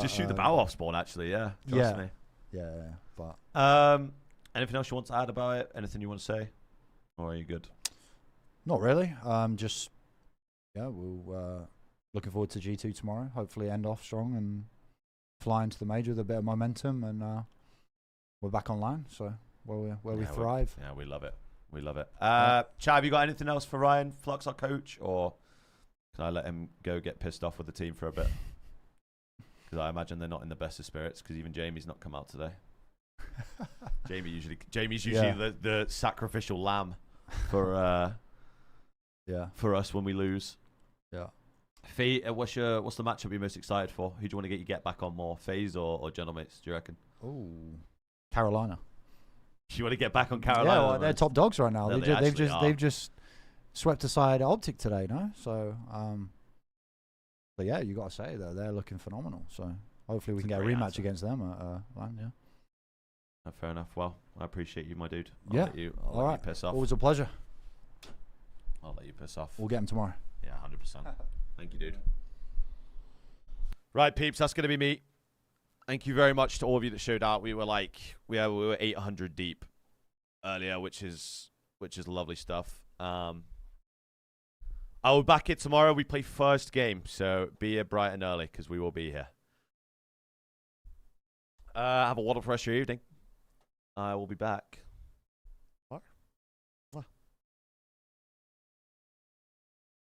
just shoot the barrel off spawn. Actually, yeah. Trust me. Yeah. But anything else you want to add about it? Anything you want to say? Or are you good? Not really. We'll looking forward to G2 tomorrow. Hopefully end off strong and fly into the major with a bit of momentum, and we're back online. So where we thrive. Yeah, we love it. We love it. Chad, have you got anything else for Ryan Flux, our coach, or can I let him go get pissed off with the team for a bit? Because I imagine they're not in the best of spirits. Because even Jamie's not come out today. Jamie's usually the sacrificial lamb for us when we lose. Yeah. Fee, what's the matchup you're most excited for? Who do you want to get back on more, FaZe or Gentlemates? Do you reckon? Oh, Carolina. You want to get back on Carolina? Yeah, well, they're top dogs right now. They've just swept aside Optic today, no? So, but yeah, you got to say that they're looking phenomenal. So hopefully we can get a rematch against them at LAN. Yeah. Fair enough. Well, I appreciate you, my dude. I'll let you piss off. Always a pleasure. I'll let you piss off. We'll get him tomorrow. Yeah, 100%. Thank you, dude. Right, peeps, that's going to be me. Thank you very much to all of you that showed out. We were 800 deep earlier, which is lovely stuff. I will back it tomorrow. We play first game, so be here bright and early because we will be here. Have a wonderful rest of your evening. I will be back.